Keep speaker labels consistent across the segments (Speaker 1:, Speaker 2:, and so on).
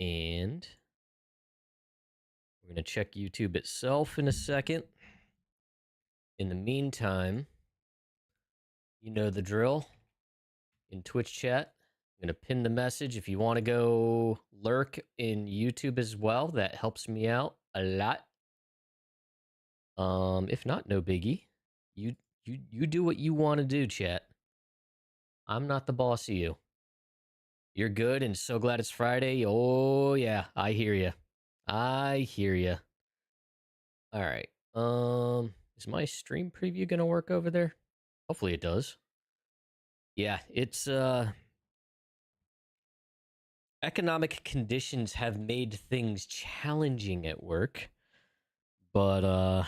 Speaker 1: And we're going to check YouTube itself in a second. In the meantime, you know the drill. In Twitch chat, I'm going to pin the message. If you want to go lurk in YouTube as well, that helps me out a lot. If not, no biggie. You do what you want to do, chat. I'm not the boss of you. You're good and so glad it's Friday. Oh yeah, I hear you. I hear you. All right. Is my stream preview gonna work over there? Hopefully it does. Yeah, it's economic conditions have made things challenging at work, but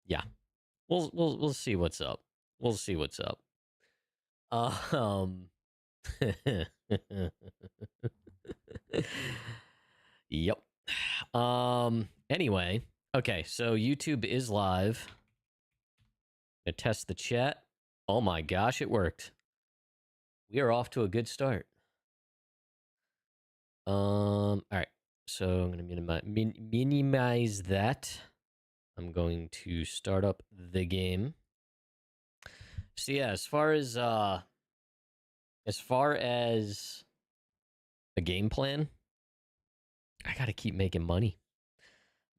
Speaker 1: yeah, we'll see what's up. We'll see what's up. Um, yep. Anyway, okay, so YouTube is live. Gonna test the chat. Oh my gosh, it worked. We are off to a good start. All right. So I'm gonna minimize that. I'm going to start up the game. So yeah, as far as a game plan, I gotta keep making money.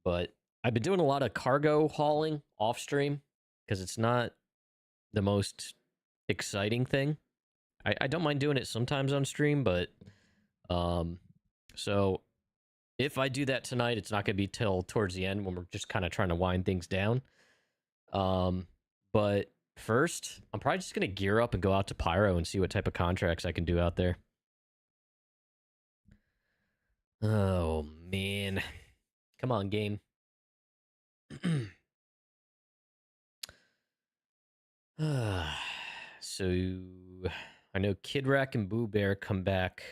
Speaker 1: But I've been doing a lot of cargo hauling off stream because it's not the most exciting thing. I don't mind doing it sometimes on stream, but so if I do that tonight, it's not going to be till towards the end when we're just kind of trying to wind things down. But first, I'm probably just going to gear up and go out to Pyro and see what type of contracts I can do out there. Oh, man. Come on, game. So, I know Kid Rack and Boo Bear come back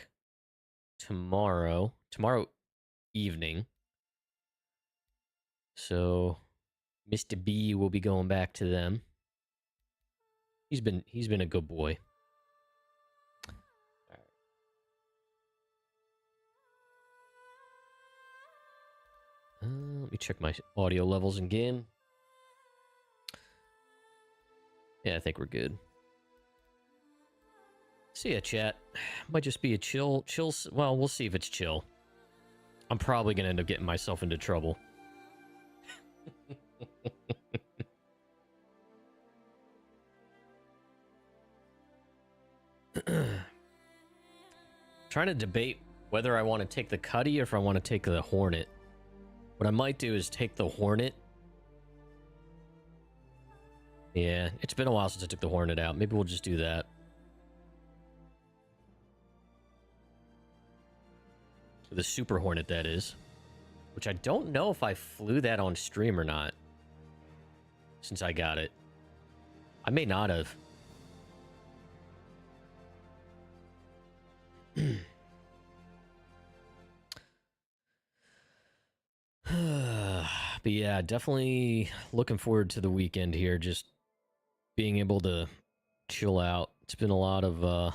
Speaker 1: tomorrow evening. So, Mr. B will be going back to them. He's been a good boy. Let me check my audio levels in game. Yeah, I think we're good. See ya, chat. Might just be a chill. Well, we'll see if it's chill. I'm probably gonna end up getting myself into trouble. Trying to debate whether I want to take the Cuddy or if I want to take the Hornet. What I might do is take the Hornet. Yeah, it's been a while since I took the Hornet out. Maybe we'll just do that. The Super Hornet, that is. Which I don't know if I flew that on stream or not. Since I got it. I may not have. But yeah, definitely looking forward to the weekend here. Just being able to chill out. It's been a lot of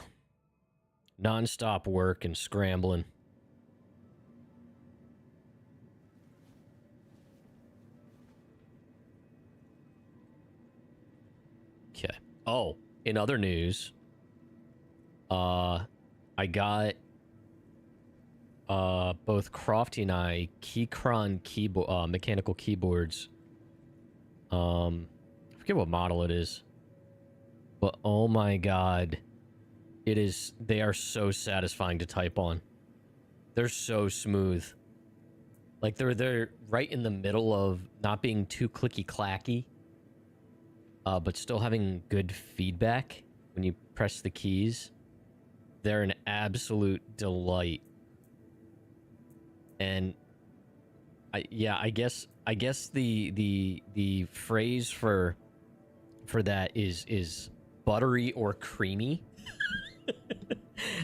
Speaker 1: non-stop work and scrambling. Okay. Oh, in other news, I got both Crofty and I Keychron keyboard mechanical keyboards. I forget what model it is. But oh my god. They are so satisfying to type on. They're so smooth. Like they're right in the middle of not being too clicky clacky. But still having good feedback when you press the keys. They're an absolute delight. And I guess the phrase for that is buttery or creamy.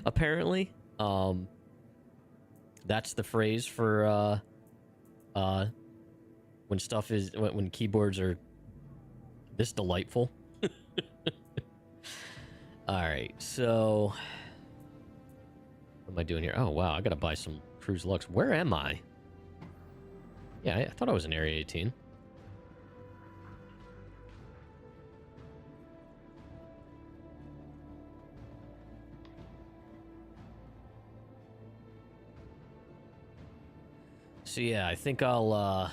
Speaker 1: Apparently. That's the phrase for when stuff is when keyboards are this delightful. All right, so What am I doing here? Oh, wow. I gotta buy some cruise lux. Where am I? Yeah, I thought I was in Area 18. So yeah, I think I'll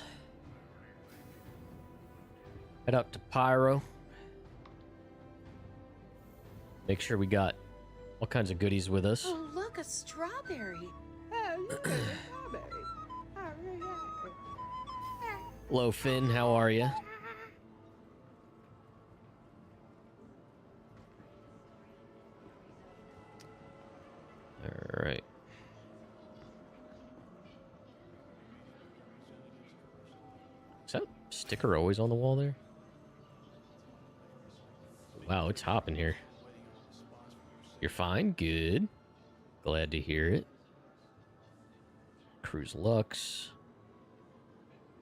Speaker 1: head up to Pyro. Make sure we got all kinds of goodies with us.
Speaker 2: Oh, look, a strawberry. Oh, look, a strawberry.
Speaker 1: Hello, Finn. How are you? All right. Is that sticker always on the wall there? Wow, it's hot in here. You're fine? Good. Glad to hear it. Cruise Lux.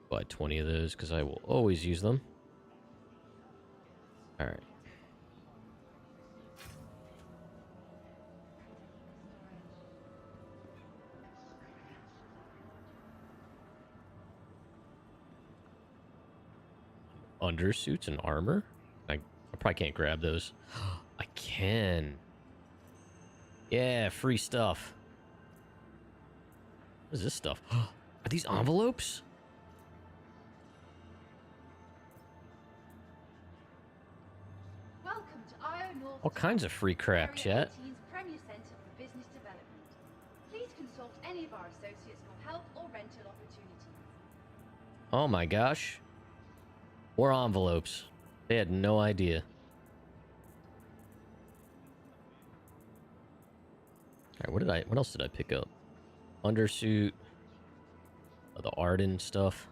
Speaker 1: Buy 20 of those because I will always use them. Alright. Undersuits and armor? I probably can't grab those. I can. Yeah, free stuff. What is this stuff? Are these envelopes?
Speaker 3: Welcome to Io North.
Speaker 1: All kinds of free crap, chat.
Speaker 3: Area 18's Premier Centre for Business Development. Please consult any of our associates for help or rental opportunities.
Speaker 1: Oh my gosh. More envelopes. They had no idea. Alright, what else did I pick up? Undersuit. The Arden stuff.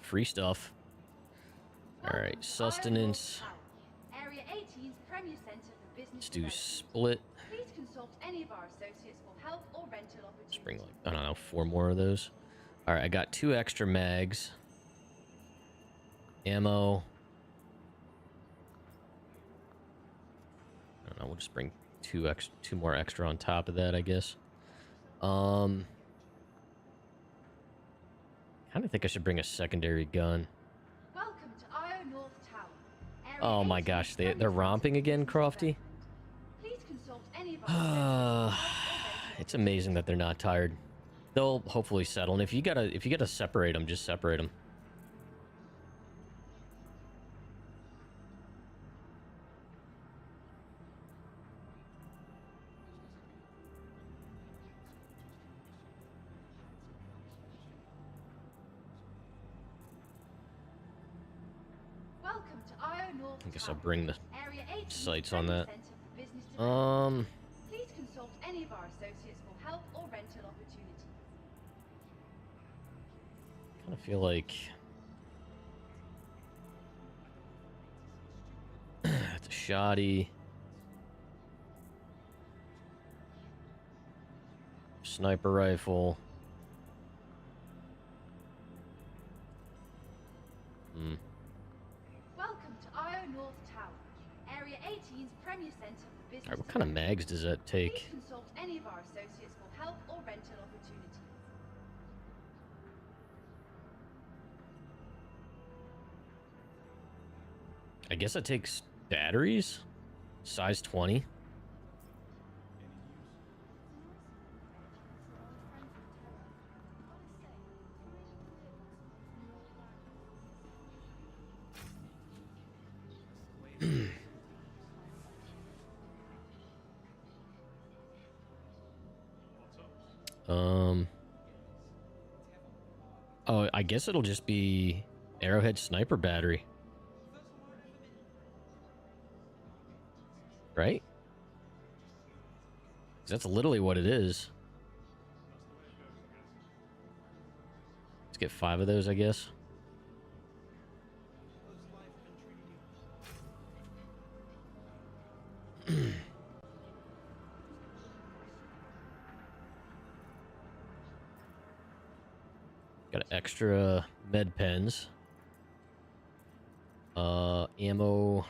Speaker 1: Free stuff. Alright, sustenance.
Speaker 3: Area 18's Premier Centre for Business
Speaker 1: Let's do
Speaker 3: Development.
Speaker 1: split.
Speaker 3: Please consult any of our associates for help or rental opportunities.
Speaker 1: Let's bring like, I don't know, 4 more of those. Alright, I got 2 extra mags. Ammo. I don't know, we'll just bring 2 more extra on top of that, I guess. Kind of think I should bring a secondary gun.
Speaker 3: Welcome to Io North Tower. Area
Speaker 1: Oh my
Speaker 3: 18's
Speaker 1: gosh,
Speaker 3: Premier
Speaker 1: they're romping again,
Speaker 3: Centre for
Speaker 1: Crofty?
Speaker 3: Business Development. Please consult any of our associates for help or rental
Speaker 1: It's amazing that they're not tired. They'll hopefully settle, and if you gotta separate them, just separate them.
Speaker 3: Welcome to Io North
Speaker 1: I guess I'll
Speaker 3: Tower.
Speaker 1: bring the
Speaker 3: Area 18's
Speaker 1: sights on
Speaker 3: Premier
Speaker 1: that.
Speaker 3: Centre for Business Development. Please consult any of our associates for help or rental opportunities.
Speaker 1: Kind of feel like it's a shoddy. Sniper rifle.
Speaker 3: Welcome to Io North Tower. Area 18's Premier Centre for Business
Speaker 1: Alright, what kind of
Speaker 3: Development.
Speaker 1: mags does that
Speaker 3: Please
Speaker 1: take?
Speaker 3: consult any of our associates for help or rental opportunities.
Speaker 1: I guess it takes batteries? Size 20? Oh, I guess it'll just be arrowhead sniper battery. Right? 'Cause that's literally what it is. Let's get 5 of those, I guess. Got extra med pens. Ammo.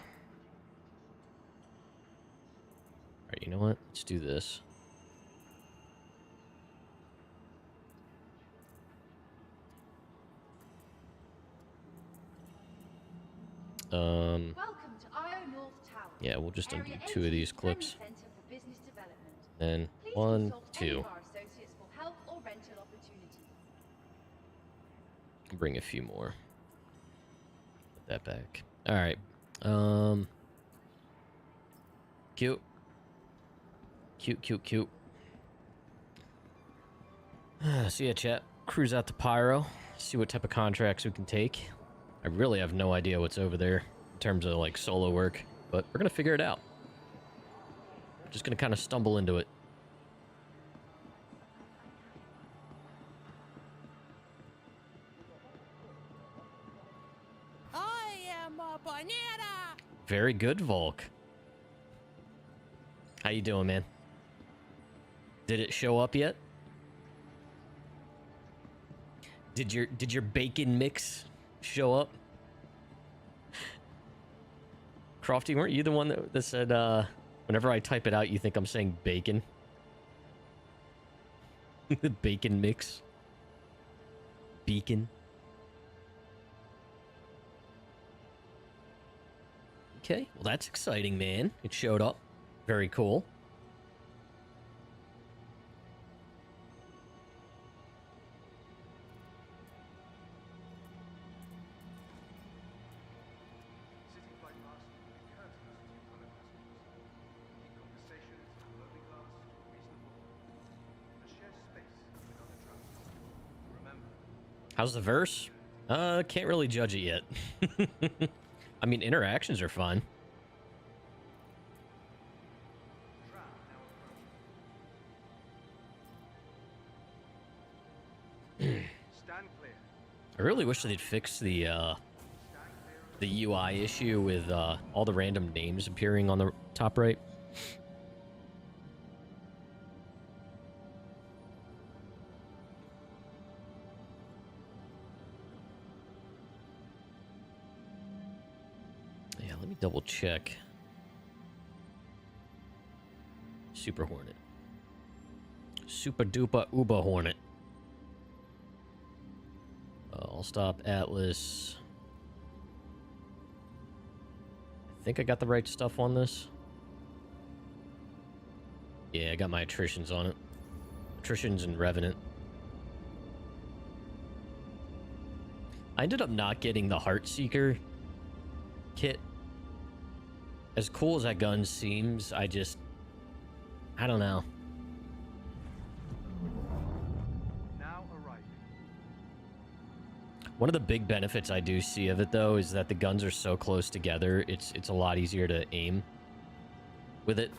Speaker 1: Alright, you know what? Let's do this.
Speaker 3: Welcome to Io North Tower.
Speaker 1: Yeah, we'll just undo
Speaker 3: Area
Speaker 1: 2 of
Speaker 3: 80
Speaker 1: these
Speaker 3: Training
Speaker 1: clips.
Speaker 3: Center for Business Development.
Speaker 1: Then
Speaker 3: Please
Speaker 1: 1,
Speaker 3: consult any
Speaker 1: 2.
Speaker 3: of our associates for help or rental opportunities.
Speaker 1: Bring a few more. Put that back. All right. Cute. Cute. So yeah, chat. Cruise out to Pyro. See what type of contracts we can take. I really have no idea what's over there in terms of like solo work, but we're gonna figure it out. Just gonna kind of stumble into it.
Speaker 2: I am a banana.
Speaker 1: Very good, Volk. How you doing, man? Did it show up yet? Did your bacon mix show up? Crofty, weren't you the one that said whenever I type it out you think I'm saying bacon? The bacon mix. Beacon. Okay, well that's exciting, man. It showed up. Very cool. How's the verse? Can't really judge it yet. I mean, interactions are fun. I really wish they'd fix the UI issue with all the random names appearing on the top right. Yeah, let me double check. Super Hornet. Super duper uber Hornet. I'll stop Atlas. I think I got the right stuff on this. Yeah, I got my attritions on it. Attritions and Revenant. I ended up not getting the Heartseeker kit. As cool as that gun seems, I don't know. One of the big benefits I do see of it, though, is that the guns are so close together, it's a lot easier to aim with it.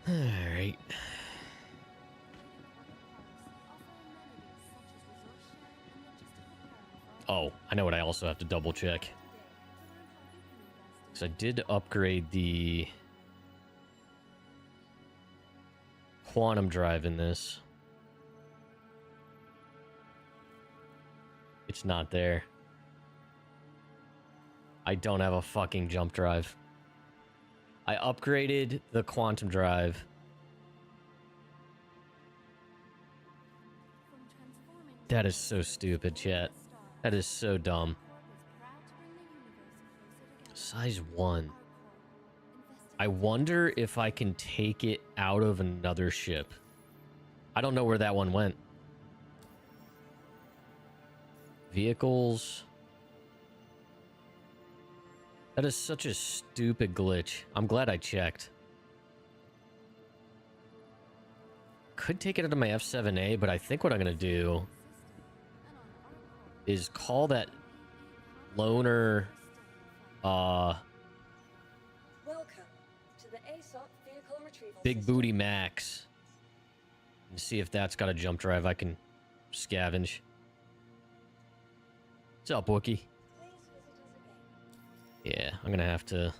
Speaker 1: All right. Oh, I know what I also have to double check. Because I did upgrade the quantum drive in this. It's not there. I don't have a fucking jump drive. I upgraded the quantum drive. That is so stupid, chat. That is so dumb. Size 1. I wonder if I can take it out of another ship. I don't know where that one went. Vehicles. That is such a stupid glitch. I'm glad I checked. Could take it out of my F7A, but I think what I'm going to do is call that loner
Speaker 4: Welcome to the ASOP vehicle retrieval
Speaker 1: Big
Speaker 4: system.
Speaker 1: Booty Max and see if that's got a jump drive I can scavenge. What's up, Wookie?
Speaker 4: Please visit us again.
Speaker 1: Yeah, I'm gonna have to.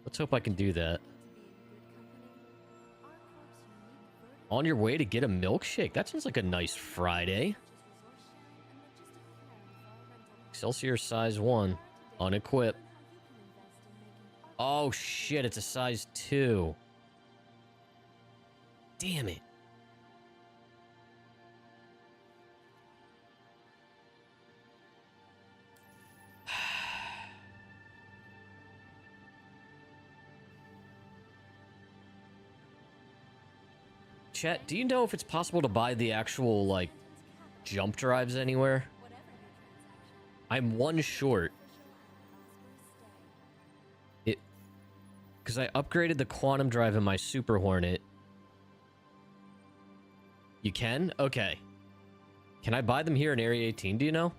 Speaker 1: Let's hope I can do that. On your way to get a milkshake? That sounds like a nice Friday. Excelsior size 1. Unequip. Oh shit, it's a size 2. Damn it. Chat, do you know if it's possible to buy the actual, like, jump drives anywhere? I'm one short. Because I upgraded the quantum drive in my Super Hornet. You can? Okay. Can I buy them here in Area 18, do you know?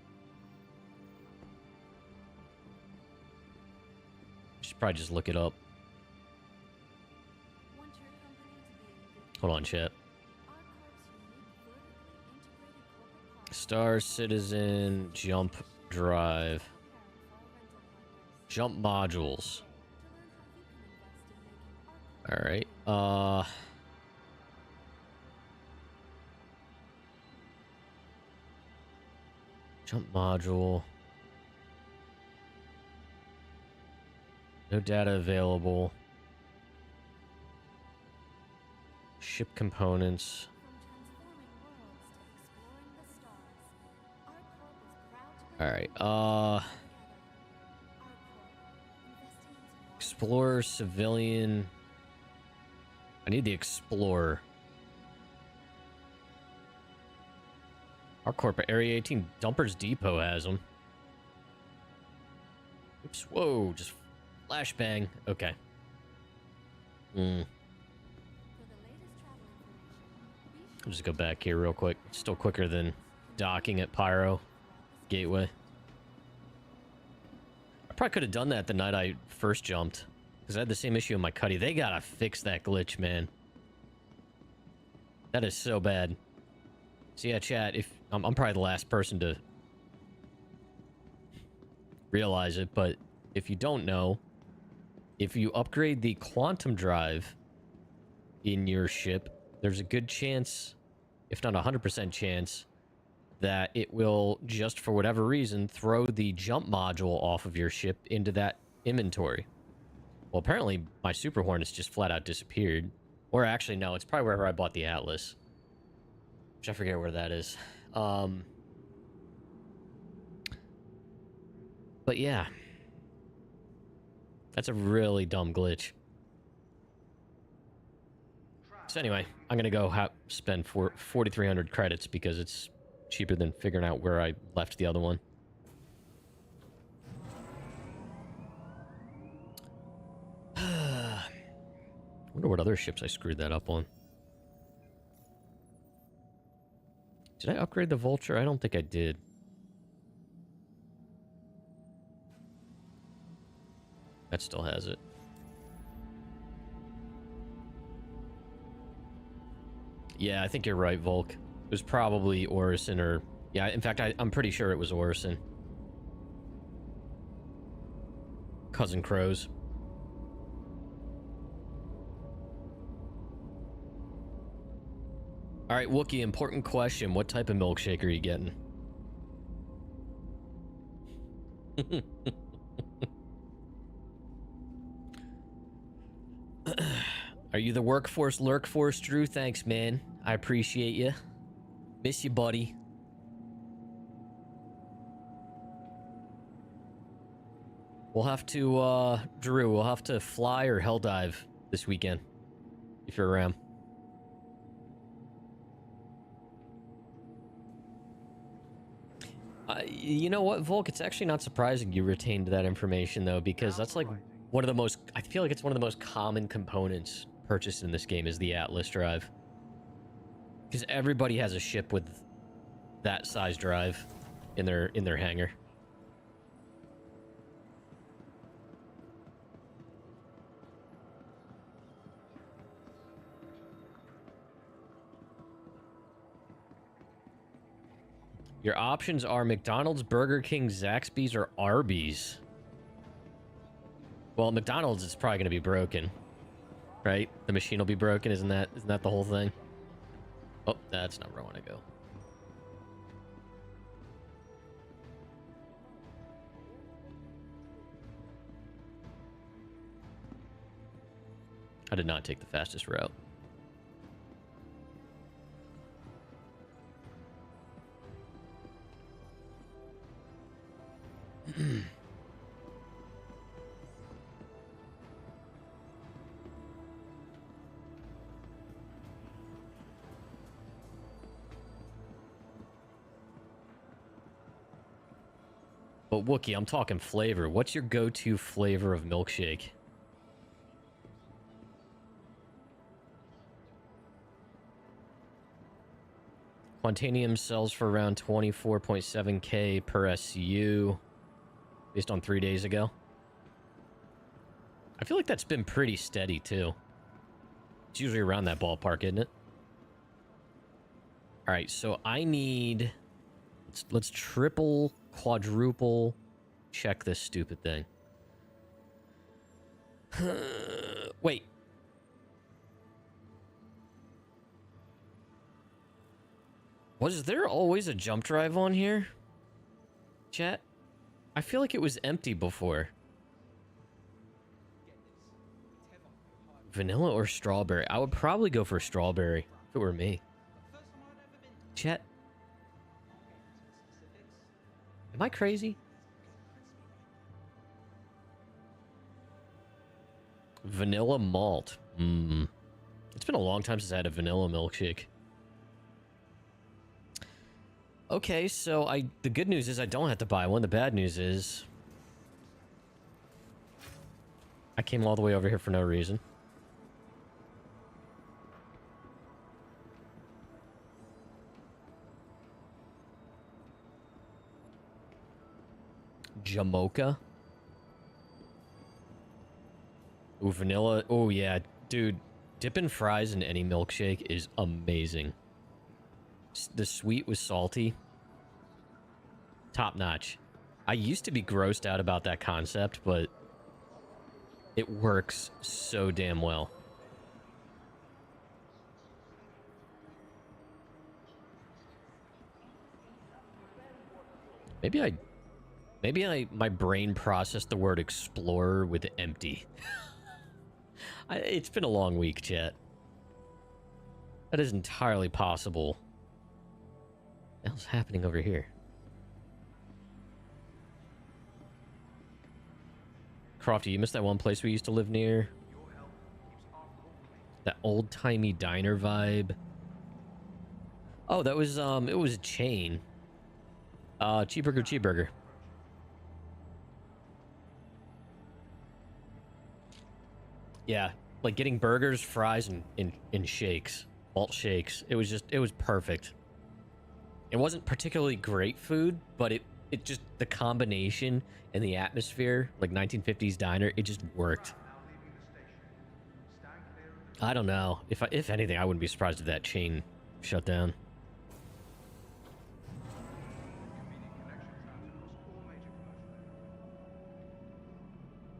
Speaker 1: Should probably just look it up. Hold on, chat. Star Citizen Jump Drive. Jump modules. Alright. Jump module. No data available. Ship components. Alright, Explorer, Civilian. I need the Explorer. Our corporate Area 18 Dumpers Depot has them. Oops, whoa, just flashbang. Okay. I'll just go back here real quick. It's still quicker than docking at Pyro Gateway. I probably could have done that the night I first jumped, because I had the same issue in my Cuddy. They gotta fix that glitch, man. That is so bad. So yeah, chat, if I'm probably the last person to realize it, but if you don't know, if you upgrade the quantum drive in your ship, there's a good chance, if not 100% chance, that it will, just for whatever reason, throw the jump module off of your ship into that inventory. Well, apparently my Super Hornet's just flat out disappeared. Or actually, no, it's probably wherever I bought the Atlas. Which I forget where that is. But yeah. That's a really dumb glitch. So anyway, I'm gonna go spend 4,300 credits because it's cheaper than figuring out where I left the other one. Wonder what other ships I screwed that up on. Did I upgrade the Vulture? I don't think I did. That still has it. Yeah, I think you're right, Volk. It was probably Orison or... Yeah, in fact, I'm pretty sure it was Orison. Cousin Crows. Alright, Wookie, important question. What type of milkshake are you getting? Are you the workforce lurk force, Drew? Thanks, man. I appreciate you. Miss you, buddy. We'll have to, Drew, we'll have to fly or hell dive this weekend. If you're around. You know what, Volk? It's actually not surprising you retained that information, though, because that's like one of the most... I feel like it's one of the most common components purchased in this game is the Atlas drive. Because everybody has a ship with that size drive in their hangar. Your options are McDonald's, Burger King, Zaxby's, or Arby's. Well, McDonald's is probably going to be broken, right? The machine will be broken. Isn't that the whole thing? Oh, that's not where I want to go. I did not take the fastest route. But Wookie, I'm talking flavor. What's your go-to flavor of milkshake? Quantanium sells for around 24.7k per SU based on 3 days ago. I feel like that's been pretty steady too. It's usually around that ballpark, isn't it? All right, so I need... Let's triple, quadruple check this stupid thing. Wait. Was there always a jump drive on here? Chat? I feel like it was empty before. Vanilla or strawberry? I would probably go for strawberry if it were me. Chat? Am I crazy? Vanilla malt. It's been a long time since I had a vanilla milkshake. Okay, so the good news is I don't have to buy one. The bad news is I came all the way over here for no reason. Jamocha. Ooh, vanilla. Oh, yeah. Dude, dipping fries in any milkshake is amazing. The sweet with salty. Top notch. I used to be grossed out about that concept, but it works so damn well. Maybe my brain processed the word explorer with empty. It's been a long week, chat. That is entirely possible. What the hell's happening over here? Crofty, you missed that one place we used to live near? That old-timey diner vibe. Oh, that was, it was a chain. Cheeseburger. Yeah, like getting burgers, fries, and shakes. Malt shakes. It was perfect. It wasn't particularly great food, but it just, the combination and the atmosphere, like 1950s diner, it just worked. I don't know. If anything, I wouldn't be surprised if that chain shut down.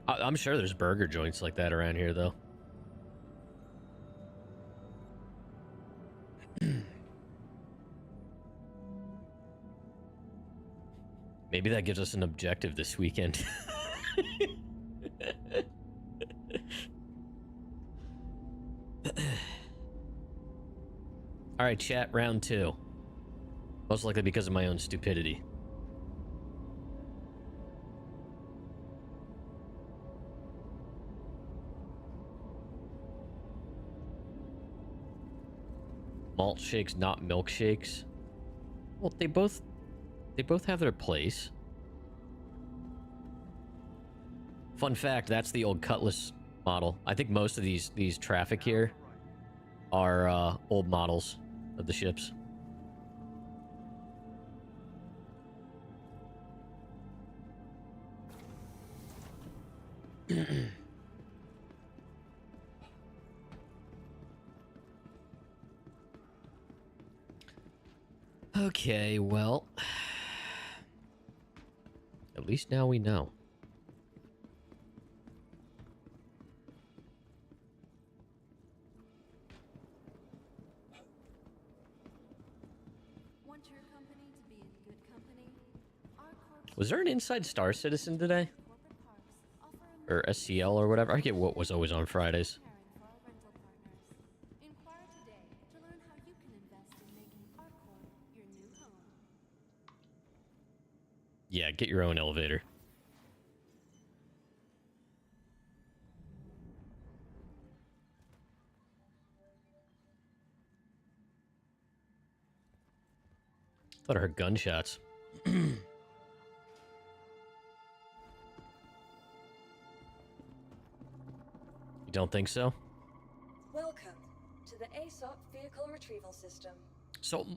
Speaker 1: I'm sure there's burger joints like that around here, though. Maybe that gives us an objective this weekend. All right, chat, round 2. Most likely because of my own stupidity. Malt shakes, not milkshakes. Well, they both have their place. Fun fact, that's the old Cutlass model. I think most of these traffic here are old models of the ships. Okay, well, at least now we know.
Speaker 4: Want your company to be in good company? Our corp
Speaker 1: Was there an Inside Star Citizen today?
Speaker 4: corporate parks offer a
Speaker 1: Or SCL or whatever? I forget what was always on Fridays.
Speaker 4: caring for our
Speaker 1: Yeah, get your own elevator. Thought I heard gunshots. You don't think so?
Speaker 5: Welcome to the ASOP vehicle retrieval system.
Speaker 1: So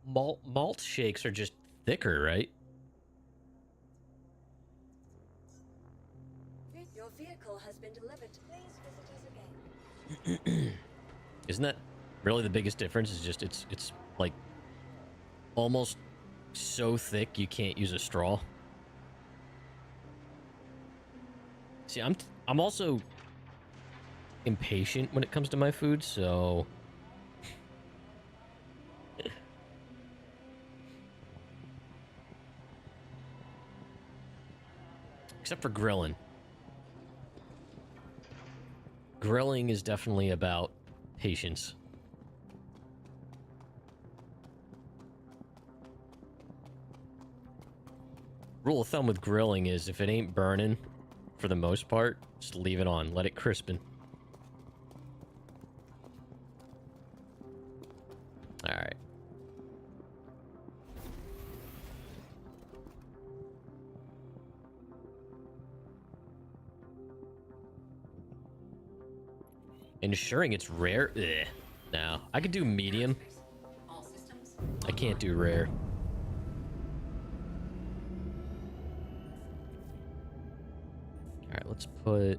Speaker 1: malt shakes are just thicker, right?
Speaker 5: Your vehicle has been delivered. Please visit us again.
Speaker 1: Isn't that really the biggest difference? Is just it's like almost so thick you can't use a straw. See, I'm also impatient when it comes to my food, so except for grilling. Grilling is definitely about patience. Rule of thumb with grilling is if it ain't burning, for the most part, just leave it on. Let it crispen. Alright. Ensuring it's rare? Ugh. No. I could do medium. I can't do rare. Alright, let's put...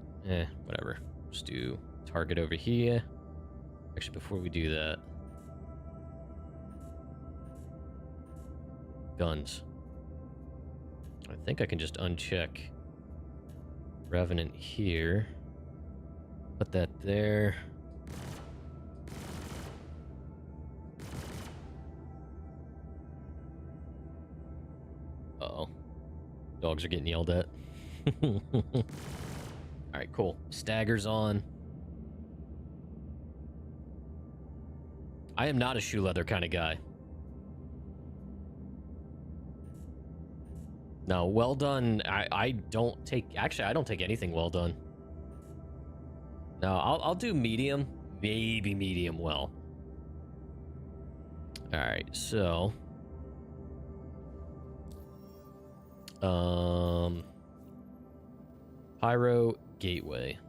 Speaker 1: whatever. Just do target over here. Actually, before we do that... Guns. I think I can just uncheck Revenant here. Put that there. Uh-oh. Dogs are getting yelled at. Alright, cool. Staggers on. I am not a shoe leather kind of guy. No, well done. I don't take... Actually, I don't take anything well done. No, I'll do medium. Maybe medium well. Alright, so... Pyro Gateway.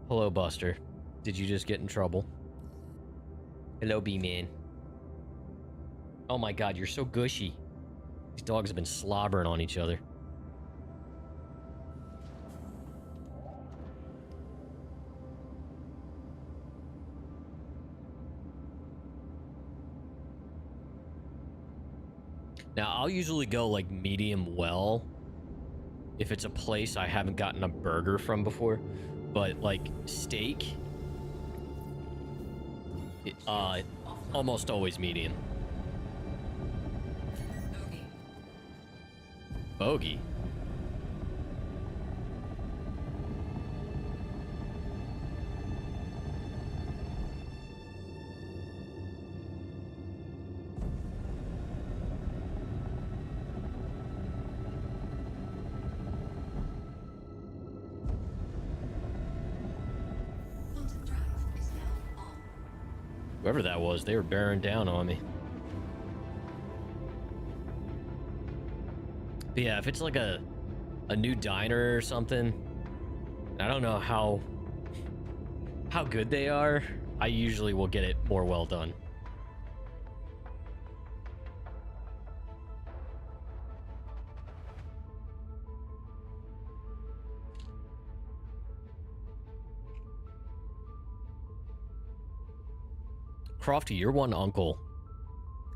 Speaker 1: Hello, Buster. Did you just get in trouble? Hello, B-Man. Oh my god, you're so gushy. These dogs have been slobbering on each other. Now, I'll usually go like medium well if it's a place I haven't gotten a burger from before. But like steak, almost always medium. Bogey. Whoever that was, they were bearing down on me. But yeah, if it's like a new diner or something, I don't know how good they are, I usually will get it more well done. Crofty, your one uncle,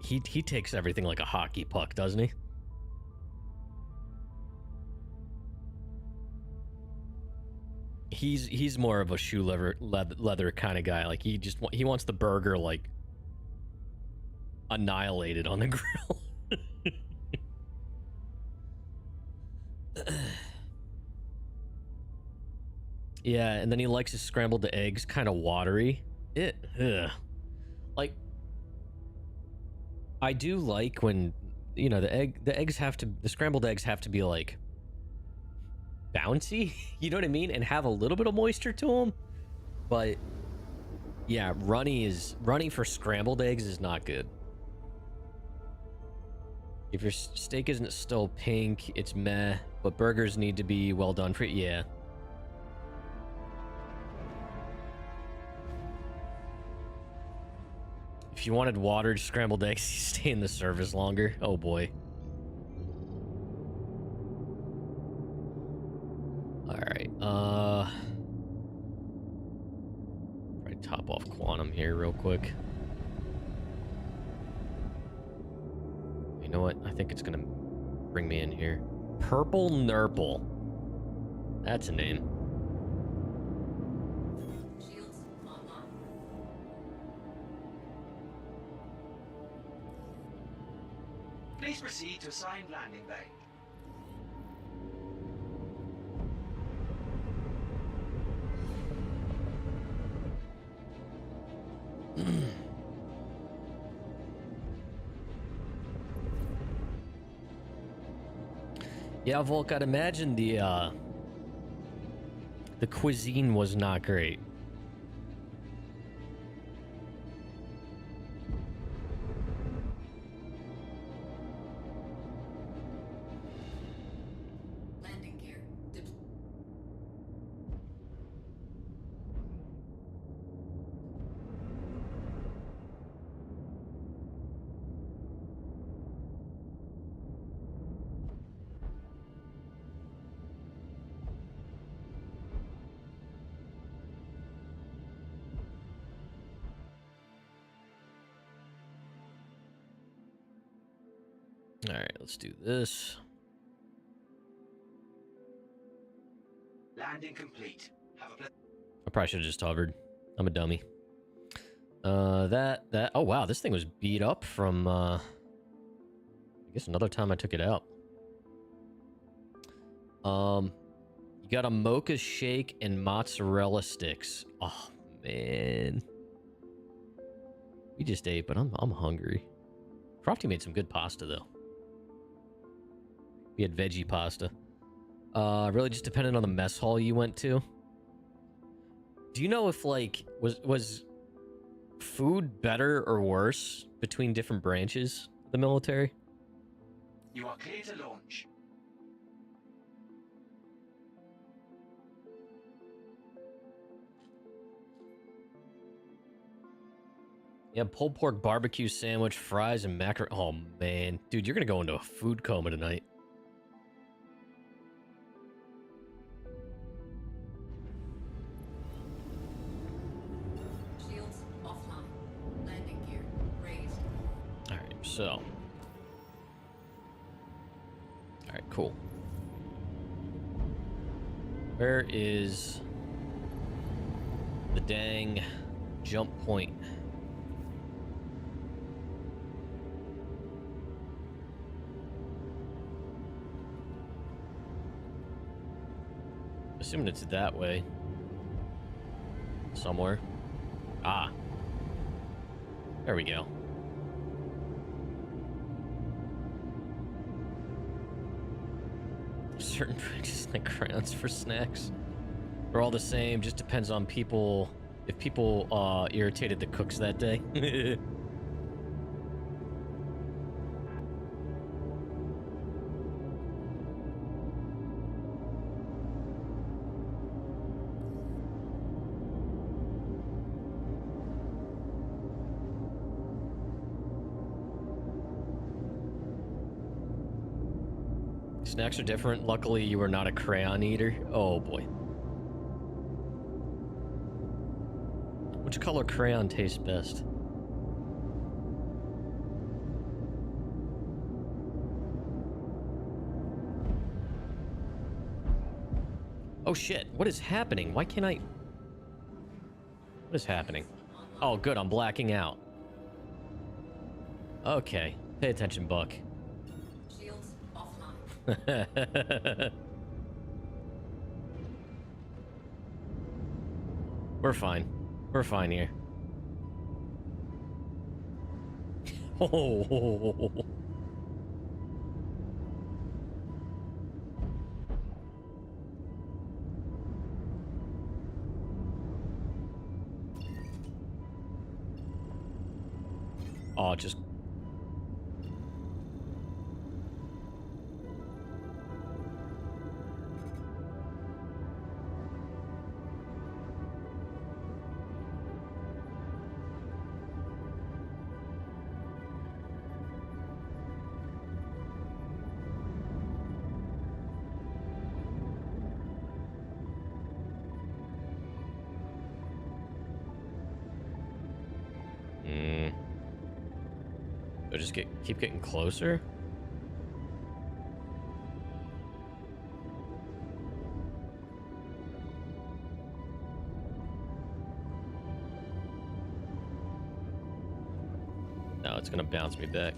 Speaker 1: he takes everything like a hockey puck, doesn't he? He's more of a shoe leather kind of guy. Like he wants the burger like annihilated on the grill. Yeah, and then he likes his scrambled eggs kind of watery. Ugh. Like, I do like when, you know, the scrambled eggs have to be like bouncy, you know what I mean? And have a little bit of moisture to them. But yeah, runny for scrambled eggs is not good. If your steak isn't still pink, it's meh, but burgers need to be well done for, yeah. If you wanted watered scrambled eggs, you stay in the service longer. Oh boy. Alright, probably top off Quantum here real quick. You know what? I think it's gonna bring me in here. Purple Nurple. That's a name.
Speaker 5: Shields online.
Speaker 6: Please proceed to assigned landing bay.
Speaker 1: Yeah, Volk, I'd imagine the cuisine was not great.
Speaker 5: Landing gear.
Speaker 1: All right, let's do this.
Speaker 6: Landing complete. Have a
Speaker 1: I probably should have just hovered. I'm a dummy. Oh wow, this thing was beat up from I guess another time I took it out. You got a mocha shake and mozzarella sticks. Oh man. We just ate, but I'm hungry. Crofty made some good pasta though. We had veggie pasta. Really just depended on the mess hall you went to. Do you know if like was food better or worse between different branches of the military?
Speaker 6: You are clear to launch.
Speaker 1: Yeah, pulled pork barbecue sandwich, fries, and macaroni. Oh man, dude, you're gonna go into a food coma tonight.
Speaker 5: Shields offline. Landing gear raised.
Speaker 1: All right, so. All right, cool. Where is the dang jump point? Assuming it's that way. Somewhere. Ah. There we go. Certain branches like crayons for snacks. They're all the same, just depends on people. If people irritated the cooks that day. Snacks are different. Luckily, you were not a crayon eater. Oh boy. Which color crayon tastes best? Oh shit, what is happening? Why can't I... What is happening? Oh good, I'm blacking out. Okay, pay attention, Buck.
Speaker 5: Shields offline.
Speaker 1: We're fine. We're fine here. Oh. Oh, just... Do I just keep getting closer? No, it's gonna bounce me back.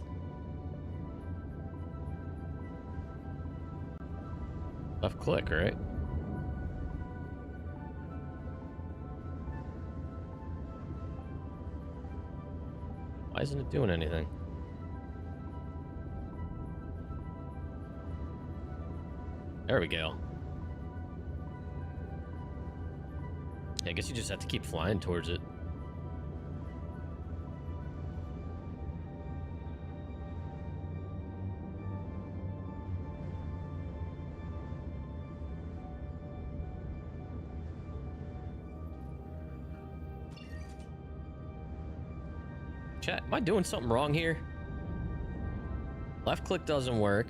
Speaker 1: Left click, right? Why isn't it doing anything? There we go. I guess you just have to keep flying towards it. Chat, am I doing something wrong here? Left click doesn't work.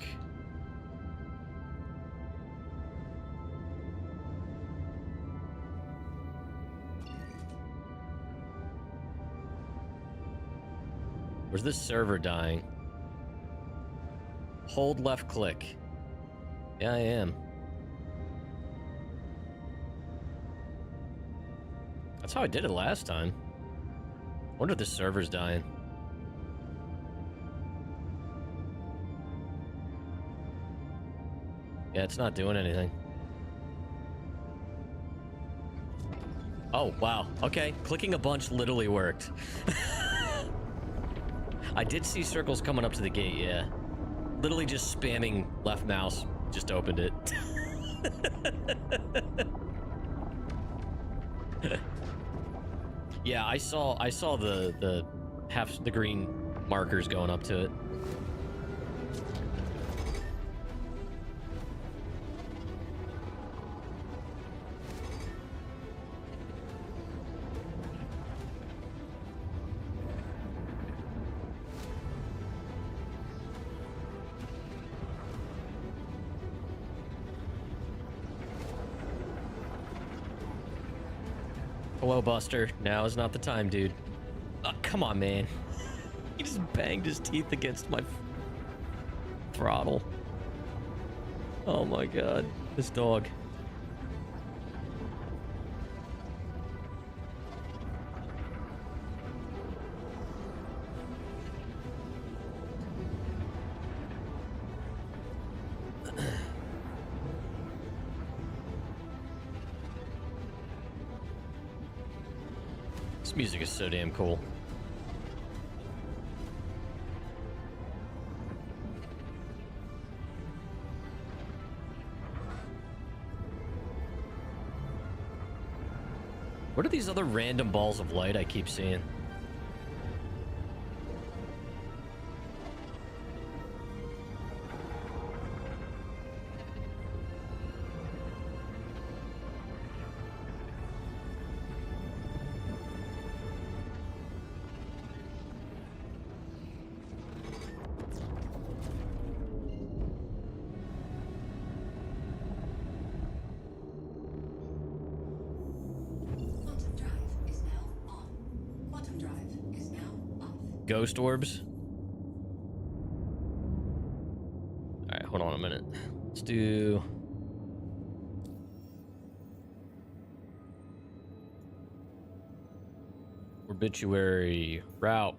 Speaker 1: Where's this server dying? Hold left click. Yeah, I am. That's how I did it last time. Wonder if this server's dying. Yeah, it's not doing anything. Oh, wow. Okay, clicking a bunch literally worked. I did see circles coming up to the gate, yeah. Literally just spamming left mouse just opened it. Yeah, I saw the half the green markers going up to it. Hello, Buster. Now is not the time, dude. Come on, man. He just banged his teeth against my throttle. Oh my god. This dog. This music is so damn cool. What are these other random balls of light I keep seeing? Ghost orbs. All right, hold on a minute. Let's do... Obituary route.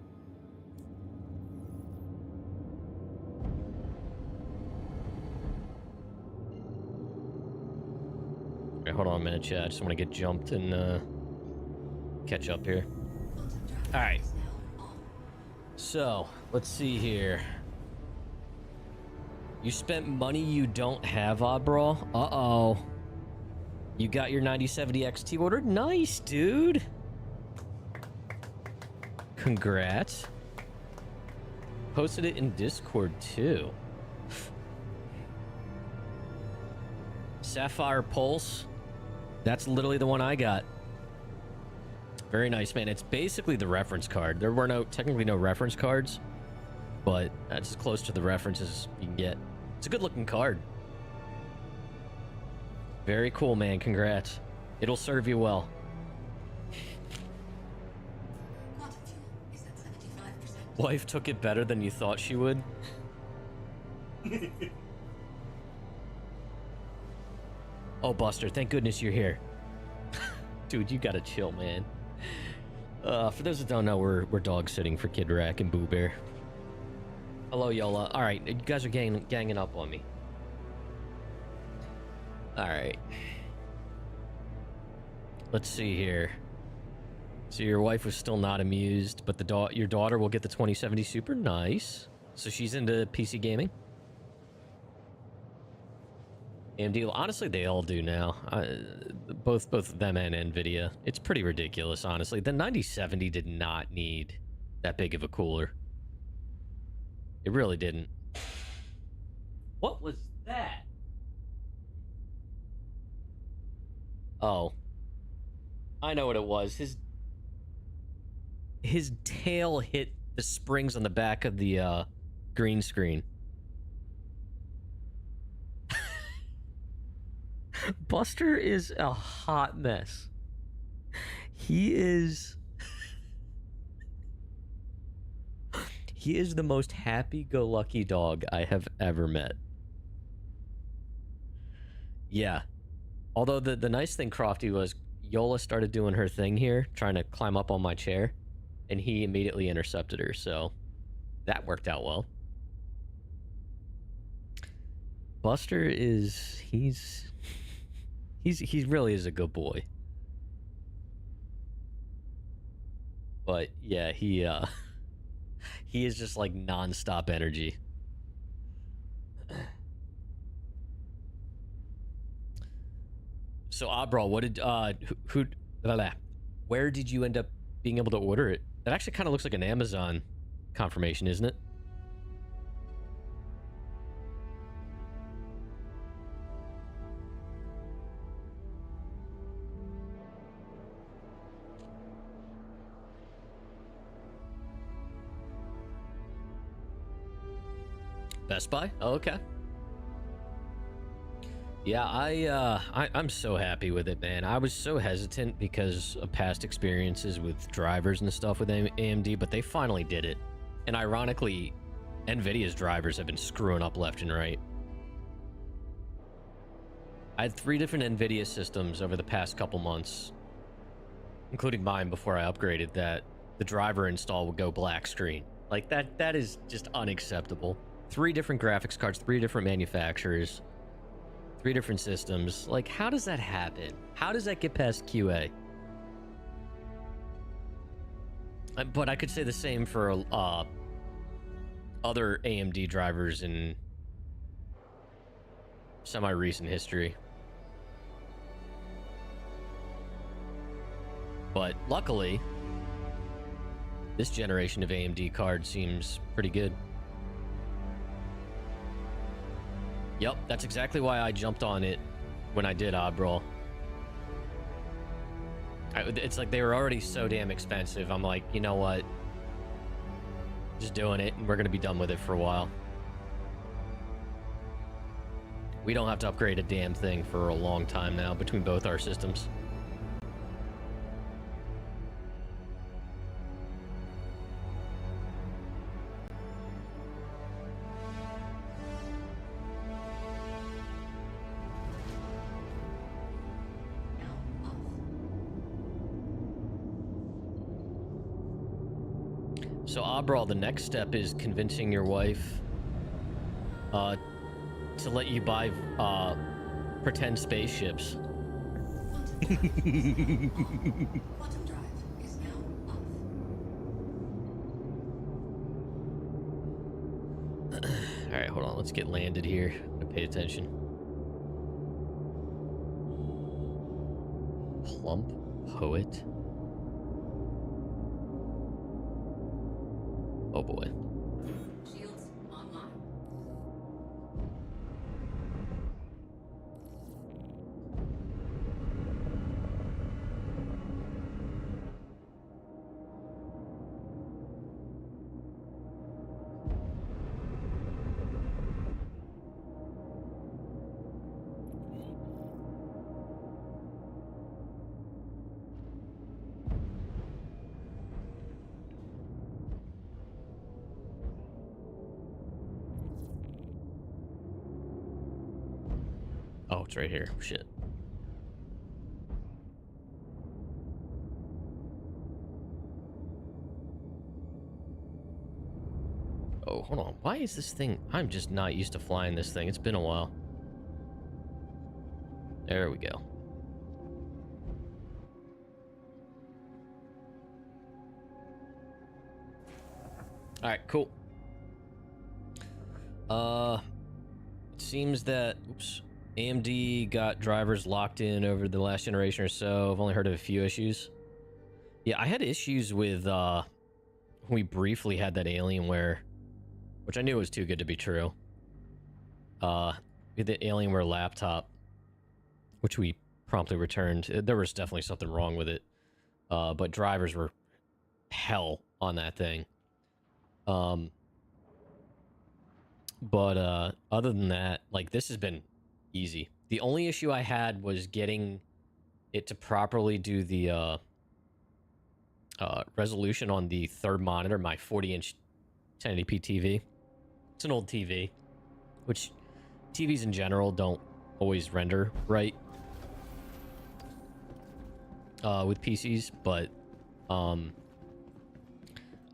Speaker 1: Okay, hold on a minute, chat. I just want to get jumped and catch up here. All right. So, let's see here. You spent money you don't have, Oddbrawl? Uh-oh. You got your 9070 XT ordered? Nice, dude. Congrats. Posted it in Discord, too. Sapphire Pulse. That's literally the one I got. Very nice, man. It's basically the reference card. There were technically no reference cards, but that's as close to the references you can get. It's a good looking card. Very cool, man. Congrats. It'll serve you well. Wife took it better than you thought she would. Oh, Buster, thank goodness you're here. Dude, you gotta chill, man. For those that don't know, we're dog sitting for Kid Rack and Boo Bear. Hello, Yola. All right, you guys are ganging up on me. All right. Let's see here. So your wife was still not amused, but your daughter will get the 2070 Super. Nice. So she's into PC gaming. AMD, honestly, they all do now. Both them and Nvidia. It's pretty ridiculous, honestly. The 9070 did not need that big of a cooler. It really didn't. What was that? Oh. I know what it was. His tail hit the springs on the back of the green screen. Buster is a hot mess. He is the most happy-go-lucky dog I have ever met. Yeah. Although the nice thing, Crofty, was Yola started doing her thing here, trying to climb up on my chair, and he immediately intercepted her, so that worked out well. Buster is... He really is a good boy. But yeah, he is just like non-stop energy. So Oddbrawl, what did where did you end up being able to order it? That actually kind of looks like an Amazon confirmation, isn't it? Best Buy? Oh, okay. Yeah, I'm so happy with it, man. I was so hesitant because of past experiences with drivers and stuff with AMD, but they finally did it. And ironically, NVIDIA's drivers have been screwing up left and right. I had 3 different NVIDIA systems over the past couple months, including mine before I upgraded, that the driver install would go black screen. Like, that is just unacceptable. 3 different graphics cards, 3 different manufacturers, 3 different systems. Like, how does that happen? How does that get past QA? But I could say the same for other AMD drivers in semi-recent history. But luckily, this generation of AMD card seems pretty good. Yep, that's exactly why I jumped on it when I did Oddbrawl. It's like they were already so damn expensive. I'm like, you know what? Just doing it, and we're going to be done with it for a while. We don't have to upgrade a damn thing for a long time now between both our systems. So, Oddbrawl, the next step is convincing your wife to let you buy pretend spaceships.
Speaker 5: Quantum drive is
Speaker 1: All right, hold on. Let's get landed here. I'm gonna pay attention. Plump poet. Oh boy.
Speaker 5: Shields online.
Speaker 1: Oh, it's right here. Shit. Oh, hold on. Why is this thing? I'm just not used to flying this thing. It's been a while. There we go. All right, cool. It seems that, oops, AMD got drivers locked in over the last generation or so. I've only heard of a few issues. Yeah, I had issues with, when we briefly had that Alienware, which I knew was too good to be true. With the Alienware laptop, which we promptly returned. There was definitely something wrong with it. But drivers were hell on that thing. But other than that, like, this has been easy. The only issue I had was getting it to properly do the resolution on the third monitor, my 40-inch 1080p TV. It's an old TV, which TVs in general don't always render right with PCs, but I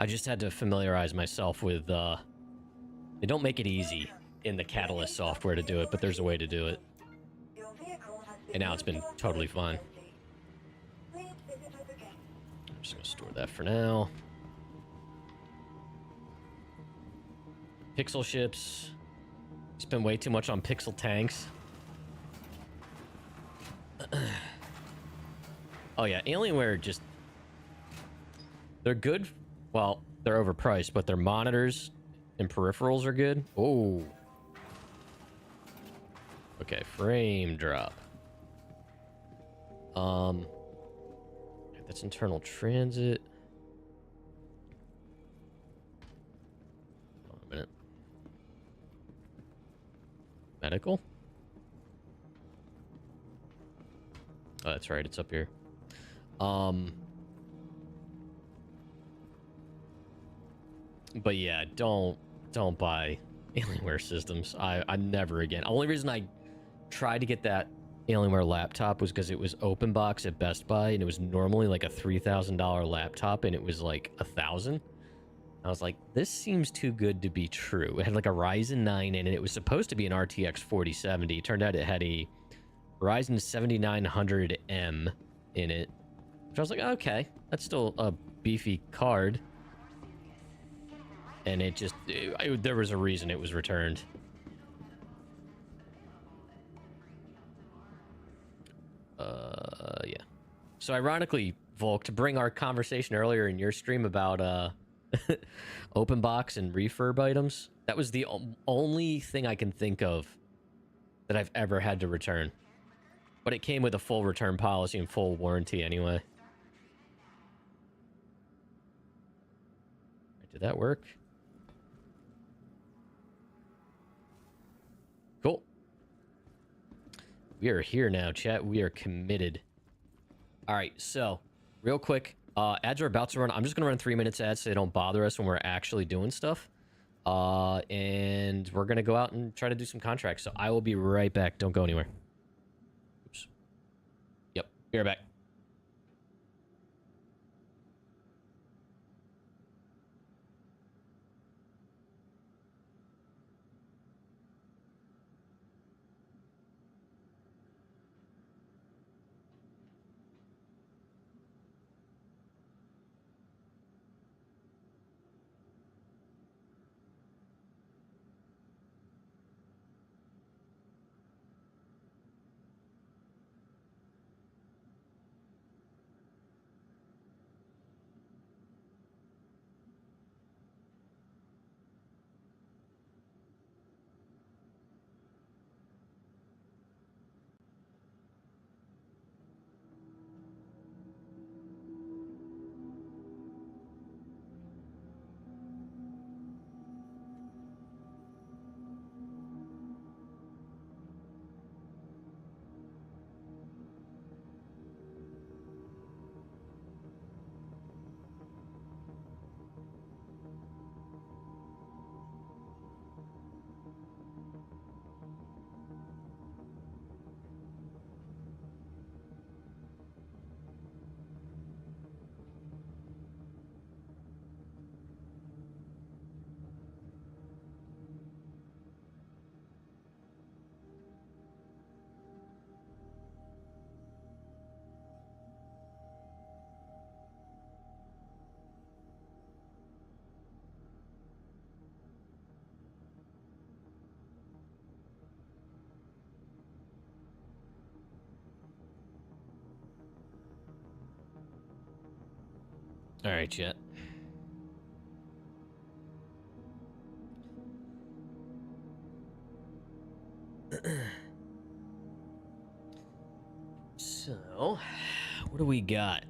Speaker 1: just had to familiarize myself with they don't make it easy in the Catalyst software to do it, but there's a way to do it. And now it's been totally fine. I'm just gonna store that for now. Pixel ships. Spend way too much on pixel tanks. Oh yeah, Alienware just... They're good. Well, they're overpriced, but their monitors and peripherals are good. Oh. Okay, frame drop. That's internal transit. Hold on a minute. Medical? Oh, that's right, it's up here. But yeah, don't buy Alienware systems. I never again. Only reason I tried to get that Alienware laptop was because it was open box at Best Buy, and it was normally like a $3,000 laptop, and it was like $1,000. I was like, this seems too good to be true. It had like a Ryzen 9 in it. It was supposed to be an RTX 4070. Turned out it had a Ryzen 7900M in it. Which I was like, okay, that's still a beefy card. And it just, there was a reason it was returned. Yeah. So ironically, Volk, to bring our conversation earlier in your stream about open box and refurb items, that was the only thing I can think of that I've ever had to return. But it came with a full return policy and full warranty anyway. Did that work? Cool. We are here now, chat. We are committed. All right, so real quick, ads are about to run. I'm just gonna run 3 minutes ads so they don't bother us when we're actually doing stuff. And we're gonna go out and try to do some contracts. So I will be right back. Don't go anywhere. Oops. Yep, be right back. All right, chat. So, what do we got?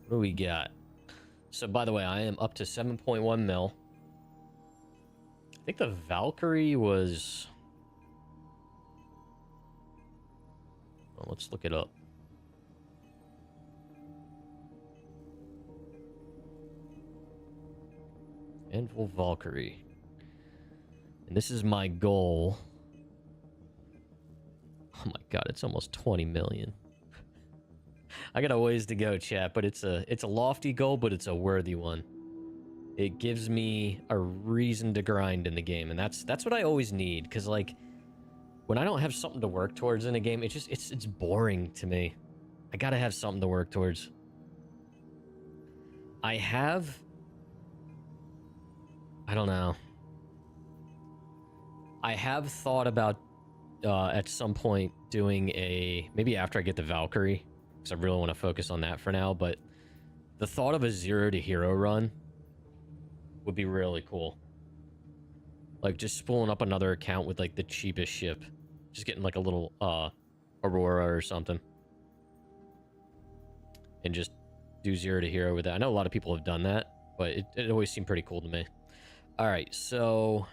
Speaker 1: What do we got? So, by the way, I am up to 7.1 mil. I think the Valkyrie was... Well, let's look it up. Anvil Valkyrie. And this is my goal. Oh my god, it's almost 20 million. I got a ways to go, chat, but it's a lofty goal, but it's a worthy one. It gives me a reason to grind in the game, and that's what I always need, because like when I don't have something to work towards in a game, it's boring to me. I gotta have something to work towards. I don't know. I have thought about at some point doing maybe after I get the Valkyrie, because I really want to focus on that for now, but the thought of a 0 to hero run would be really cool. Like just spooling up another account with like the cheapest ship, just getting like a little Aurora or something, and just do 0 to hero with that. I know a lot of people have done that, but it always seemed pretty cool to me. All right, so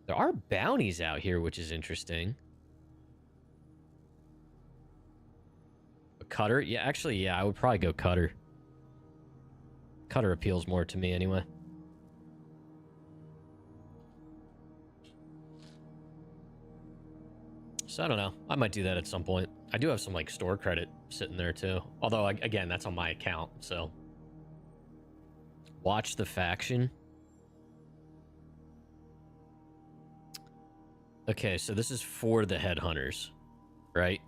Speaker 1: there are bounties out here, which is interesting. A cutter? Yeah, actually, yeah, I would probably go cutter. Cutter appeals more to me anyway. So I don't know. I might do that at some point. I do have some like store credit sitting there too. Although, again, that's on my account, so. Watch the faction. Okay, so this is for the headhunters, right?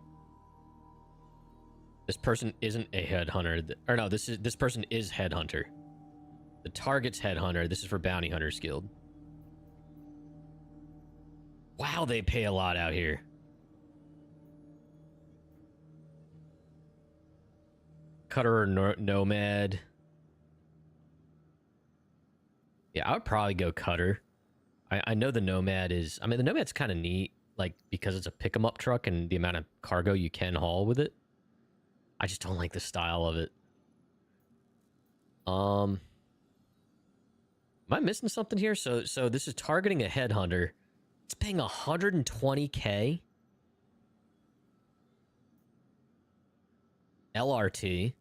Speaker 1: This person isn't a headhunter. Or no, this person is headhunter. The target's headhunter. This is for Bounty Hunters Guild. Wow, they pay a lot out here. Cutter or Nomad. Yeah, I would probably go Cutter. I know the Nomad is... I mean, the Nomad's kind of neat, like, because it's a pick-em-up truck and the amount of cargo you can haul with it. I just don't like the style of it. Am I missing something here? So this is targeting a headhunter. It's paying 120k. LRT.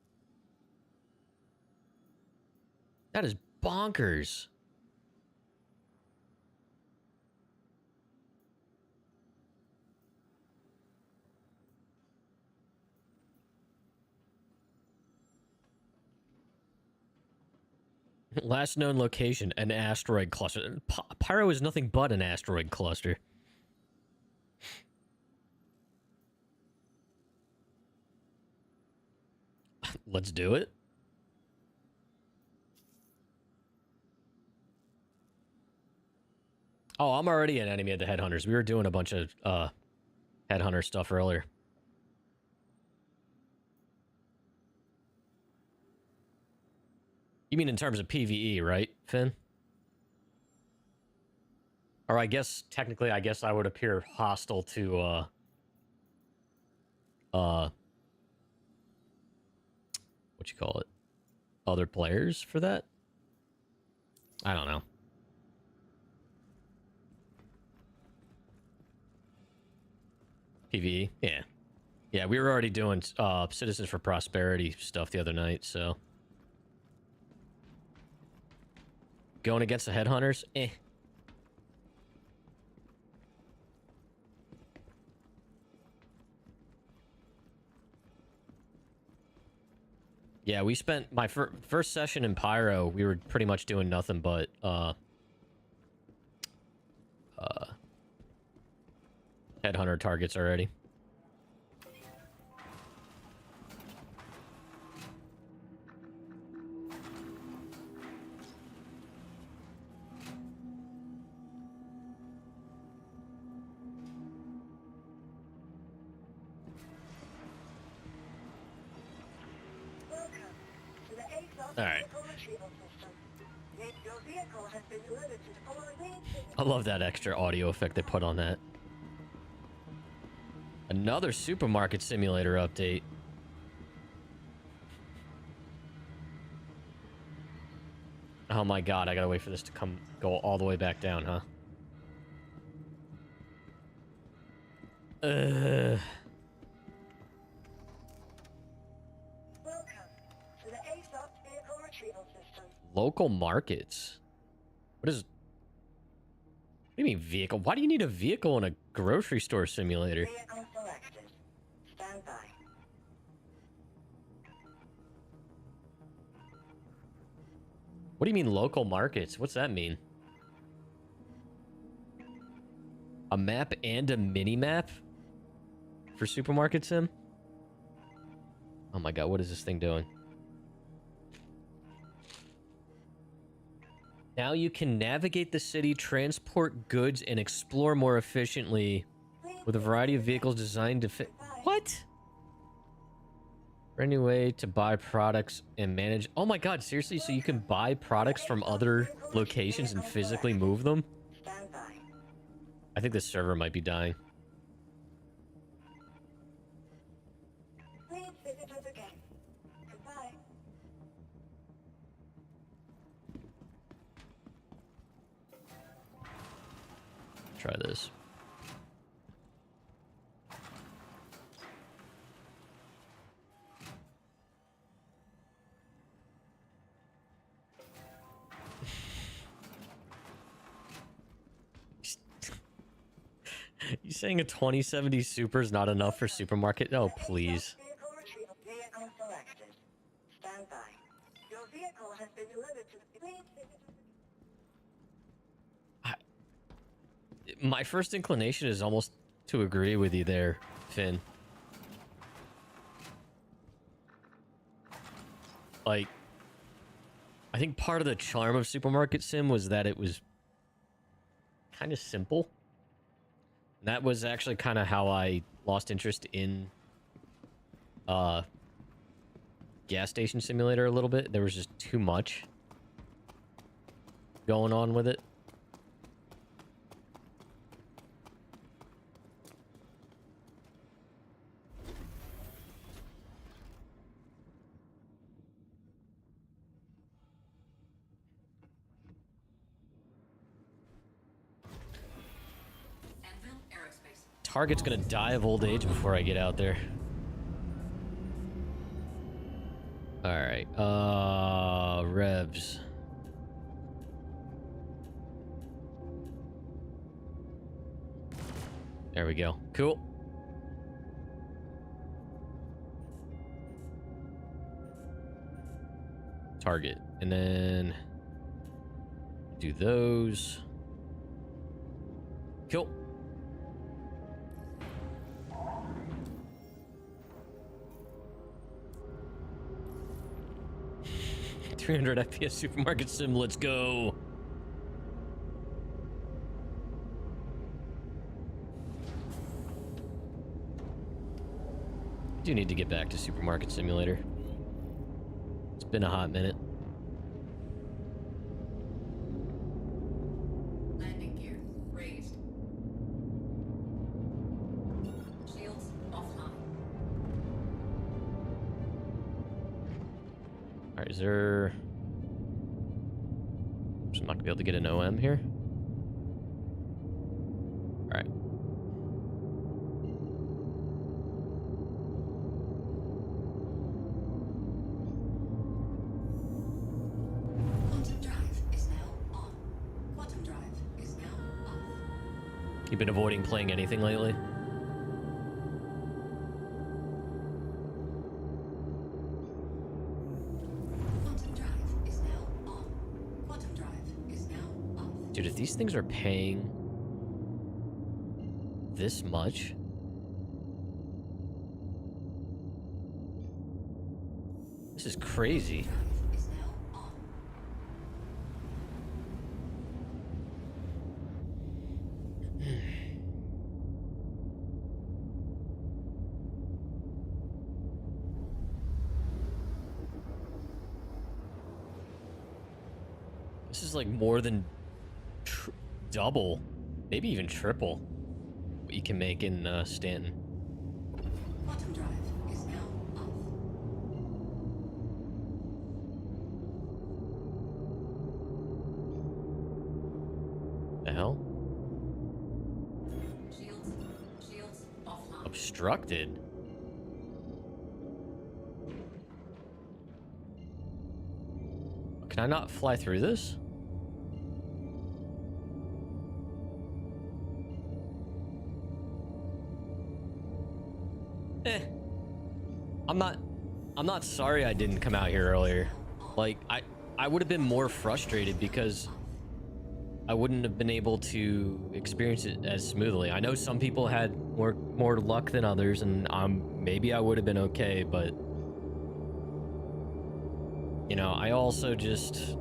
Speaker 1: That is bonkers. Last known location, an asteroid cluster. Pyro is nothing but an asteroid cluster. Let's do it. Oh, I'm already an enemy of the headhunters. We were doing a bunch of headhunter stuff earlier. You mean in terms of PvE, right, Finn? Or I guess, technically, I guess I would appear hostile to, what you call it? Other players for that? I don't know. PvE? Yeah. Yeah, we were already doing, Citizens for Prosperity stuff the other night, so... Going against the headhunters? Eh. Yeah, we spent my first session in Pyro. We were pretty much doing nothing but headhunter targets already. Alright.
Speaker 5: vehicle retrieval system. Your vehicle has been delivered to the following.
Speaker 1: I love that extra audio effect they put on that. Another supermarket simulator update. Oh my god, I gotta wait for this to go all the way back down, huh?
Speaker 5: Welcome to the ASOS vehicle retrieval system.
Speaker 1: Local markets. What do you mean vehicle? Why do you need a vehicle in a grocery store simulator?
Speaker 5: Vehicle selected. Stand by.
Speaker 1: What do you mean local markets? What's that mean? A map and a mini map for supermarket sim? Oh my god, what is this thing doing? Now you can navigate the city, transport goods, and explore more efficiently with a variety of vehicles designed to fit. What? Any way to buy products and manage. Oh my god, seriously? So you can buy products from other locations and physically move them?
Speaker 5: Stand by.
Speaker 1: I think this server might be dying.
Speaker 5: Please visit us again. Goodbye.
Speaker 1: Try this. You saying a 2070 Super is not enough for supermarket? Oh, please.
Speaker 5: Vehicle retrieval. Vehicle selected. Stand by. Your vehicle has been delivered to the. Please visit us again.
Speaker 1: My first inclination is almost to agree with you there, Finn. Like, I think part of the charm of Supermarket Sim was that it was kind of simple. And that was actually kind of how I lost interest in gas station simulator a little bit. There was just too much going on with it. Target's gonna die of old age before I get out there. Alright, revs. There we go. Cool. Target. And then do those. Cool. 300 FPS supermarket sim, let's go. I do need to get back to supermarket simulator. It's been a hot minute.
Speaker 7: Landing gear raised. Shields offline.
Speaker 1: Alright, is there... I'm not gonna be able to get an OM here. Alright.
Speaker 7: Quantum drive is now on. Quantum drive is now off.
Speaker 1: You've been avoiding playing anything lately?
Speaker 7: Quantum drive is now on. Quantum drive is now off.
Speaker 1: Dude, if these things are paying this much... This is crazy.
Speaker 7: Drive is now on.
Speaker 1: This is like more than double, maybe even triple what you can make in Stanton.
Speaker 7: Quantum drive is now off.
Speaker 1: The hell?
Speaker 7: Shields offline.
Speaker 1: Obstructed? Can I not fly through this? I'm not sorry I didn't come out here earlier. Like, I would have been more frustrated because I wouldn't have been able to experience it as smoothly. I know some people had more luck than others, and maybe I would have been okay, but you know, I also just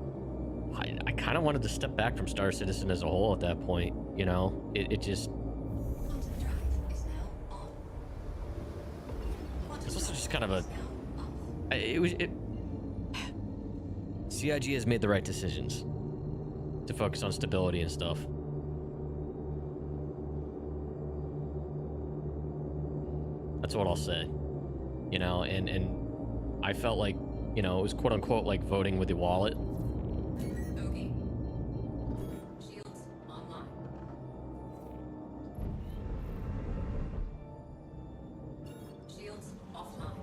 Speaker 1: I kind of wanted to step back from Star Citizen as a whole at that point. You know, it just
Speaker 7: Quantum drive is now on. Quantum
Speaker 1: it's also
Speaker 7: drive
Speaker 1: just kind of a
Speaker 7: is now off.
Speaker 1: CIG has made the right decisions to focus on stability and stuff. That's what I'll say. You know, and I felt like, you know, it was quote unquote like voting with your wallet.
Speaker 7: Okay. Shields online. Shields offline.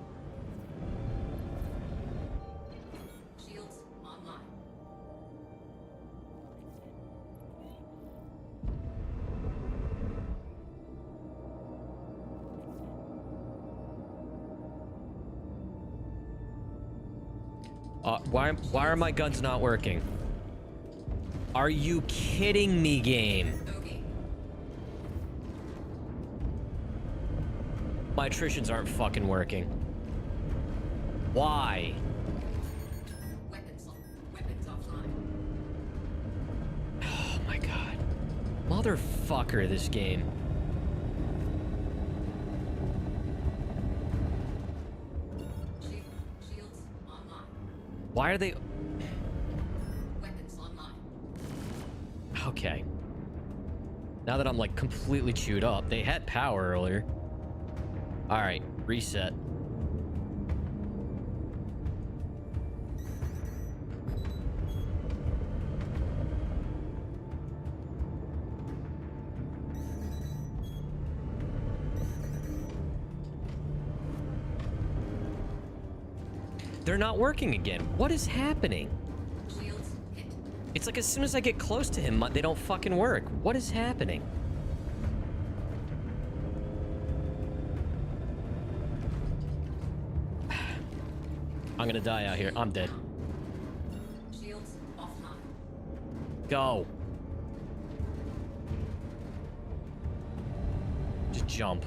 Speaker 7: Shields online.
Speaker 1: Why are my guns not working? Are you kidding me, game?
Speaker 7: Okay.
Speaker 1: My attritions aren't fucking working. Why?
Speaker 7: Weapons offline.
Speaker 1: Oh my god. Motherfucker, this game.
Speaker 7: Shields online.
Speaker 1: Why are they...
Speaker 7: Weapons online.
Speaker 1: Okay. Now that I'm like completely chewed up. They had power earlier. Alright, reset. They're not working again. What is happening?
Speaker 7: Shields hit.
Speaker 1: It's like as soon as I get close to him, they don't fucking work. What is happening? I'm gonna die out here. I'm dead.
Speaker 7: Shields offline.
Speaker 1: Go. Just jump.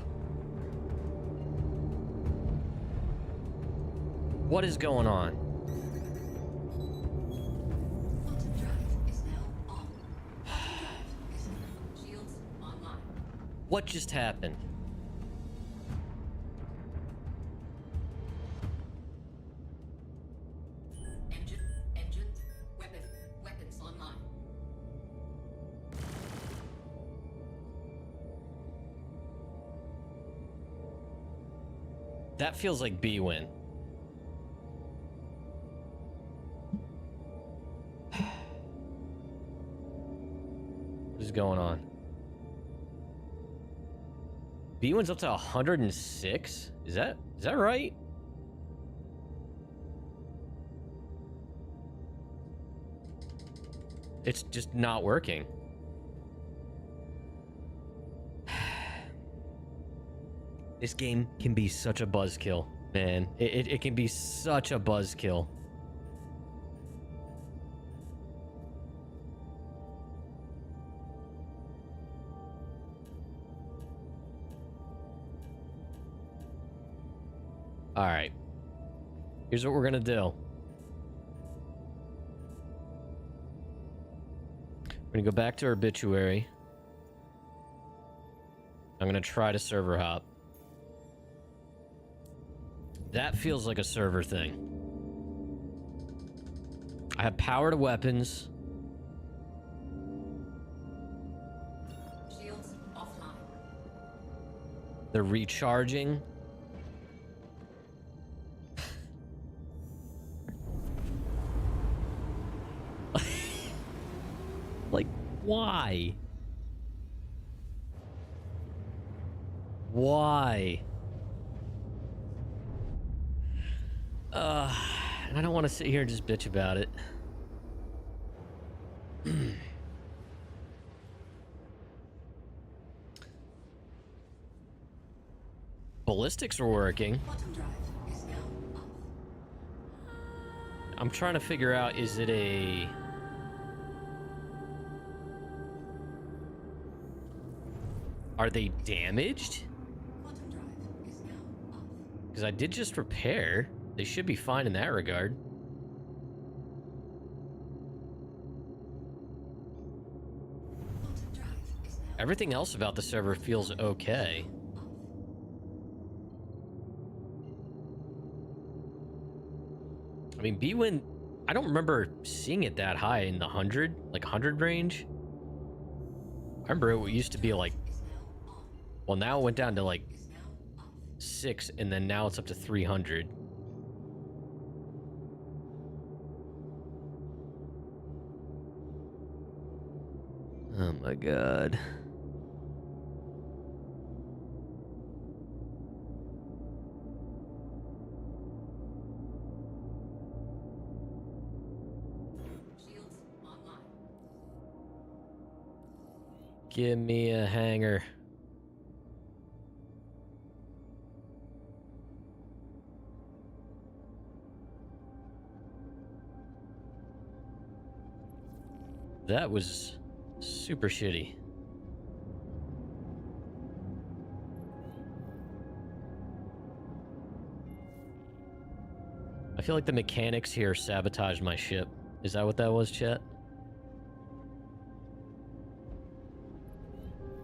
Speaker 1: What is going on?
Speaker 7: Quantum drive is now on. Quantum drive is now. Shields online.
Speaker 1: What just happened?
Speaker 7: Engine, weapons online.
Speaker 1: That feels like B win. What is going on? B wins up to 106? Is that right? It's just not working. This game can be such a buzzkill, man. It can be such a buzzkill. All right. Here's what we're gonna do. We're gonna go back to our obituary. I'm gonna try to server hop. That feels like a server thing. I have power to weapons. They're recharging. Like, why? Why? And I don't want to sit here and just bitch about it. Ballistics are working.
Speaker 7: Quantum drive is now off.
Speaker 1: I'm trying to figure out, is it a... Are they damaged?
Speaker 7: Quantum drive is now off.
Speaker 1: Because I did just repair. They should be fine in that regard.
Speaker 7: Quantum drive is now
Speaker 1: Everything else about the server feels okay.
Speaker 7: off.
Speaker 1: I mean, B-Win, I don't remember seeing it that high in the 100, like 100 range. I remember it used to be like,
Speaker 7: Is now on.
Speaker 1: well, now it went down to like
Speaker 7: Is now off.
Speaker 1: 6, and then now it's up to 300. Oh my god.
Speaker 7: Shields online.
Speaker 1: Give me a hanger. That was super shitty. I feel like the mechanics here sabotaged my ship. Is that what that was, chat?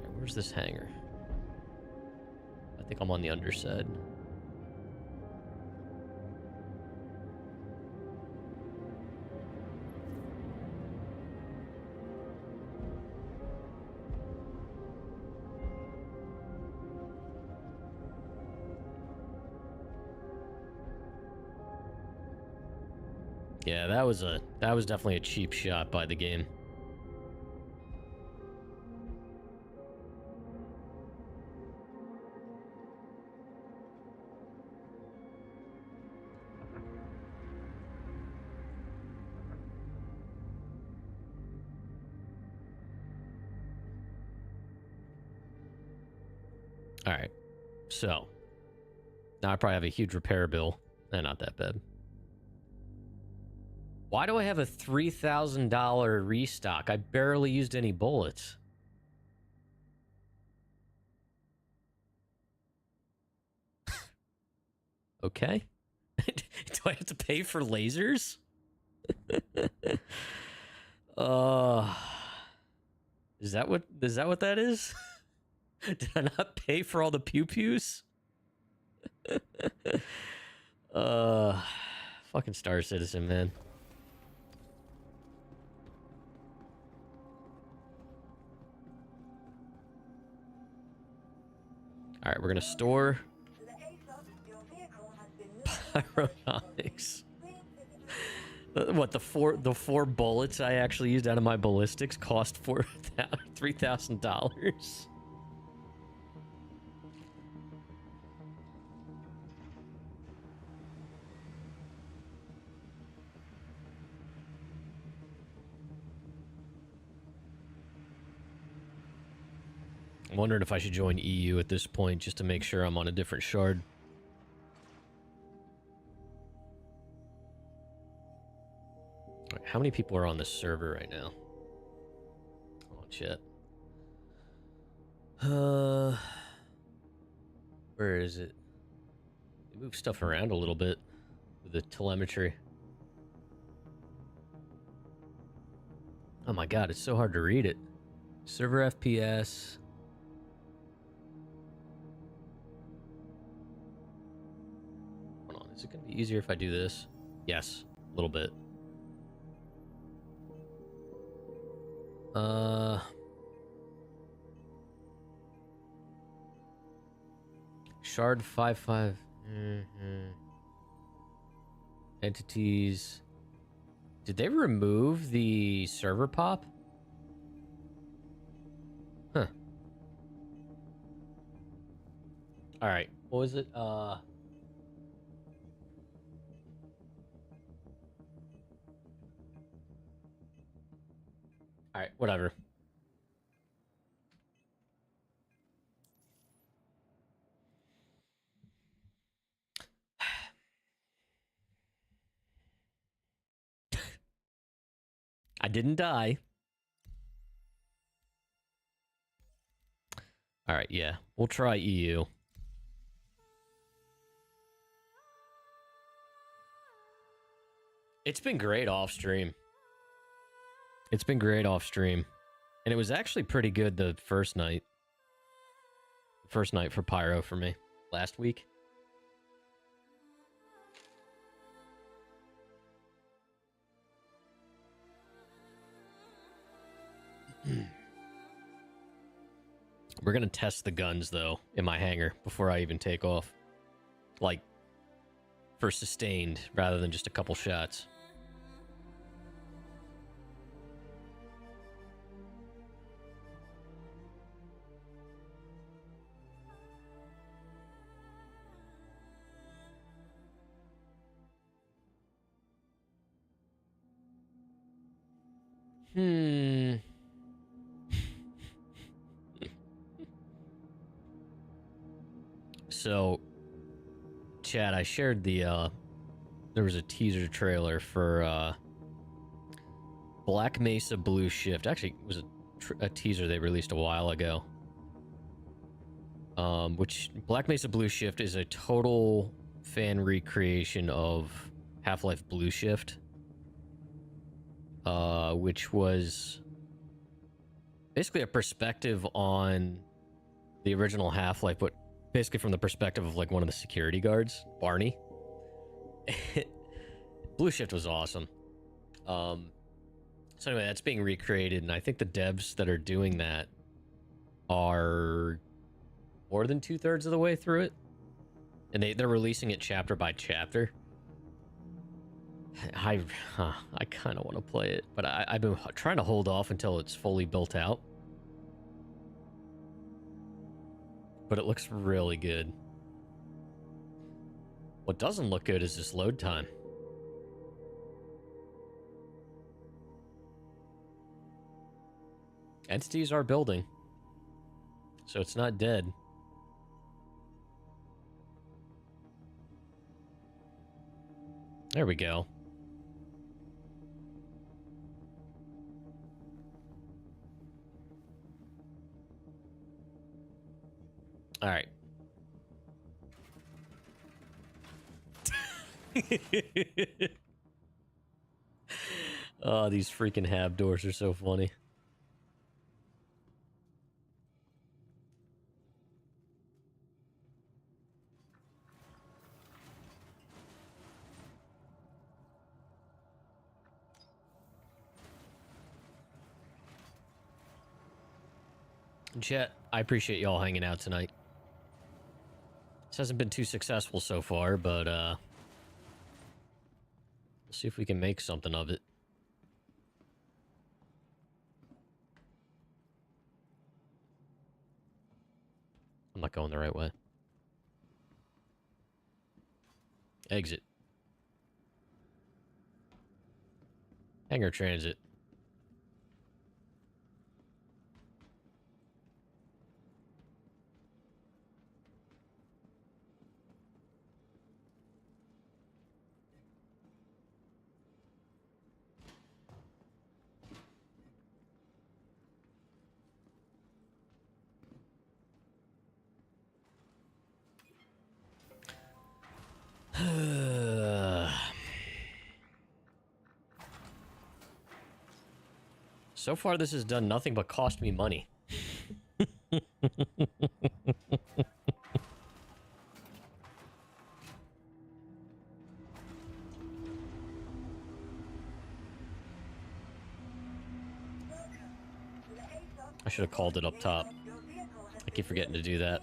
Speaker 1: Alright, where's this hangar? I think I'm on the underside. Yeah, that was definitely a cheap shot by the game. All right, so now I probably have a huge repair bill. Not that bad. Why do I have a $3,000 restock? I barely used any bullets. Okay. Do I have to pay for lasers? Is that what that is? Did I not pay for all the pew-pews? Fucking Star Citizen, man. All right, we're gonna store
Speaker 5: To the ASOS, your vehicle has been
Speaker 1: pyronics. What, the four bullets I actually used out of my ballistics cost $3,000? I'm wondering if I should join EU at this point just to make sure I'm on a different shard. All right, how many people are on this server right now? Oh, shit. Where is it? They move stuff around a little bit with the telemetry. Oh my god, it's so hard to read it. Server FPS. Hold on, is it going to be easier if I do this? Yes, a little bit. Shard 5-5. Entities. Did they remove the server pop? Huh. Alright. What was it? Alright, whatever. I didn't die. Alright, yeah. We'll try EU. It's been great off stream. It's been great off stream. And it was actually pretty good the first night. First night for Pyro for me. Last week. We're gonna test the guns, though, in my hangar before I even take off. Like, for sustained, rather than just a couple shots. So, chat, I shared the, there was a teaser trailer for, Black Mesa Blue Shift. Actually, it was a teaser they released a while ago. Which, Black Mesa Blue Shift is a total fan recreation of Half-Life Blue Shift. Which was basically a perspective on the original Half-Life, but basically from the perspective of like one of the security guards, Barney. Blue Shift was awesome. So anyway, that's being recreated, and I think the devs that are doing that are more than 2/3 of the way through it, and they're releasing it chapter by chapter. I kind of want to play it, but I've been trying to hold off until it's fully built out. But it looks really good. What doesn't look good is this load time. Entities are building, so it's not dead. There we go. All right. Oh, these freaking hab doors are so funny. Chat, I appreciate y'all hanging out tonight. This hasn't been too successful so far, but we'll see if we can make something of it. I'm not going the right way. Exit. Hangar transit. So far, this has done nothing but cost me money. I should have called it up top. I keep forgetting to do that.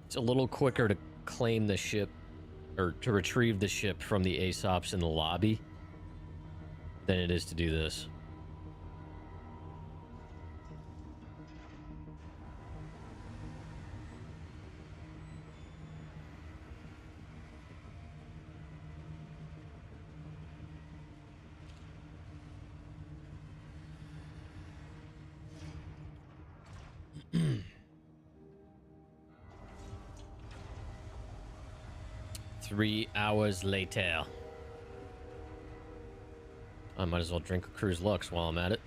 Speaker 1: It's a little quicker to claim the ship, or to retrieve the ship from the Aesops in the lobby than it is to do this. Three hours later. I might as well drink a Cruise Lux while I'm at it.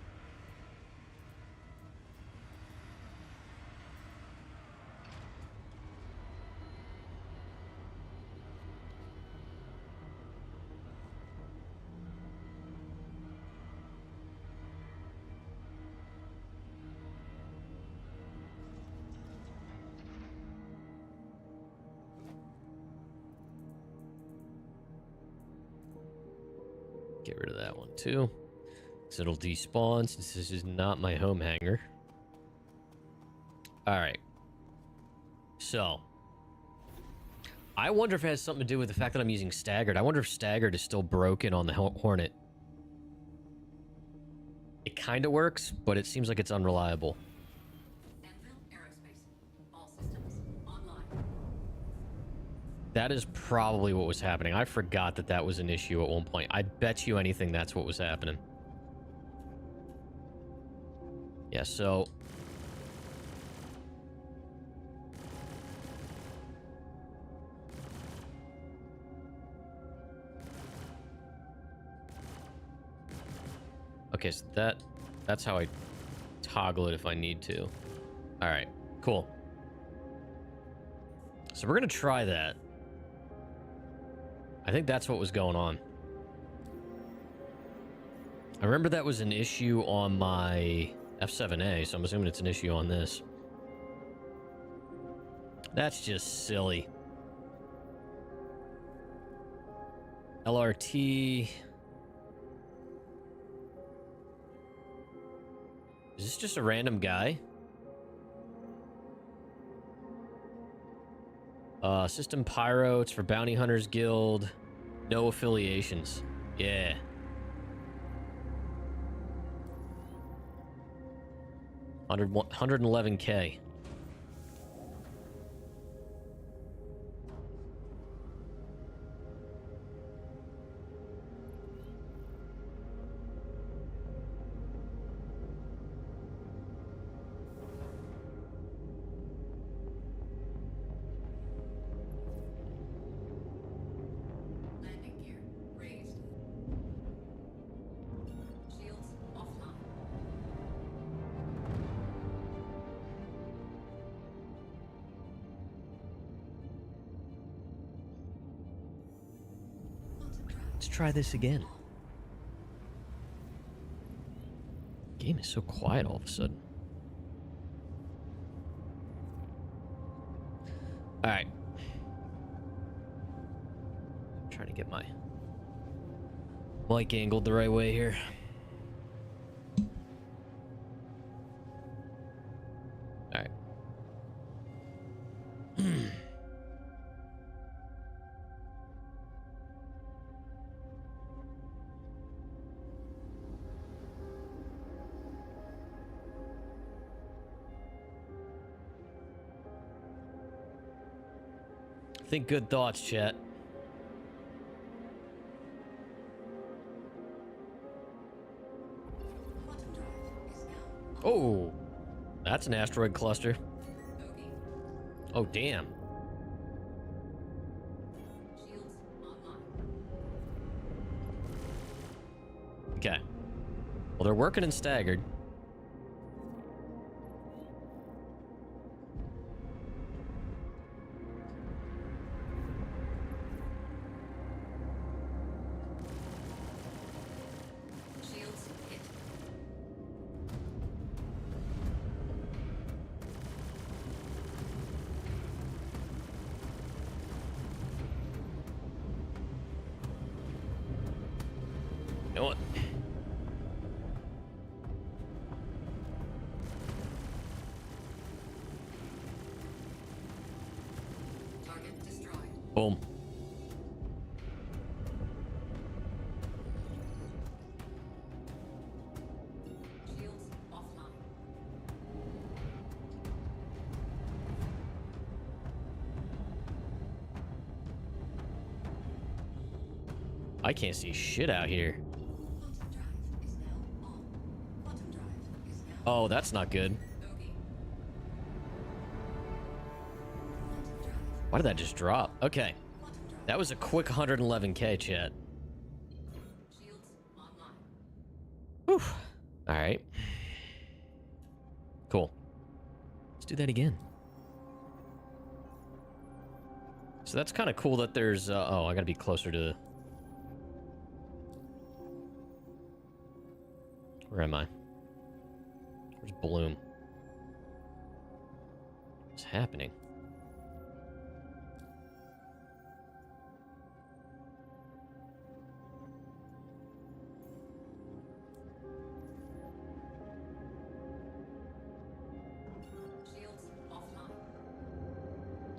Speaker 1: Get rid of that one too, because it'll despawn since this is not my home hangar. All right. So, I wonder if it has something to do with the fact that I'm using staggered. I wonder if staggered is still broken on the Hornet. It kind of works, but it seems like it's unreliable.
Speaker 7: Anvil Aerospace. All systems online.
Speaker 1: That is probably what was happening. I forgot that that was an issue at one point. I bet you anything that's what was happening. Yeah, so... Okay, so that's how I toggle it if I need to. All right, cool. So we're gonna try that. I think that's what was going on. I remember that was an issue on my F7A, so I'm assuming it's an issue on this. That's just silly. LRT. Is this just a random guy? System Pyro, it's for Bounty Hunters Guild. No affiliations. Yeah. $111K.
Speaker 7: Landing gear raised. Shields offline. Quantum drive.
Speaker 1: Let's try this again. Game is so quiet all of a sudden. All right. Trying to get my mic angled the right way here. All right. Think good thoughts, chat.
Speaker 7: Quantum drive is now
Speaker 1: Oh, that's an asteroid cluster.
Speaker 7: bogey.
Speaker 1: Oh, damn.
Speaker 7: Shields online.
Speaker 1: Okay. Well, they're working in staggered.
Speaker 7: Shields hit.
Speaker 1: You know what? Boom.
Speaker 7: Shields offline.
Speaker 1: I can't see shit out here.
Speaker 7: Quantum drive is now on. Quantum drive is now
Speaker 1: Oh, that's not good.
Speaker 7: Bogey. Quantum drive.
Speaker 1: Why did that just drop? Okay.
Speaker 7: Quantum drive.
Speaker 1: That was a quick 111k, chat.
Speaker 7: Shields online.
Speaker 1: Whew. All right. Cool. Let's do that again. So that's kind of cool that there's... oh, I gotta be closer to... Where am I? Where's Bloom? What's happening?
Speaker 7: Shields offline.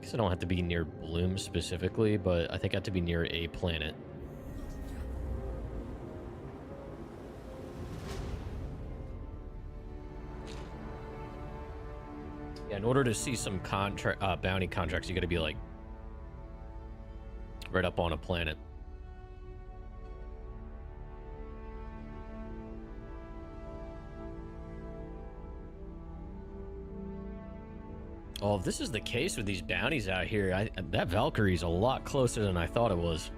Speaker 1: Guess I don't have to be near Bloom specifically, but I think I have to be near a planet.
Speaker 7: Quantum drive.
Speaker 1: Yeah, in order to see some bounty contracts, you got to be like right up on a planet. Oh, if this is the case with these bounties out here, that Valkyrie's a lot closer than I thought it was.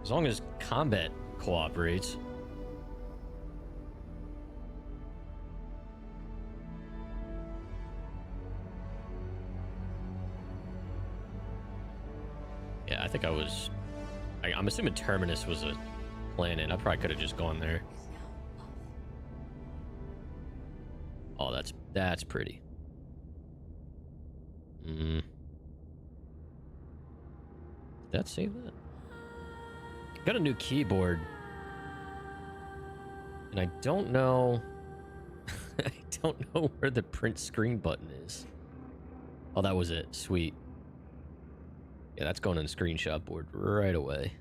Speaker 1: As long as combat cooperates. Yeah, I think I was... I'm assuming Terminus was a planet. I probably could have just gone there.
Speaker 7: Is now off.
Speaker 1: Oh, that's pretty. Did that save that? Got a new keyboard. And I don't know... I don't know where the print screen button is. Oh, that was it. Sweet. Yeah, that's going on the screenshot board right away.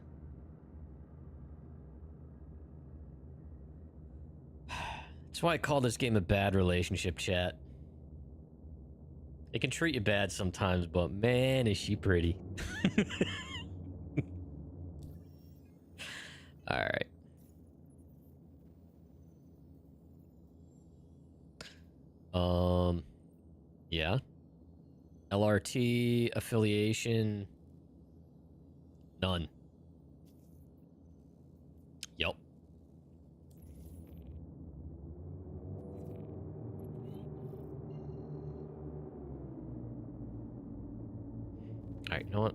Speaker 1: That's why I call this game a bad relationship, chat. It can treat you bad sometimes, but man, is she pretty. All right. Yeah. LRT affiliation. None. Yep. All right, you know what?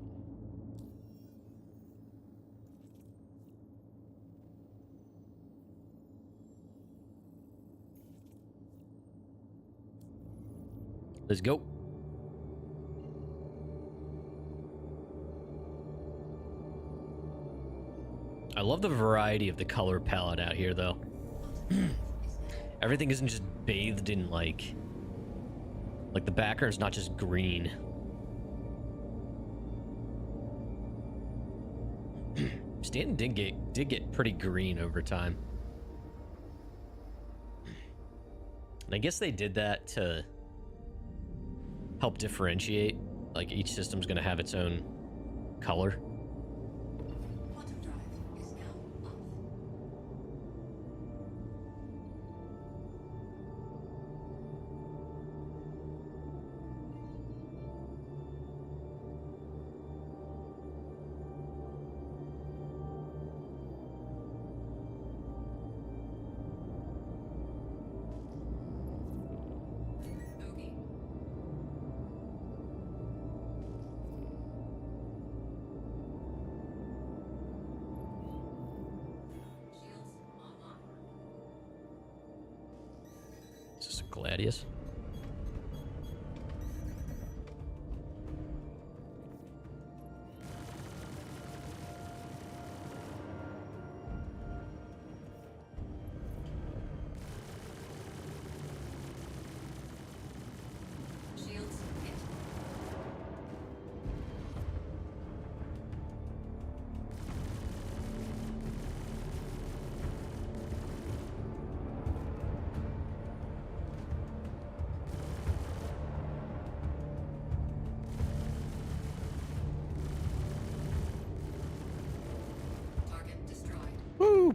Speaker 1: Let's go. I love the variety of the color palette out here, though. Everything isn't just bathed in, like the background's not just green. Stanton did get pretty green over time. And I guess they did that to help differentiate. Like, each system's gonna have its own color.
Speaker 7: Quantum drive is now off. Bogey. Shields online.
Speaker 1: Is this a Gladius?
Speaker 7: Shields hit.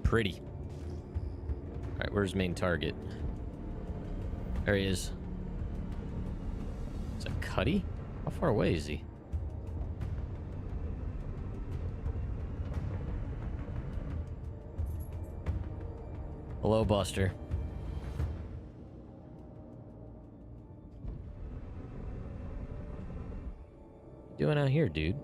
Speaker 1: pretty. Alright, where's main target? There he is. Is that Cuddy? How far away is he? Hello, Buster. What you doing out here, dude?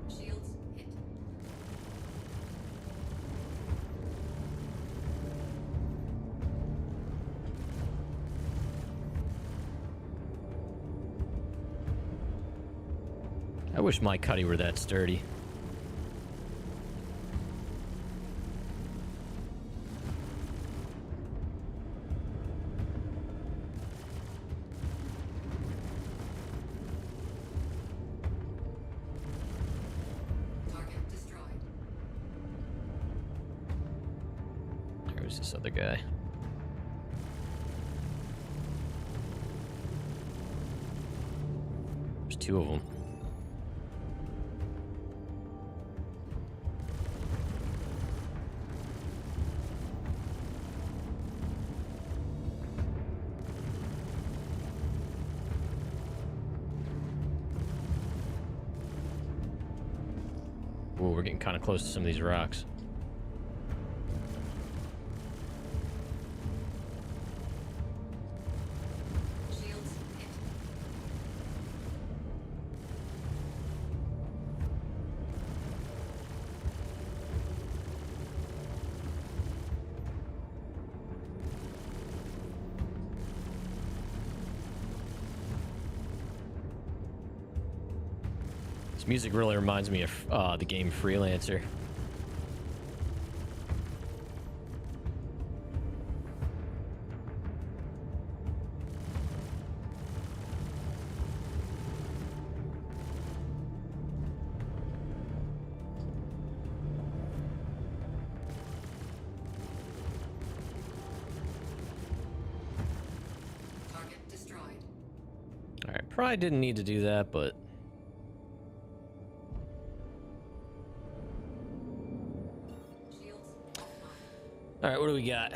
Speaker 7: Shields hit.
Speaker 1: I wish my Cuddy were that sturdy.
Speaker 7: Target destroyed.
Speaker 1: There's this other guy. There's two of them. Ooh, we're getting kind of close to some of these rocks.
Speaker 7: Shields hit.
Speaker 1: This music really reminds me of the game Freelancer.
Speaker 7: Target destroyed.
Speaker 1: Alright, probably didn't need to do that, but...
Speaker 7: Shields offline.
Speaker 1: Alright, what do we got?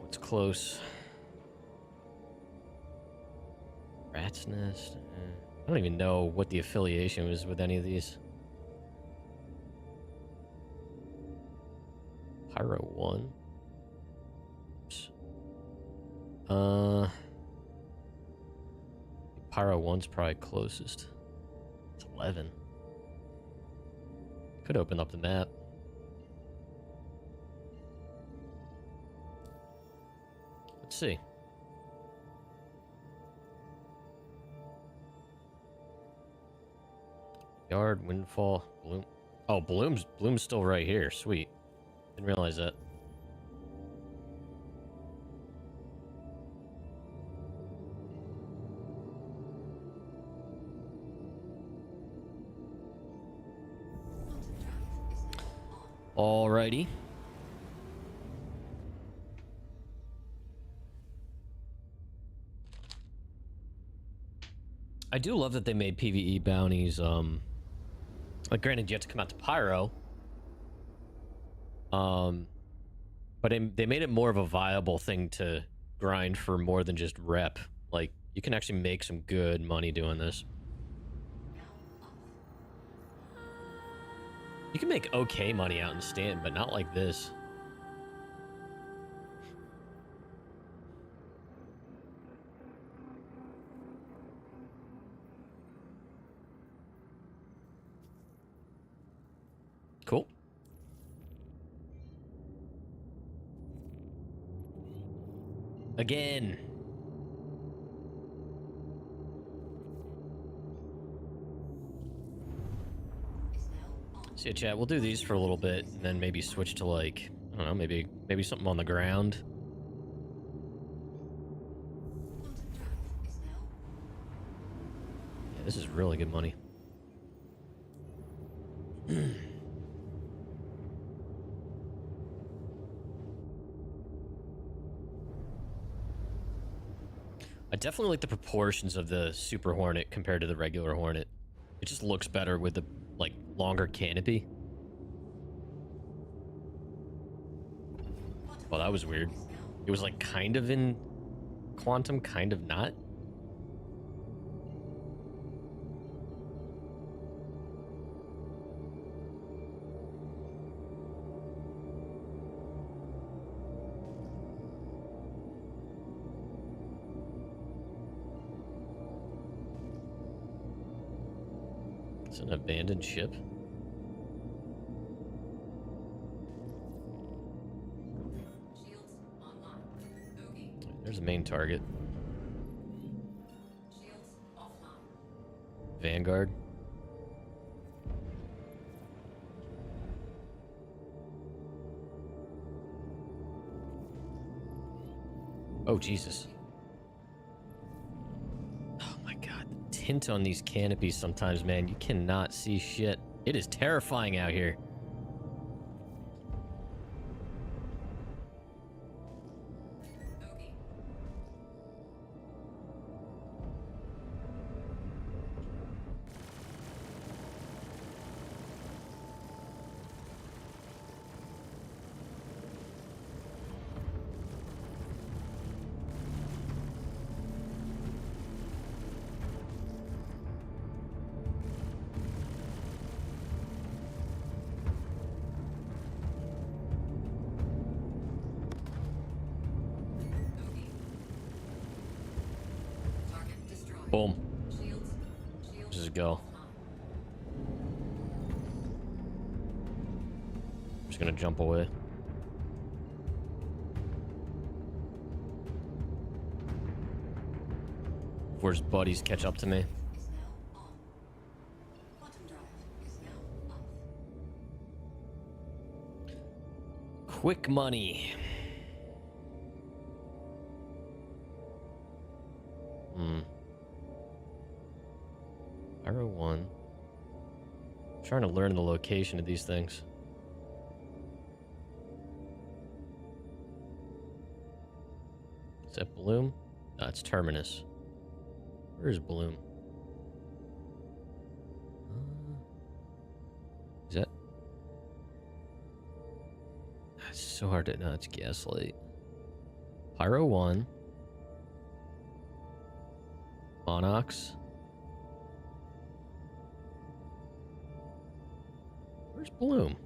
Speaker 1: What's close? Rat's Nest? I don't even know what the affiliation was with any of these. Pyro 1. Oops. Pyro 1's probably closest. It's 11. Could open up the map. Let's see. Yard, Windfall, Bloom. Oh, Bloom's still right here. Sweet. Didn't realize that.
Speaker 7: Quantum drive is now on.
Speaker 1: Alrighty. I do love that they made PvE bounties, like granted you have to come out to Pyro. But they made it more of a viable thing to grind for more than just rep. Like, you can actually make some good money doing this.
Speaker 7: Now off.
Speaker 1: You can make okay money out in Stanton, but not like this. Cool. Again.
Speaker 7: Is now on.
Speaker 1: So yeah, chat, we'll do these for a little bit and then maybe switch to, like, I don't know, maybe something on the ground.
Speaker 7: Quantum drive is now.
Speaker 1: Yeah, this is really good money. I definitely like the proportions of the Super Hornet compared to the regular Hornet. It just looks better with the, like, longer canopy. Well, that was weird. It was, like, kind of in quantum, kind of not. It's an abandoned ship.
Speaker 7: Shields online. Bogey.
Speaker 1: There's a main target.
Speaker 7: Shields offline.
Speaker 1: Vanguard. Oh, Jesus. Oh, my God. The tint on these canopies sometimes, man. You cannot see shit. It is terrifying out here.
Speaker 7: Bogey. Bogey. Target destroyed.
Speaker 1: Boom.
Speaker 7: Shields. Shields
Speaker 1: Just go.
Speaker 7: offline.
Speaker 1: Just gonna jump away. Before his buddies catch up to me.
Speaker 7: Is now on. Quantum drive is now off.
Speaker 1: Quick money. Pyro 1. I'm trying to learn the location of these things. Is that Bloom? No, it's Terminus. Where's Bloom? Is that? It's so hard to... No, it's Gaslight. Pyro 1. Monox. Where's Bloom?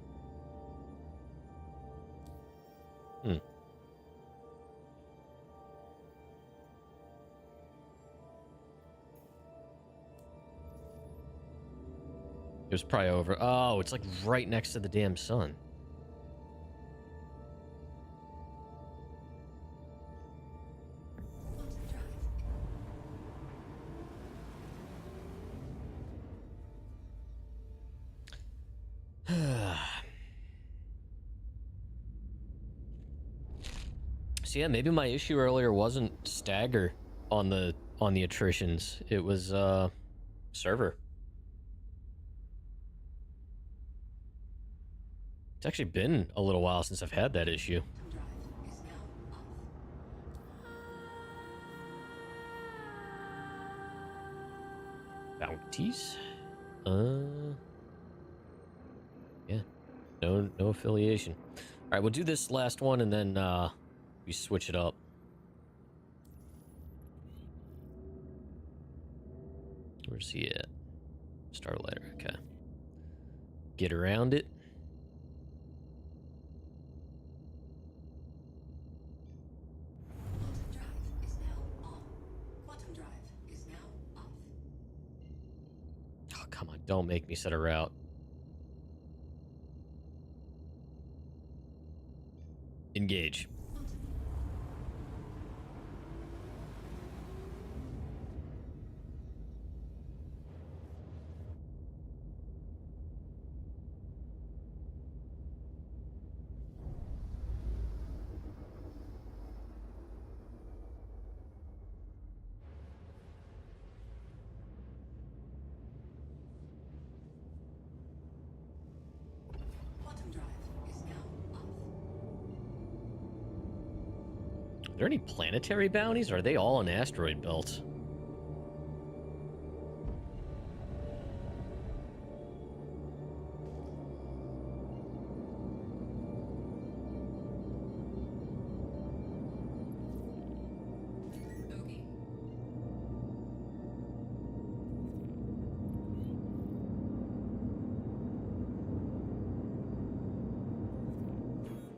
Speaker 1: It was probably over. Oh, it's like right next to the damn sun.
Speaker 7: Quantum drive.
Speaker 1: So yeah, maybe my issue earlier wasn't stagger on the attritions. It was server. It's actually been a little while since I've had that issue.
Speaker 7: Quantum drive is now off.
Speaker 1: Bounties? Yeah. No affiliation. Alright, we'll do this last one and then we switch it up. Where's he at? Starlighter, okay. Get around it.
Speaker 7: Quantum drive is now on. Quantum drive is now off.
Speaker 1: Oh, come on, don't make me set a route. Engage.
Speaker 7: Quantum.
Speaker 1: Are there any planetary bounties, or are they all in asteroid belts?
Speaker 7: Okay.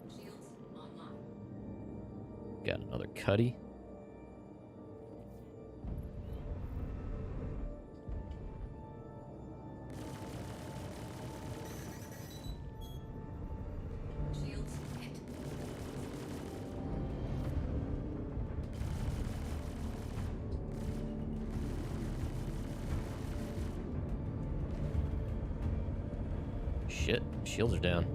Speaker 7: Shields online.
Speaker 1: Got another cuddy.
Speaker 7: Shields hit.
Speaker 1: Shit, shields are down.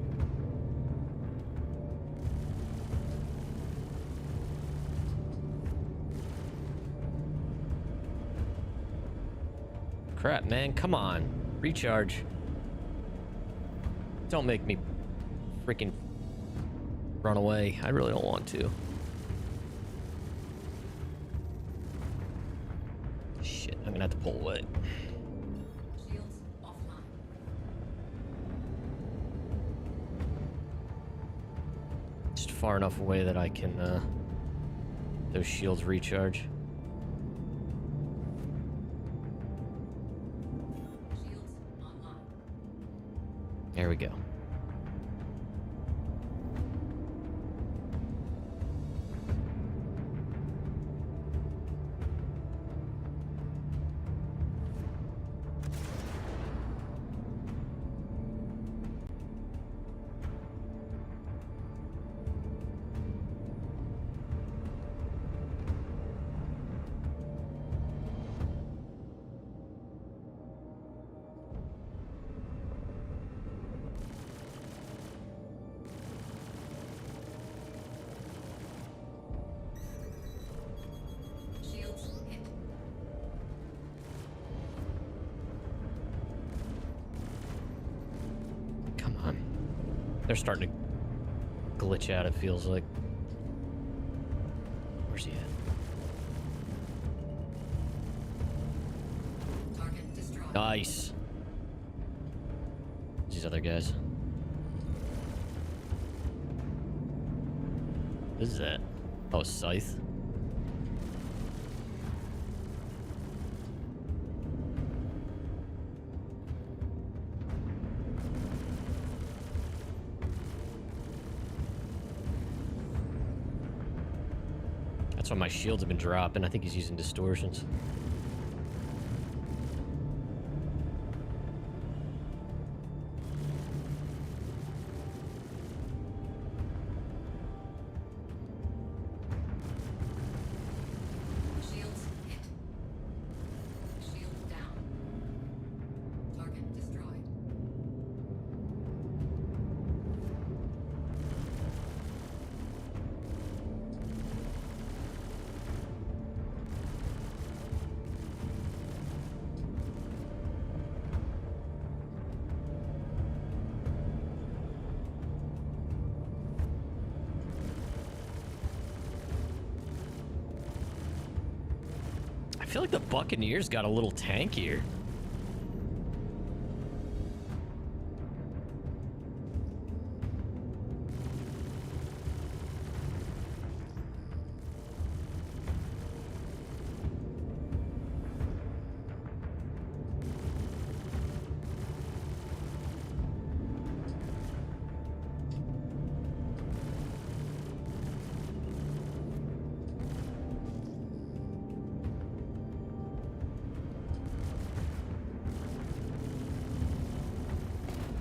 Speaker 1: Crap, man, come on. Recharge. Don't make me freaking run away. I really don't want to. Shit, I'm gonna have to pull away.
Speaker 7: Shields offline.
Speaker 1: Just far enough away that I can, those shields recharge.
Speaker 7: Shields online.
Speaker 1: There we go.
Speaker 7: Shields hit.
Speaker 1: Come on. They're starting to glitch out, it feels like. Where's he at?
Speaker 7: Target destroyed.
Speaker 1: Nice. These other guys. What is that? Oh, scythe. That's why my shields have been dropping. I think he's using distortions.
Speaker 7: Shields hit. Shield down. Target destroyed.
Speaker 1: I feel like the Buccaneers got a little tankier.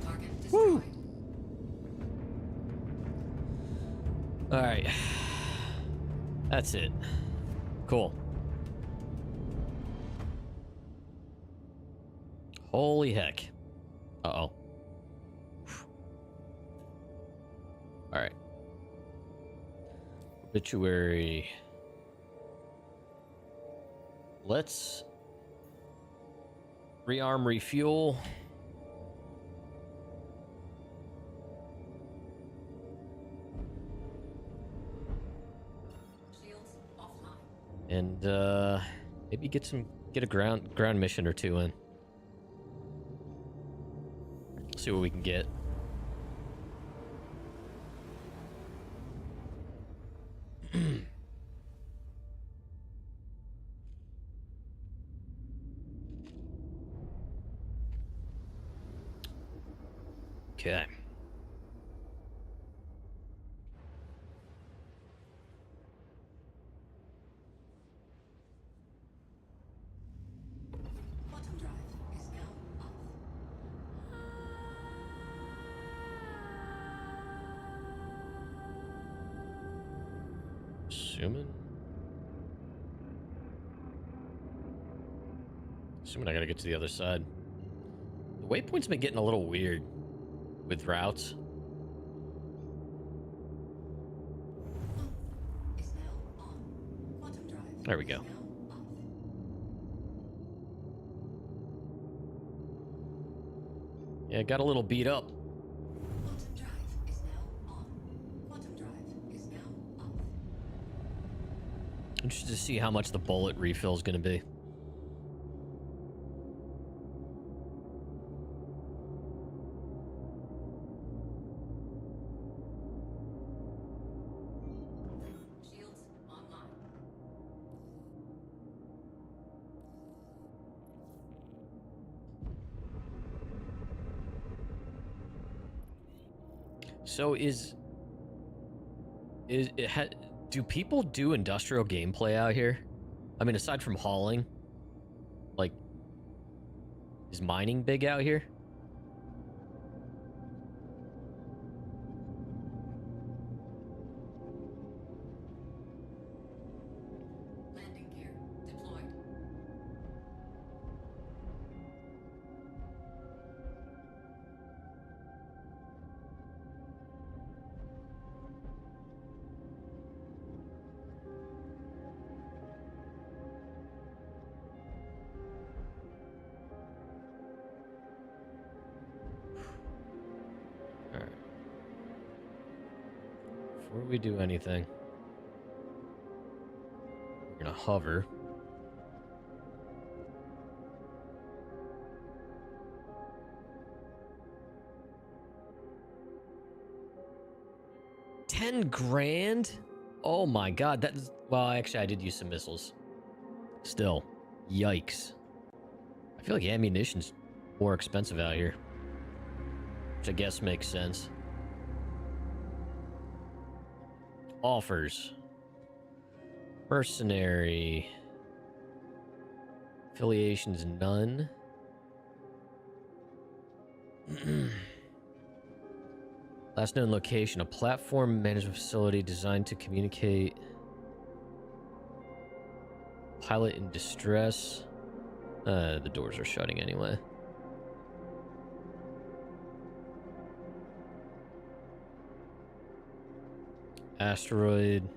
Speaker 7: Target destroyed.
Speaker 1: All right. That's it. Cool. Holy heck. Uh-oh. All right. Obituary. Let's rearm, refuel.
Speaker 7: Shields
Speaker 1: And maybe get a ground mission or two in. See what we can get. Okay.
Speaker 7: Quantum drive is now off.
Speaker 1: Assuming I gotta get to the other side. The waypoint's been getting a little weird with routes.
Speaker 7: Is now on. Quantum drive.
Speaker 1: There we go.
Speaker 7: Is now off.
Speaker 1: Yeah, it got a little beat up.
Speaker 7: Quantum drive is now on. Quantum drive is now off.
Speaker 1: Interested to see how much the bullet refill is gonna be.
Speaker 7: Shields online.
Speaker 1: So do people do industrial gameplay out here? I mean, aside from hauling, like, is mining big out here?
Speaker 7: Landing gear deployed.
Speaker 1: All right. Before we do anything, we're gonna hover. $10,000? Oh my god, that's... Well, actually, I did use some missiles. Still, yikes. I feel like ammunition's more expensive out here. Which I guess makes sense. Offers. Mercenary. Affiliations, none. Last known location, a platform management facility designed to communicate. Pilot in distress. The doors are shutting anyway. Asteroid.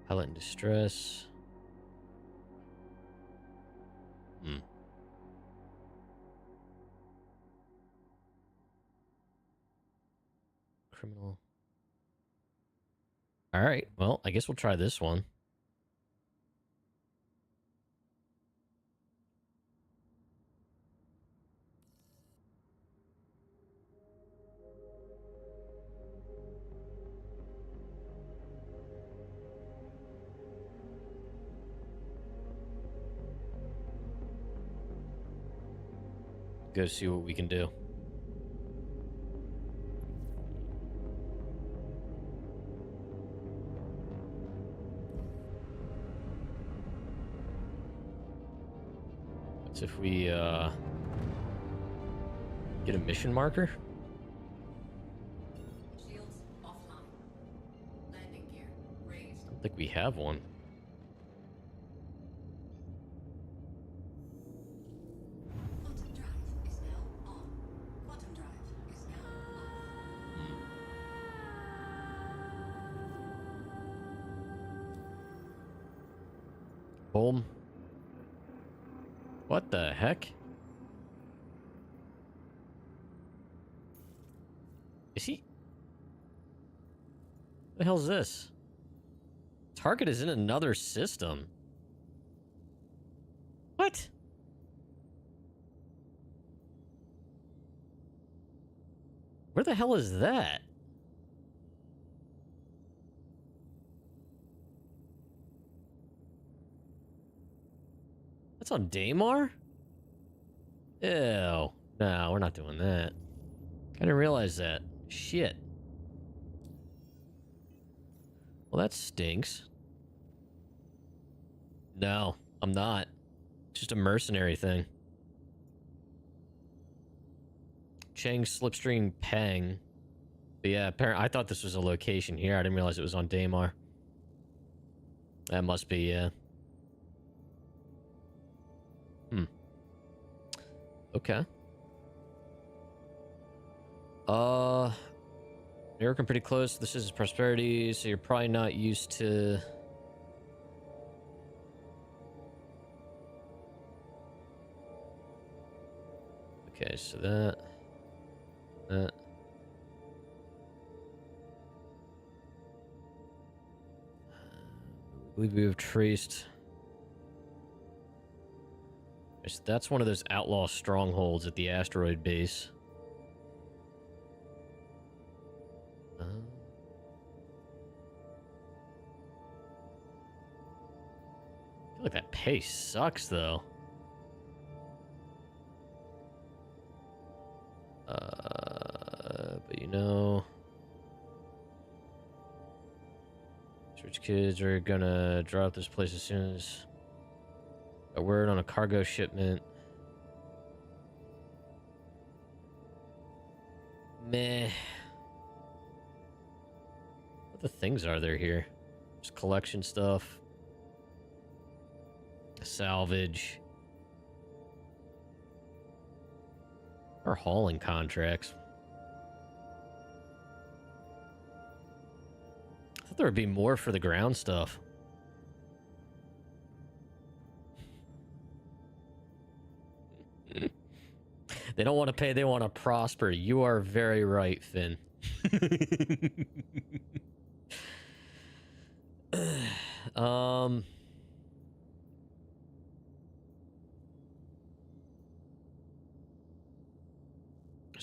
Speaker 1: Pilot in distress. Criminal. All right. Well, I guess we'll try this one. Go see what we can do. What's if we get a mission marker?
Speaker 7: Shields offline. Landing gear raised.
Speaker 1: I don't think we have one.
Speaker 7: Quantum drive is now on. Quantum drive is now off.
Speaker 1: Boom. What the heck? Is he? What the hell's this? Target is in another system. What? Where the hell is that? That's on Daymar? Ew. No, we're not doing that. I didn't realize that. Shit. Well, that stinks. No, I'm not. Just a mercenary thing. Chang Slipstream Peng. But yeah, apparently I thought this was a location here. I didn't realize it was on Daymar. That must be, yeah. Okay. You're working pretty close. This is prosperity, so you're probably not used to... Okay, so that... I believe we have traced... So that's one of those outlaw strongholds at the asteroid base. I feel like that pace sucks, though. But you know... Rich kids are gonna drop this place as soon as... A word on a cargo shipment. Meh. What the things are there here? Just collection stuff. Salvage. Or hauling contracts. I thought there would be more for the ground stuff. They don't want to pay, they want to prosper. You are very right, Finn. There's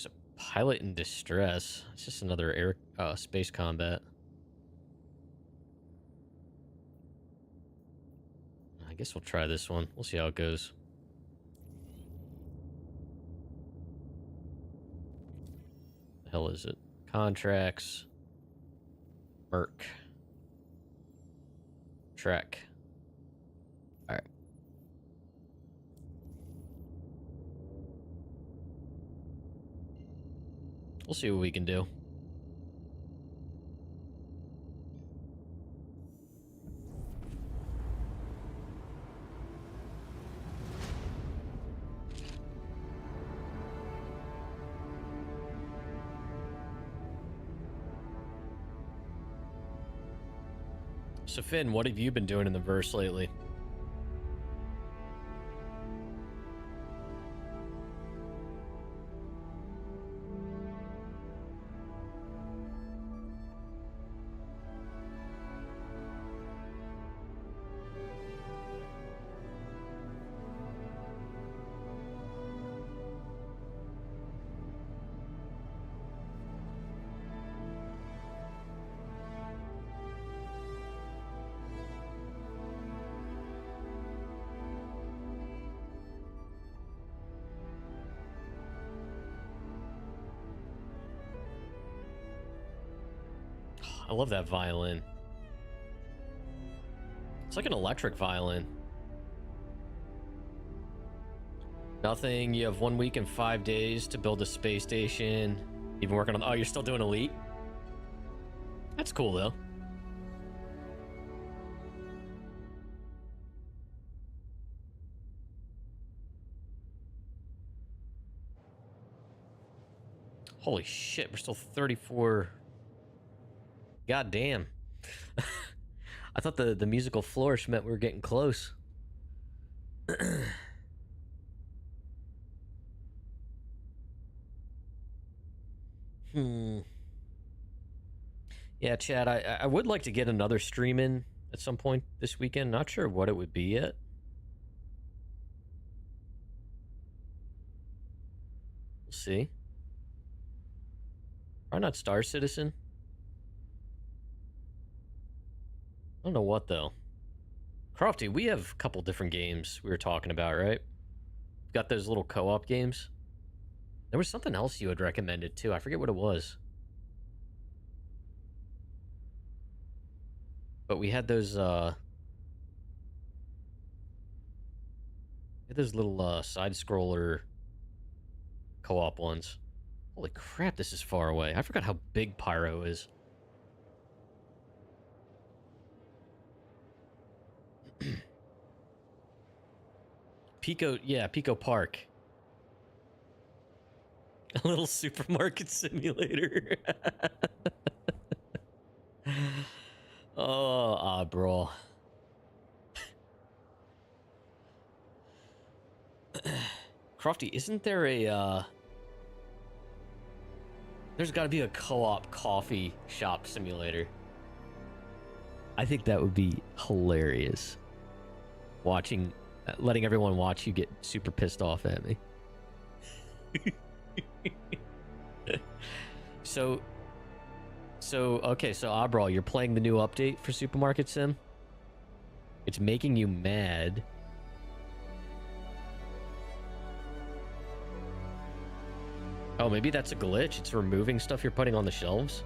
Speaker 1: a pilot in distress. It's just another air space combat. I guess we'll try this one. We'll see how it goes. The hell is it? Contracts. Merc. Trek. Alright. We'll see what we can do. So Finn, what have you been doing in the verse lately? I love that violin. It's like an electric violin. Nothing. You have 1 week and 5 days to build a space station. You've been working on... Oh, you're still doing Elite? That's cool, though. Holy shit, we're still 34... God damn. I thought the musical flourish meant we were getting close. Yeah, Chad, I would like to get another stream in at some point this weekend. Not sure what it would be yet. We'll see. Why not Star Citizen? I don't know what, though. Crofty, we have a couple different games we were talking about, right? Got those little co-op games. There was something else you had recommended, too. I forget what it was. But we had those, little, side-scroller co-op ones. Holy crap, this is far away. I forgot how big Pyro is. Pico Park. A little supermarket simulator. Oh, bro. Crofty, isn't there a, there's gotta be a co-op coffee shop simulator. I think that would be hilarious. Letting everyone watch you get super pissed off at me. So okay, so Abral, you're playing the new update for Supermarket Sim? It's making you mad. Oh, maybe that's a glitch. It's removing stuff you're putting on the shelves?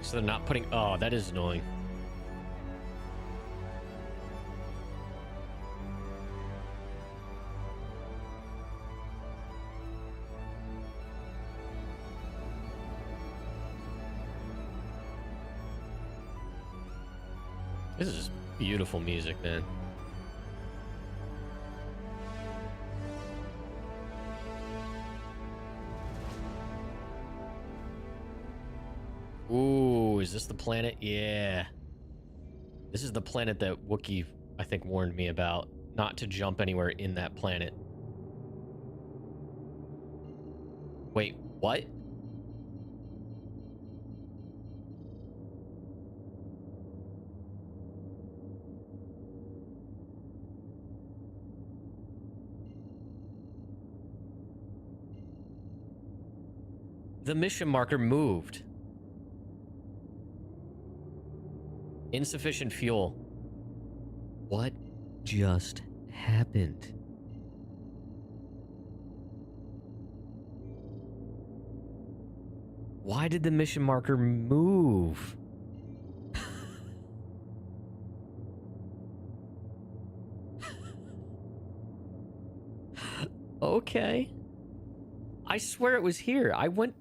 Speaker 1: So they're not putting... Oh, that is annoying. This is beautiful music, man. Ooh, is this the planet? Yeah. This is the planet that Wookiee, I think, warned me about. Not to jump anywhere in that planet. Wait, what? The mission marker moved. Insufficient fuel. What just happened? Why did the mission marker move? Okay. I swear it was here. I went...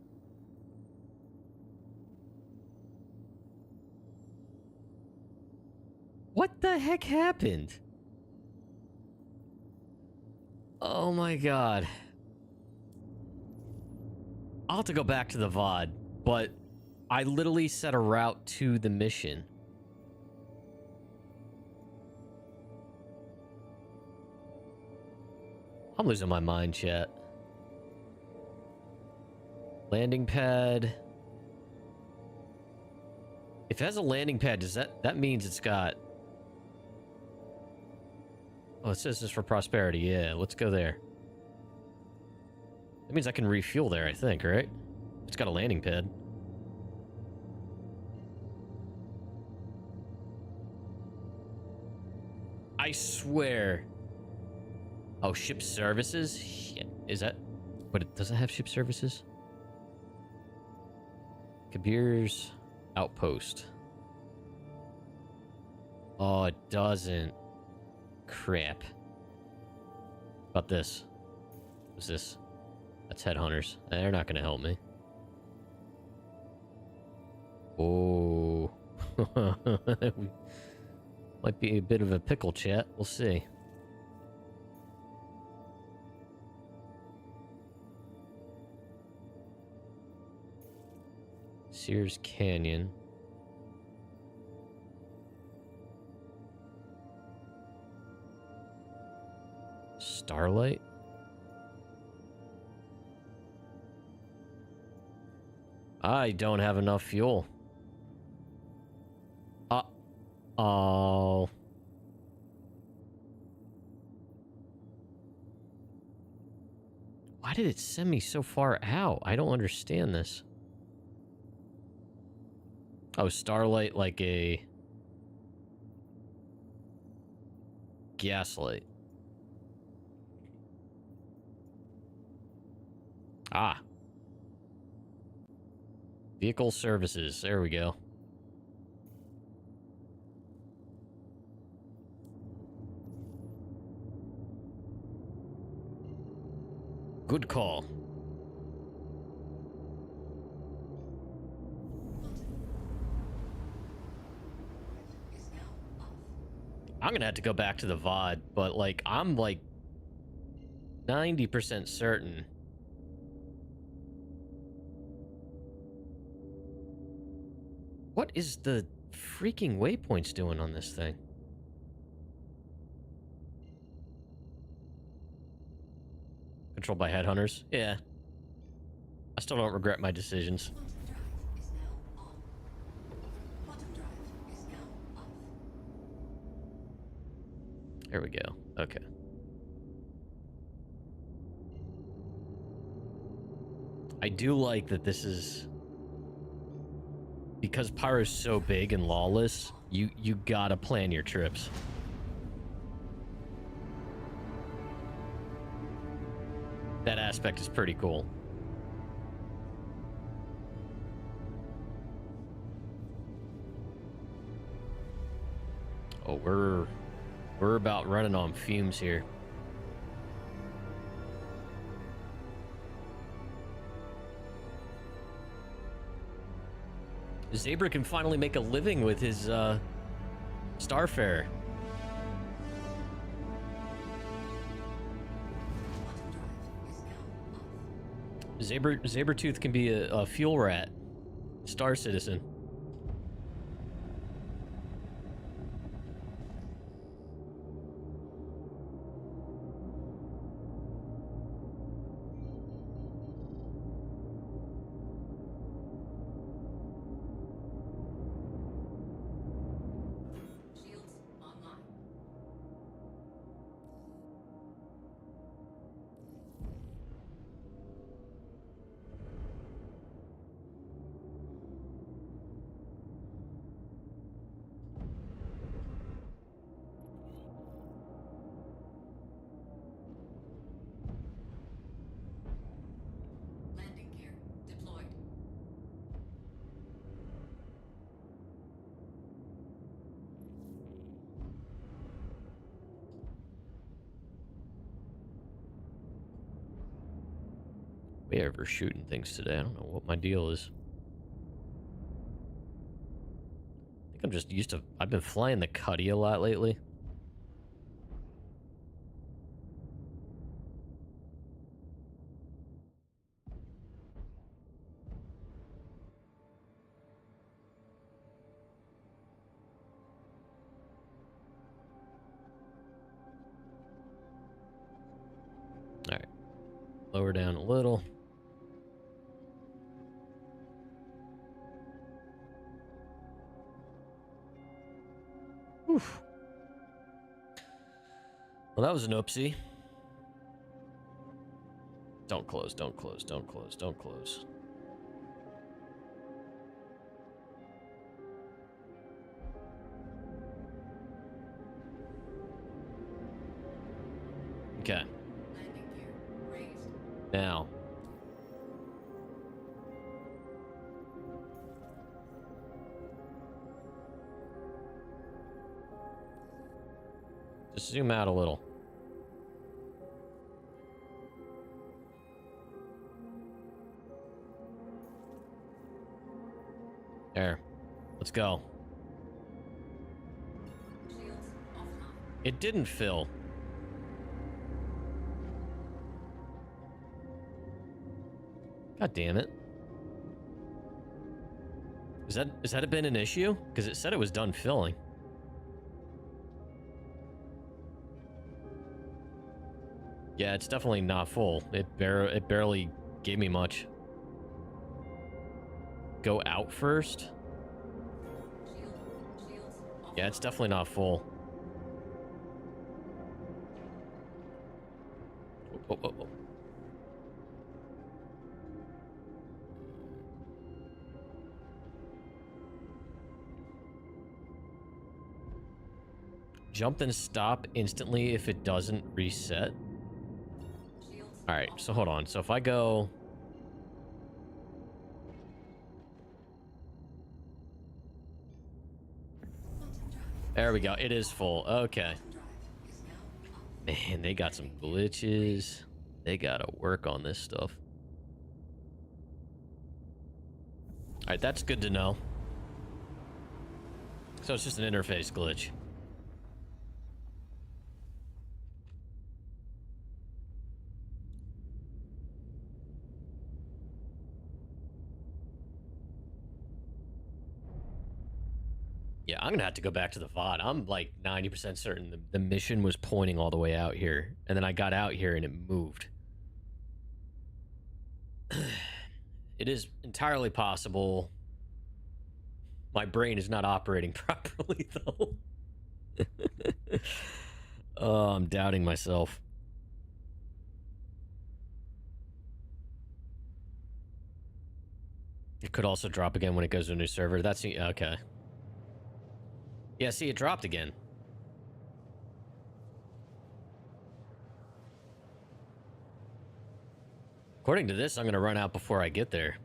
Speaker 1: What the heck happened? Oh my god. I'll have to go back to the VOD, but I literally set a route to the mission. I'm losing my mind, chat. Landing pad. If it has a landing pad, does that means it's got... Oh, it says this for prosperity. Yeah, let's go there. That means I can refuel there, I think, right? It's got a landing pad. I swear. Oh, ship services? Shit. Is that... But does it have ship services? Kabir's outpost. Oh, it doesn't. Crap. About this. What's this? That's headhunters. They're not going to help me. Oh. Might be a bit of a pickle, chat. We'll see. Sears Canyon. Starlight? I don't have enough fuel. Oh. Why did it send me so far out? I don't understand this. Oh, Starlight like a gaslight. Ah. Vehicle services. There we go. Good call.
Speaker 7: Is now off.
Speaker 1: I'm gonna have to go back to the VOD, but like I'm like 90% certain. What is the freaking waypoints doing on this thing? Controlled by headhunters? Yeah. I still don't regret my decisions.
Speaker 7: Quantum drive is now on. Quantum drive is now off.
Speaker 1: There we go. Okay. I do like that this is... Because Pyro's so big and lawless, you gotta plan your trips. That aspect is pretty cool. Oh, we're about running on fumes here. Zebra can finally make a living with his Starfarer.
Speaker 7: Quantum drive is now off.
Speaker 1: Sabertooth can be a fuel rat. Star Citizen.
Speaker 7: Shields online. Landing gear deployed.
Speaker 1: We ever shooting things today? I don't know what my deal is. I think I'm just used to... I've been flying the Cuddy a lot lately. Alright. Lower down a little. Oof. Well, that was an oopsie. Don't close, don't close, don't close, don't close. Okay.
Speaker 7: Landing gear raised.
Speaker 1: Now. Just zoom out a little. There. Let's go.
Speaker 7: Shields offline.
Speaker 1: It didn't fill. God damn it. Is that been an issue? Because it said it was done filling. Yeah, it's definitely not full. It barely gave me much. Go out first? Yeah, it's definitely not full. Oh, oh, oh. Jump and stop instantly if it doesn't reset. All right, so hold on. So if I go... There we go. It is full. Okay. Man, they got some glitches. They gotta work on this stuff. All right, that's good to know. So it's just an interface glitch. Yeah, I'm gonna have to go back to the VOD. I'm like 90% certain the mission was pointing all the way out here, and then I got out here and it moved. It is entirely possible my brain is not operating properly, though. Oh, I'm doubting myself. It could also drop again when it goes to a new server. That's okay. Yeah, see, it dropped again. According to this, I'm going to run out before I get there.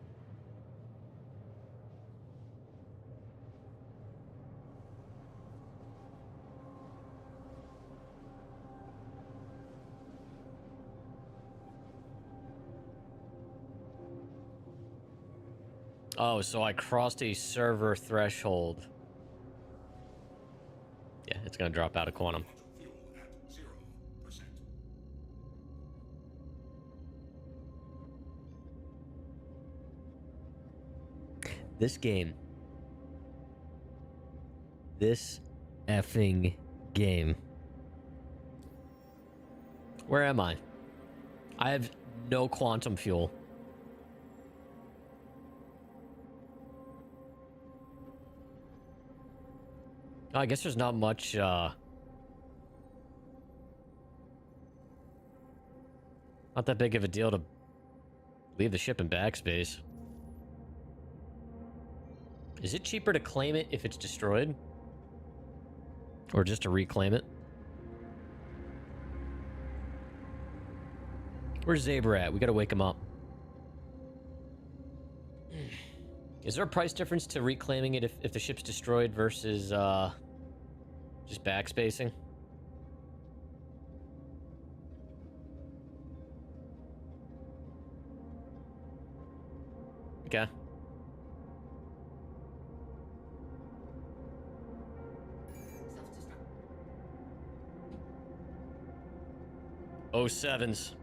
Speaker 1: Oh, so I crossed a server threshold. Yeah, it's going to drop out of quantum. This game. This effing game. Where am I? I have no quantum fuel. Oh, I guess there's not much, not that big of a deal to leave the ship in backspace. Is it cheaper to claim it if it's destroyed? Or just to reclaim it? Where's Zebra at? We gotta wake him up. Is there a price difference to reclaiming it if the ship's destroyed versus just backspacing? Okay. Oh, sevens.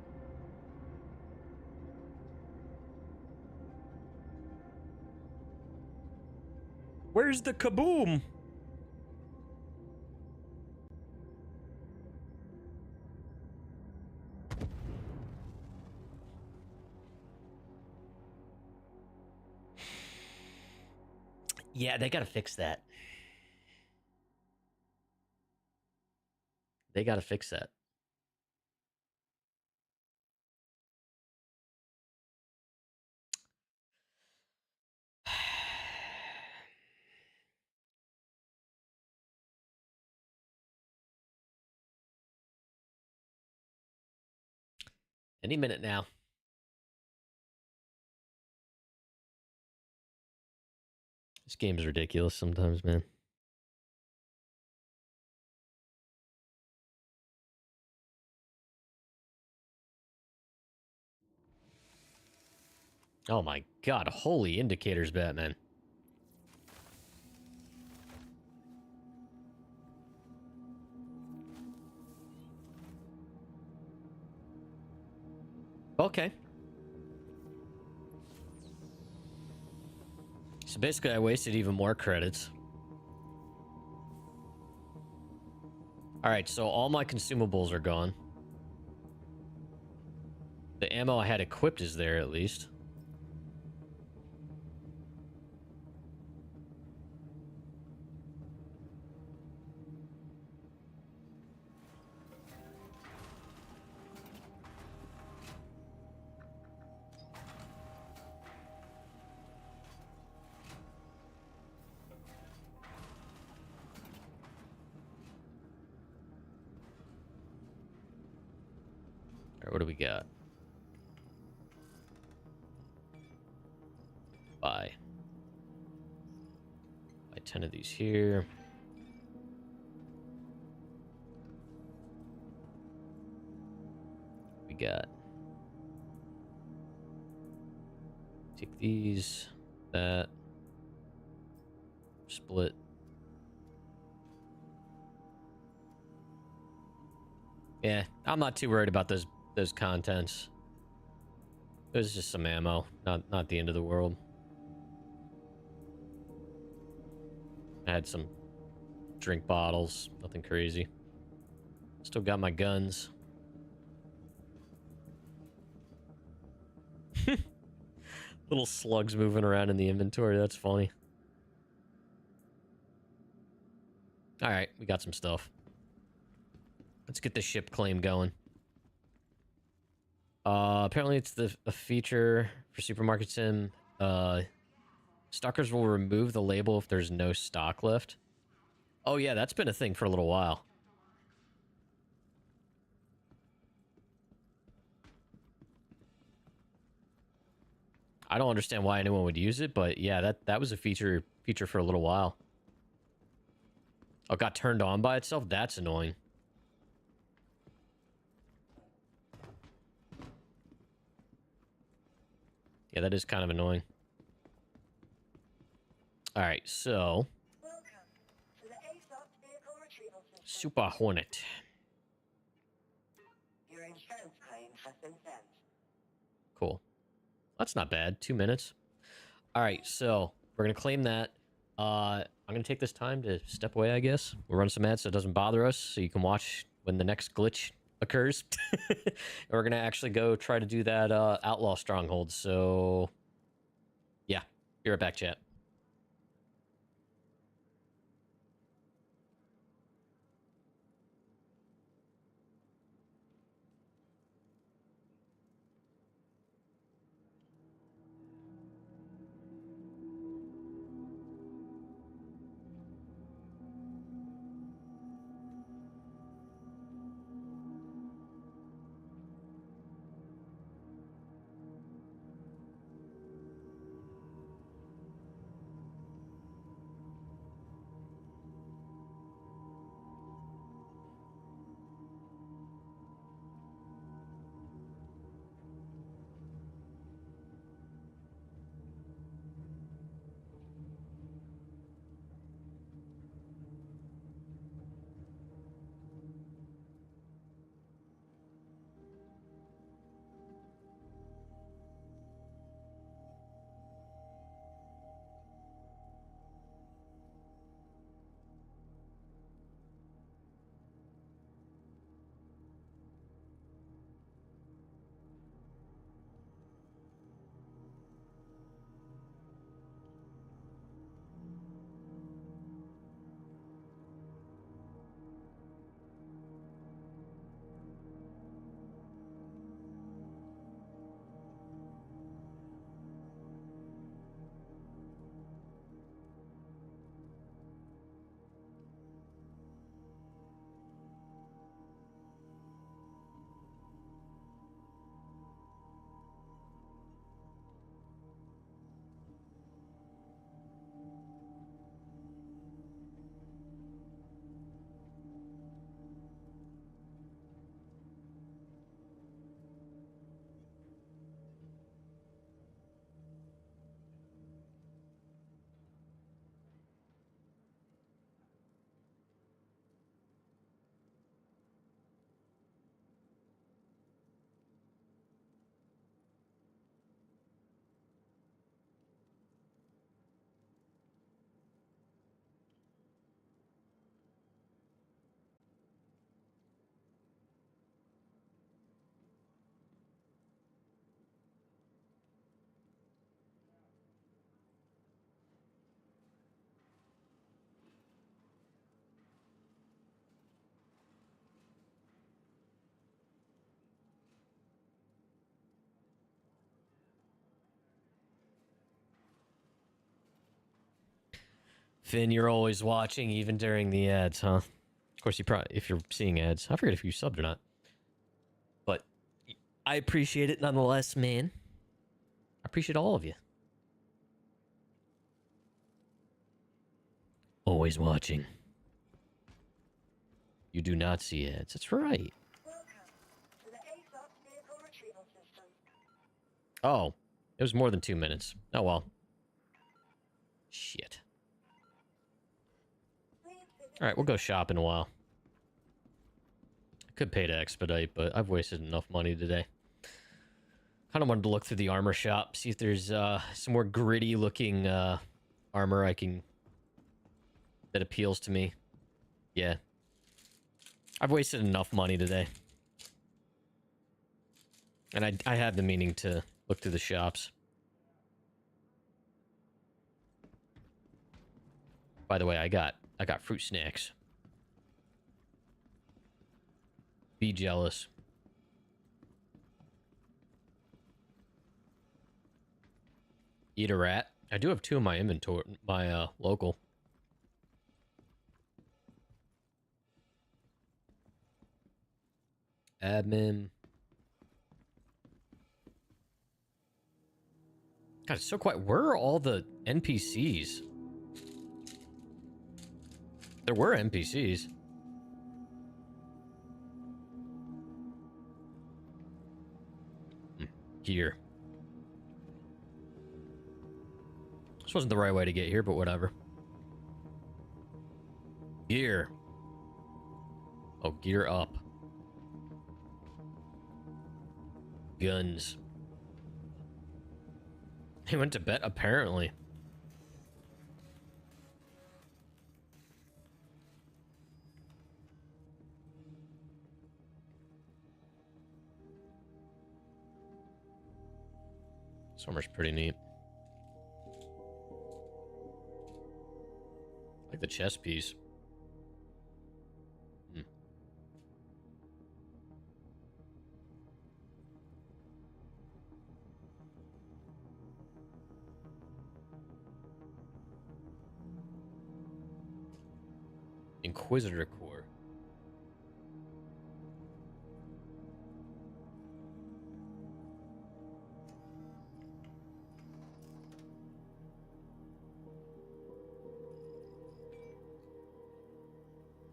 Speaker 1: Where's the kaboom? Yeah, they gotta fix that. They gotta fix that. Any minute now. This game's ridiculous sometimes, man. Oh my god, holy indicators, Batman. Okay. So basically I wasted even more credits. Alright, so all my consumables are gone. The ammo I had equipped is there at least. All right, what do we got? Buy 10 of these here. We got. Take these, that, split. Yeah, I'm not too worried about those contents. It was just some ammo, not the end of the world. I had some drink bottles, nothing crazy. Still got my guns. Little slugs moving around in the inventory, that's funny. Alright, we got some stuff. Let's get the ship claim going. Apparently it's a feature for Supermarket Sim. Stalkers will remove the label if there's no stock left. Oh yeah, that's been a thing for a little while. I don't understand why anyone would use it, but yeah, that was a feature for a little while. Oh, it got turned on by itself? That's annoying. Yeah, that is kind of annoying. Alright, so...
Speaker 5: Welcome to the ASOP vehicle retrieval system.
Speaker 1: Super Hornet.
Speaker 5: Your insurance claim has been sent.
Speaker 1: Cool. That's not bad. 2 minutes. Alright, so we're going to claim that. I'm going to take this time to step away, I guess. We'll run some ads so it doesn't bother us, so you can watch when the next glitch occurs. And we're going to actually go try to do that Outlaw Stronghold. So, yeah. Be right back, chat. Finn, you're always watching, even during the ads, huh? Of course, you probably, if you're seeing ads, I forget if you subbed or not. But I appreciate it nonetheless, man. I appreciate all of you. Always watching. You do not see ads. That's right.
Speaker 5: Welcome to the ASOS vehicle retrieval system.
Speaker 1: Oh, it was more than 2 minutes. Oh well. Shit.
Speaker 5: Please visit
Speaker 1: Alright, we'll go shop in a while. Could pay to expedite, but I've wasted enough money today. Kind of wanted to look through the armor shop, see if there's some more gritty looking armor I can... that appeals to me. Yeah. I've wasted enough money today. And I had the meaning to look through the shops. By the way, I got fruit snacks. Be jealous. Eat a rat. I do have 2 in my inventory, my local. Admin. God, it's so quiet. Where are all the NPCs? There were NPCs. Gear. This wasn't the right way to get here, but whatever. Gear. Oh, gear up. Guns. He went to bed, apparently. Summer's pretty neat. I like the chess piece. Inquisitor Core.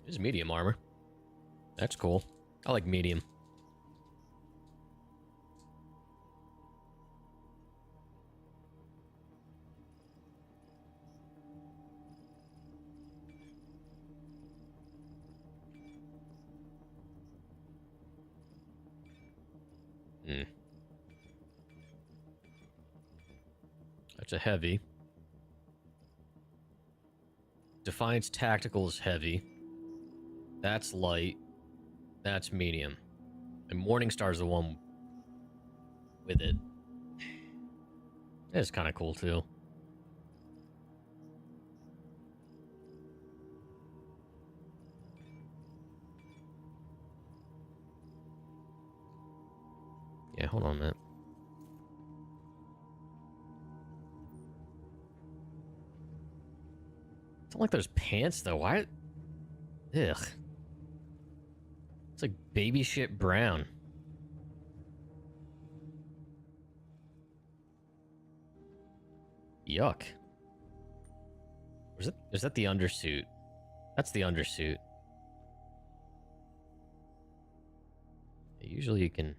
Speaker 1: This is medium armor. That's cool. I like medium. That's a heavy. Defiance Tactical is heavy. That's light. That's medium. And Morningstar's the one with it. It's kind of cool too. Yeah, hold on a minute. I don't like those pants though. Why? Ugh. It's like baby shit brown. Yuck. Is that the undersuit? That's the undersuit. Usually you can...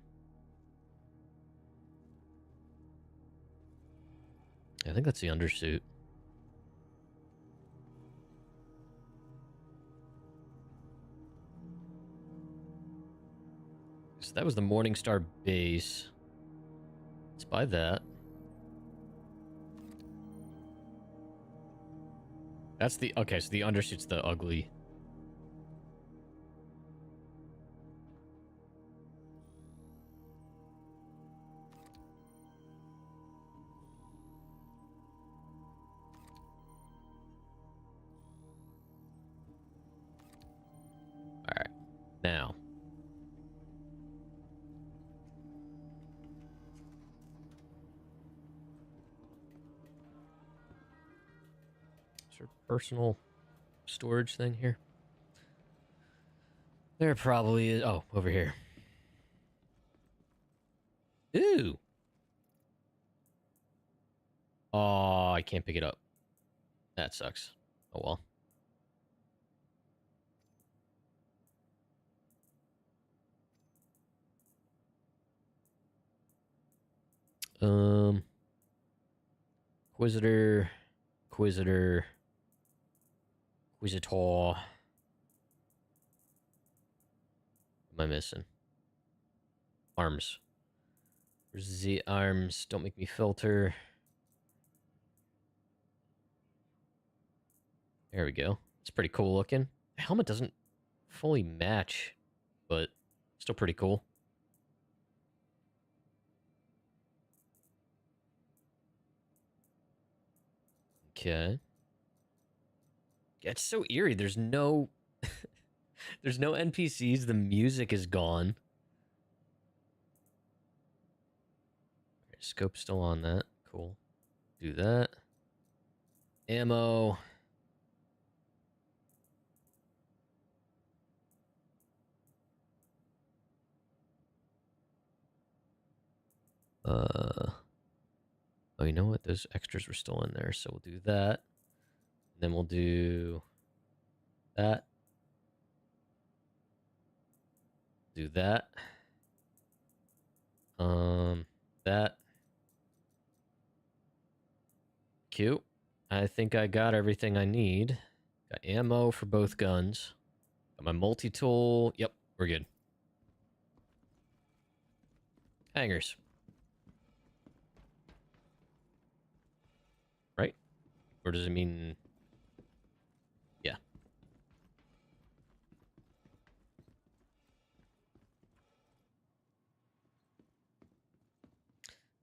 Speaker 1: I think that's the undersuit. So that was the Morningstar base. Let's buy that. That's the... Okay, so the undersuit's the ugly. Alright. Now. our personal storage thing here? There probably is. Oh, over here. Ooh. Oh, I can't pick it up. That sucks. Oh well. Quisitor. Quisitor. Quisitor. What am I missing? Arms. Where's the arms? Don't make me filter. There we go. It's pretty cool looking. The helmet doesn't fully match, but still pretty cool. Okay. Yeah, it's so eerie. There's no there's no NPCs. The music is gone. Scope's still on that. Cool. Do that. Ammo. Oh, you know what? Those extras were still in there, so we'll do that. Then we'll do that. Do that. That. Cute. I think I got everything I need. Got ammo for both guns. Got my multi-tool. Yep, we're good. Hangers. Right? Or does it mean... Yeah.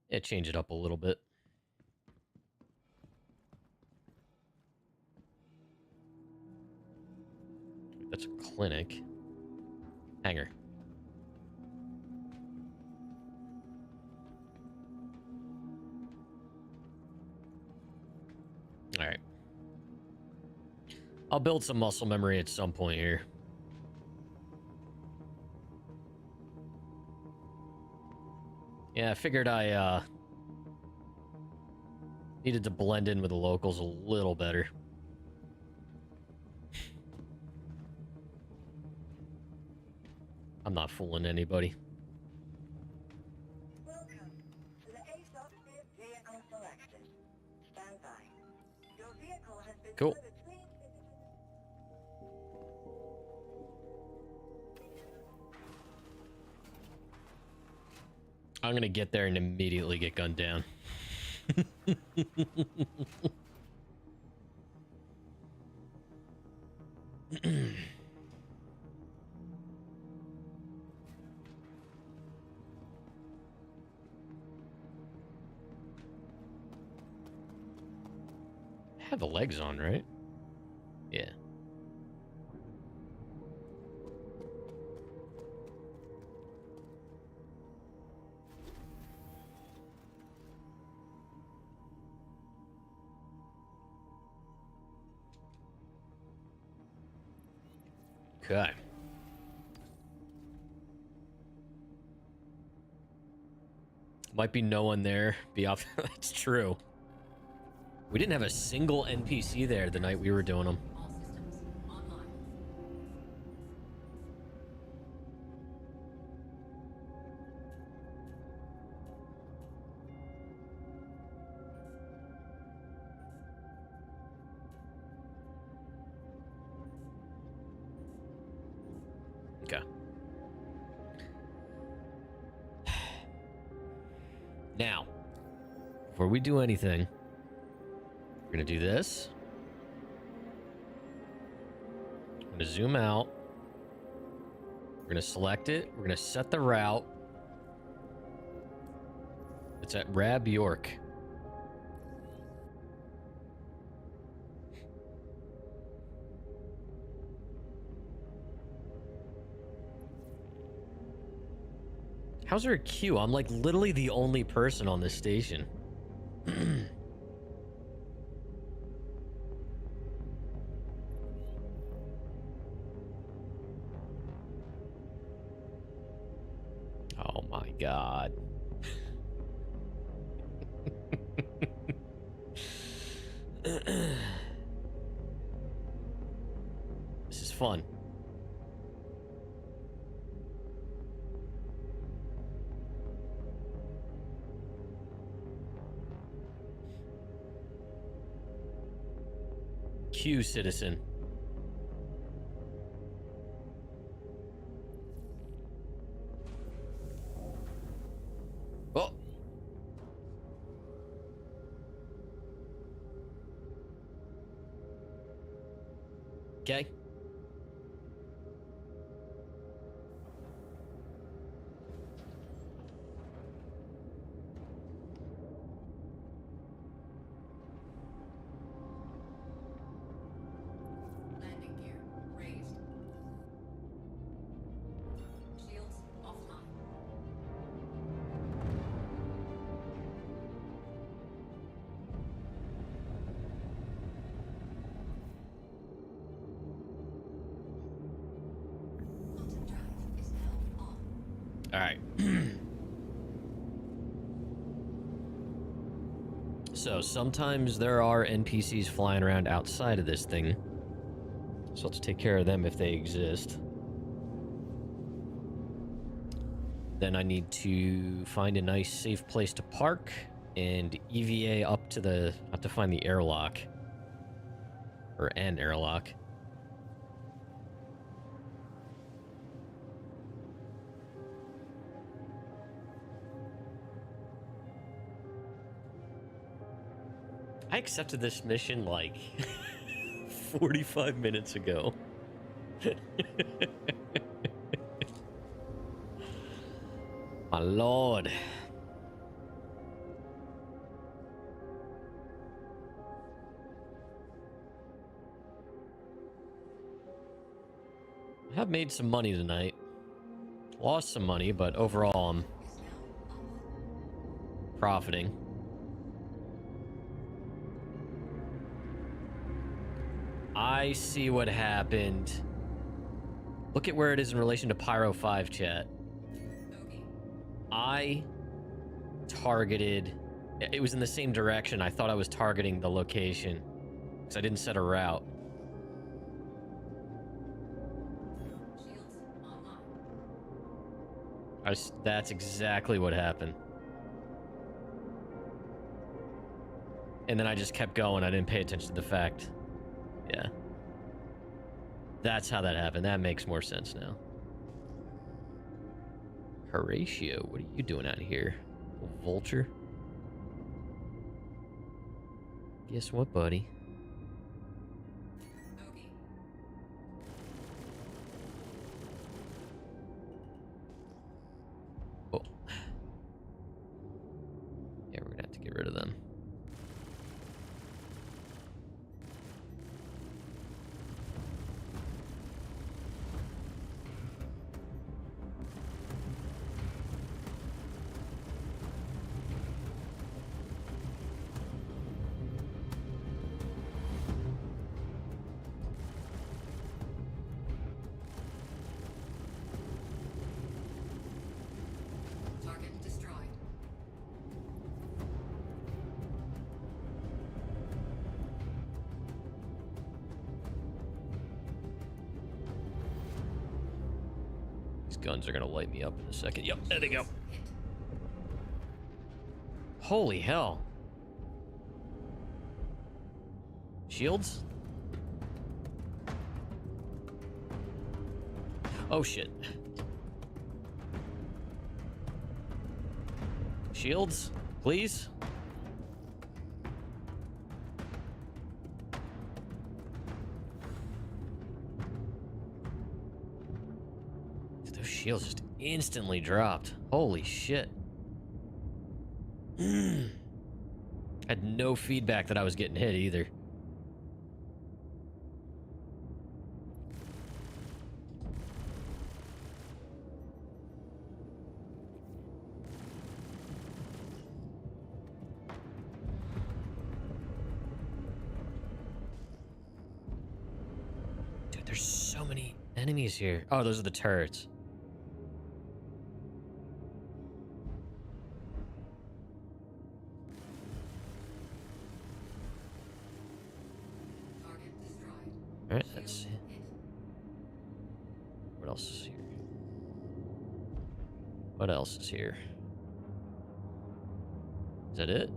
Speaker 1: Yeah, change it up a little bit. That's a clinic. Hangar. All right. I'll build some muscle memory at some point here. Yeah, I figured I needed to blend in with the locals a little better. I'm not fooling anybody.
Speaker 5: Welcome to the asteroid vehicle selected. Stand by. Your vehicle has been
Speaker 1: Cool.
Speaker 5: delivered.
Speaker 1: I'm gonna get there and immediately get gunned down. I have the legs on, right? Yeah. Okay. Might be no one there. Be off. That's true. We didn't have a single NPC there the night we were doing them.
Speaker 7: All systems online.
Speaker 1: Okay. Now, before we do anything, we're gonna do this. I'm gonna zoom out. We're gonna select it. We're gonna set the route. It's at Rab York. How's there a queue? I'm like literally the only person on this station. god. This is fun. Q, citizen. Oh. Okay.
Speaker 7: Landing gear raised. Shields offline. Quantum drive is now on.
Speaker 1: All right. So sometimes there are NPCs flying around outside of this thing. So let's take care of them if they exist. Then I need to find a nice safe place to park and EVA up to the... I have to find the airlock. Or an airlock. I accepted this mission like 45 minutes ago. My lord. I have made some money tonight. Lost some money, but overall I'm
Speaker 7: Is now off.
Speaker 1: profiting. I see what happened. Look at where it is in relation to Pyro 5, chat.
Speaker 7: Bogey.
Speaker 1: I targeted... It was in the same direction. I thought I was targeting the location. Because I didn't set a route.
Speaker 7: Shields online.
Speaker 1: That's exactly what happened. And then I just kept going. I didn't pay attention to the fact. Yeah. That's how that happened. That makes more sense now. Horatio, what are you doing out here? Vulture? Guess what, buddy?
Speaker 7: Bogey.
Speaker 1: Oh. Yeah, we're gonna have to get rid of them.
Speaker 7: Target destroyed.
Speaker 1: These guns are gonna light me up in a second. Yep, there they go.
Speaker 7: Hit.
Speaker 1: Holy hell. Shields? Oh shit. Shields, please? Dude, those shields just instantly dropped. Holy shit. Had no feedback that I was getting hit either. Dude, there's so many enemies here. Oh, those are the turrets. Alright, that's it. What else is here? What else is here? Is that it?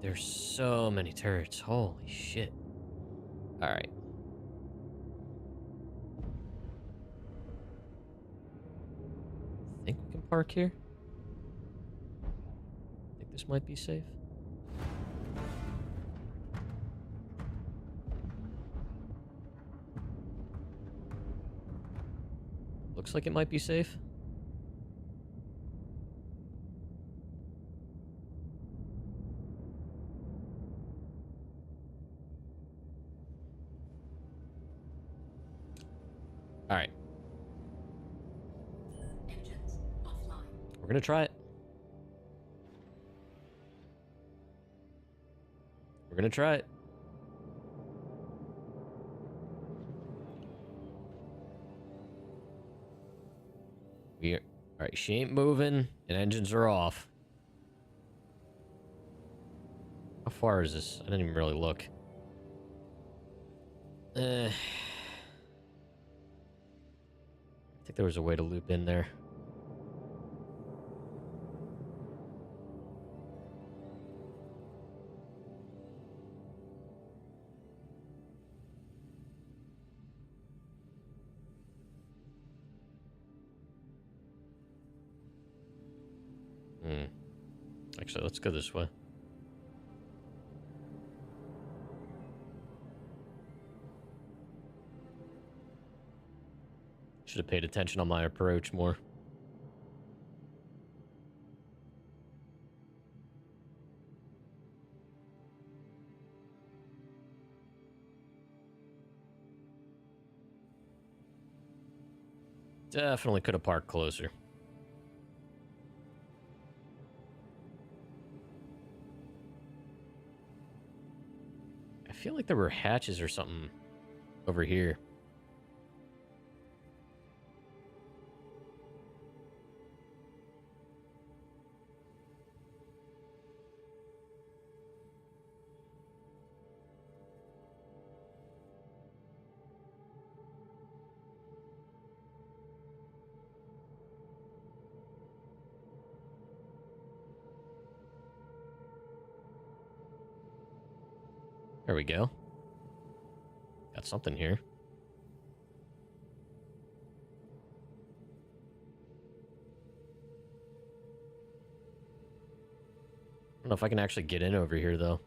Speaker 1: There's so many turrets. Holy shit. Alright. Think we can park here? Think this might be safe? Looks like it might be safe. All right.
Speaker 7: Engines offline.
Speaker 1: We're going to try it. We're going to try it. All right, she ain't moving and engines are off. How far is this? I didn't even really look. I think there was a way to loop in there. Actually, let's go this way. Should have paid attention on my approach more. Definitely could have parked closer. I feel like there were hatches or something over here. There we go. Got something here. I don't know if I can actually get in over here, though.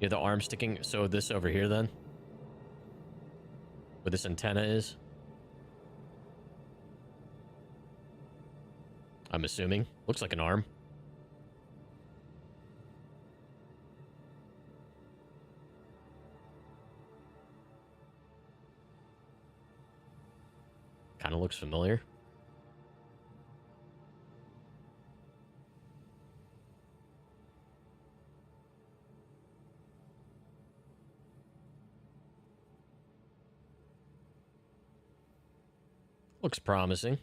Speaker 1: Yeah, the arm sticking. So this over here, then? Where this antenna is? I'm assuming. Looks like an arm. Kind of looks familiar. Looks promising.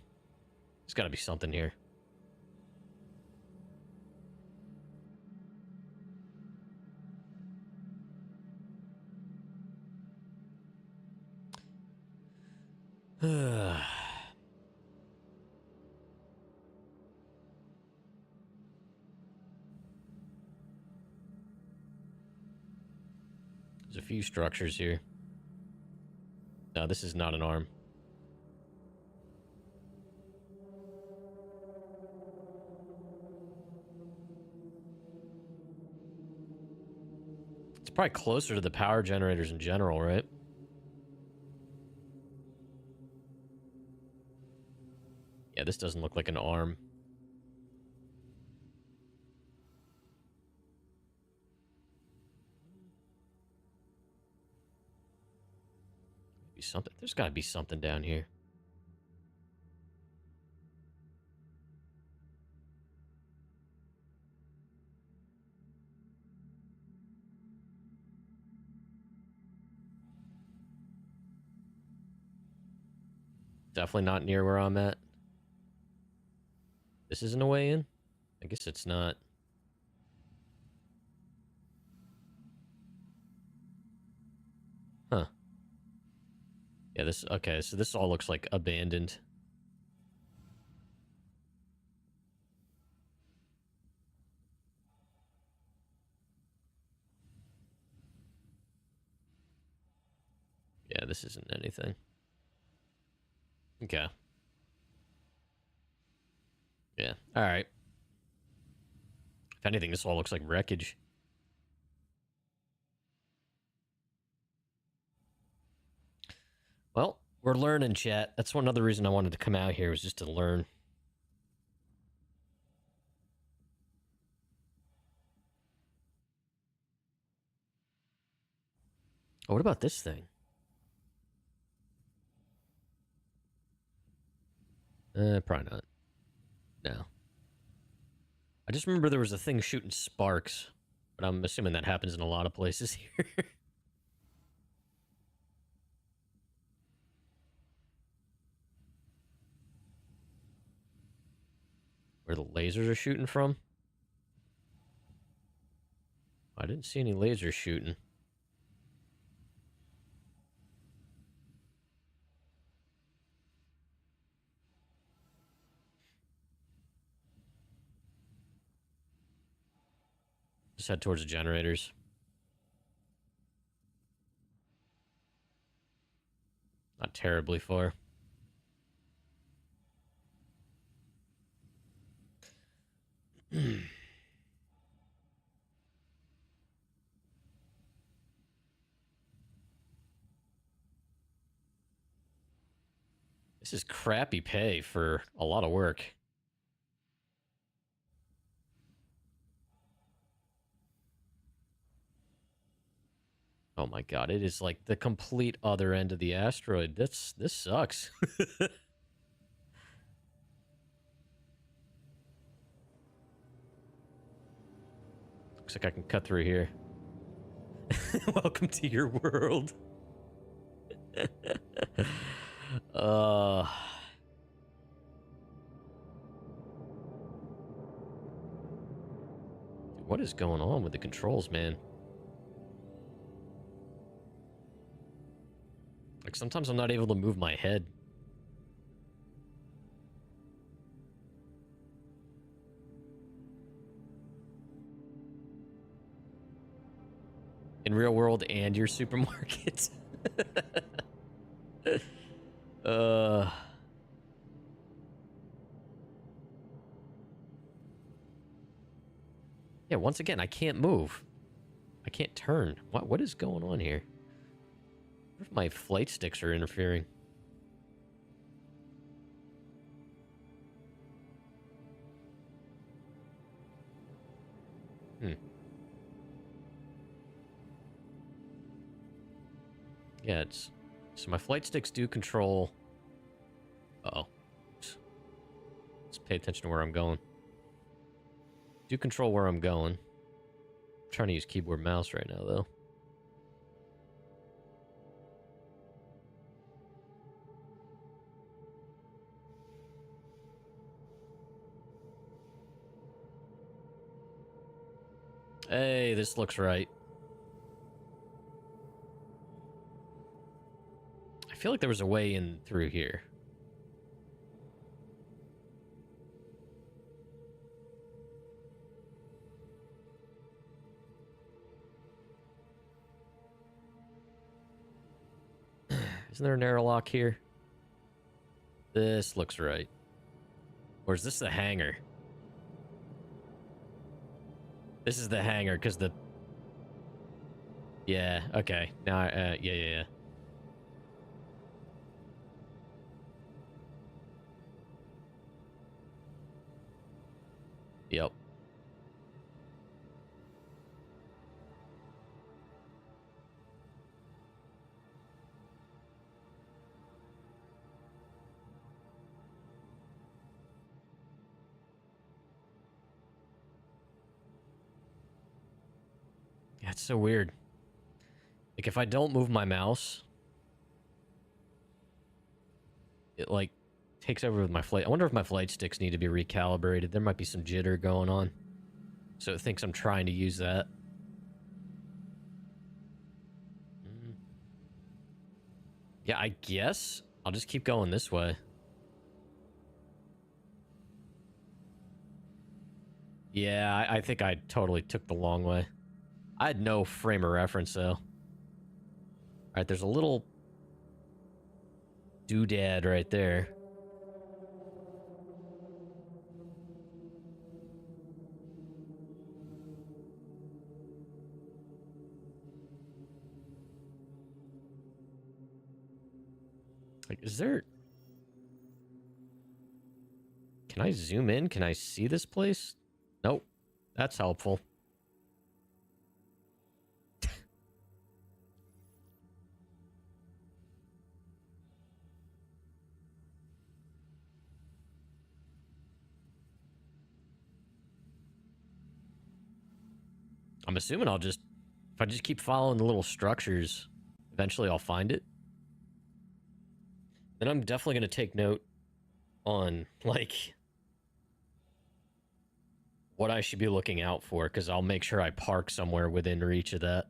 Speaker 1: There's got to be something here. There's a few structures here. No, this is not an arm. It's probably closer to the power generators in general, right? Yeah, this doesn't look like an arm. Maybe something. There's got to be something down here. Definitely not near where I'm at. This isn't a way in? I guess it's not. Huh. Yeah, this... Okay, so this all looks like abandoned. Yeah, this isn't anything. Okay. Yeah, alright. If anything, this all looks like wreckage. Well, we're learning, chat. That's one other reason I wanted to come out here, was just to learn. Oh, what about this thing? Probably not. No. I just remember there was a thing shooting sparks, but I'm assuming that happens in a lot of places here. Where the lasers are shooting from? I didn't see any lasers shooting. Just head towards the generators. Not terribly far. This is crappy pay for a lot of work. Oh my god, it is like the complete other end of the asteroid. This sucks. Looks like I can cut through here. Welcome to your world. uh Dude, what is going on with the controls, man? Like, sometimes I'm not able to move my head. In real world and your supermarket. uh... Yeah, once again, I can't move. I can't turn. What is going on here? What if my flight sticks are interfering? Yeah, it's... So my flight sticks do control... Uh-oh. Let's pay attention to where I'm going. Do control where I'm going. I'm trying to use keyboard mouse right now, though. Hey, this looks right. I feel like there was a way in through here. Isn't there an airlock here? This looks right. Or is this the hangar? This is the hangar, because the... Yeah, okay. Now, yeah. Yep. Yeah, it's so weird. Like, if I don't move my mouse... it like takes over with my flight. I wonder if my flight sticks need to be recalibrated. There might be some jitter going on. So it thinks I'm trying to use that. Yeah, I guess I'll just keep going this way. Yeah, I think I totally took the long way. I had no frame of reference, though. Alright, there's a little doodad right there. Like, is there... Can I zoom in? Can I see this place? Nope. That's helpful. I'm assuming I'll just... If I just keep following the little structures, eventually I'll find it. Then I'm definitely going to take note on, like... what I should be looking out for, because I'll make sure I park somewhere within reach of that.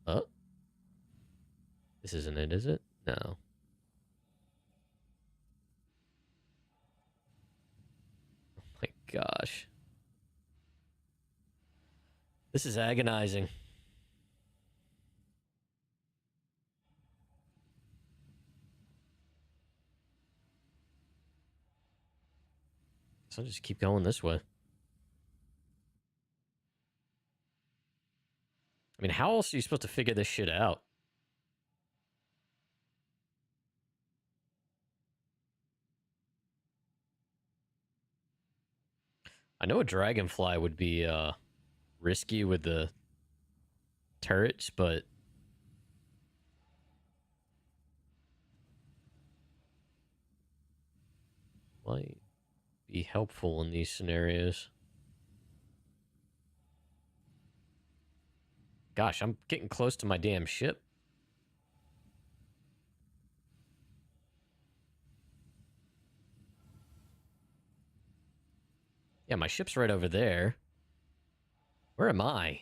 Speaker 1: Oh? This isn't it, is it? No. Oh my gosh. This is agonizing. So I'll just keep going this way. I mean, how else are you supposed to figure this shit out? I know a dragonfly would be risky with the turrets, but might be helpful in these scenarios. Gosh, I'm getting close to my damn ship. Yeah, my ship's right over there. Where am I?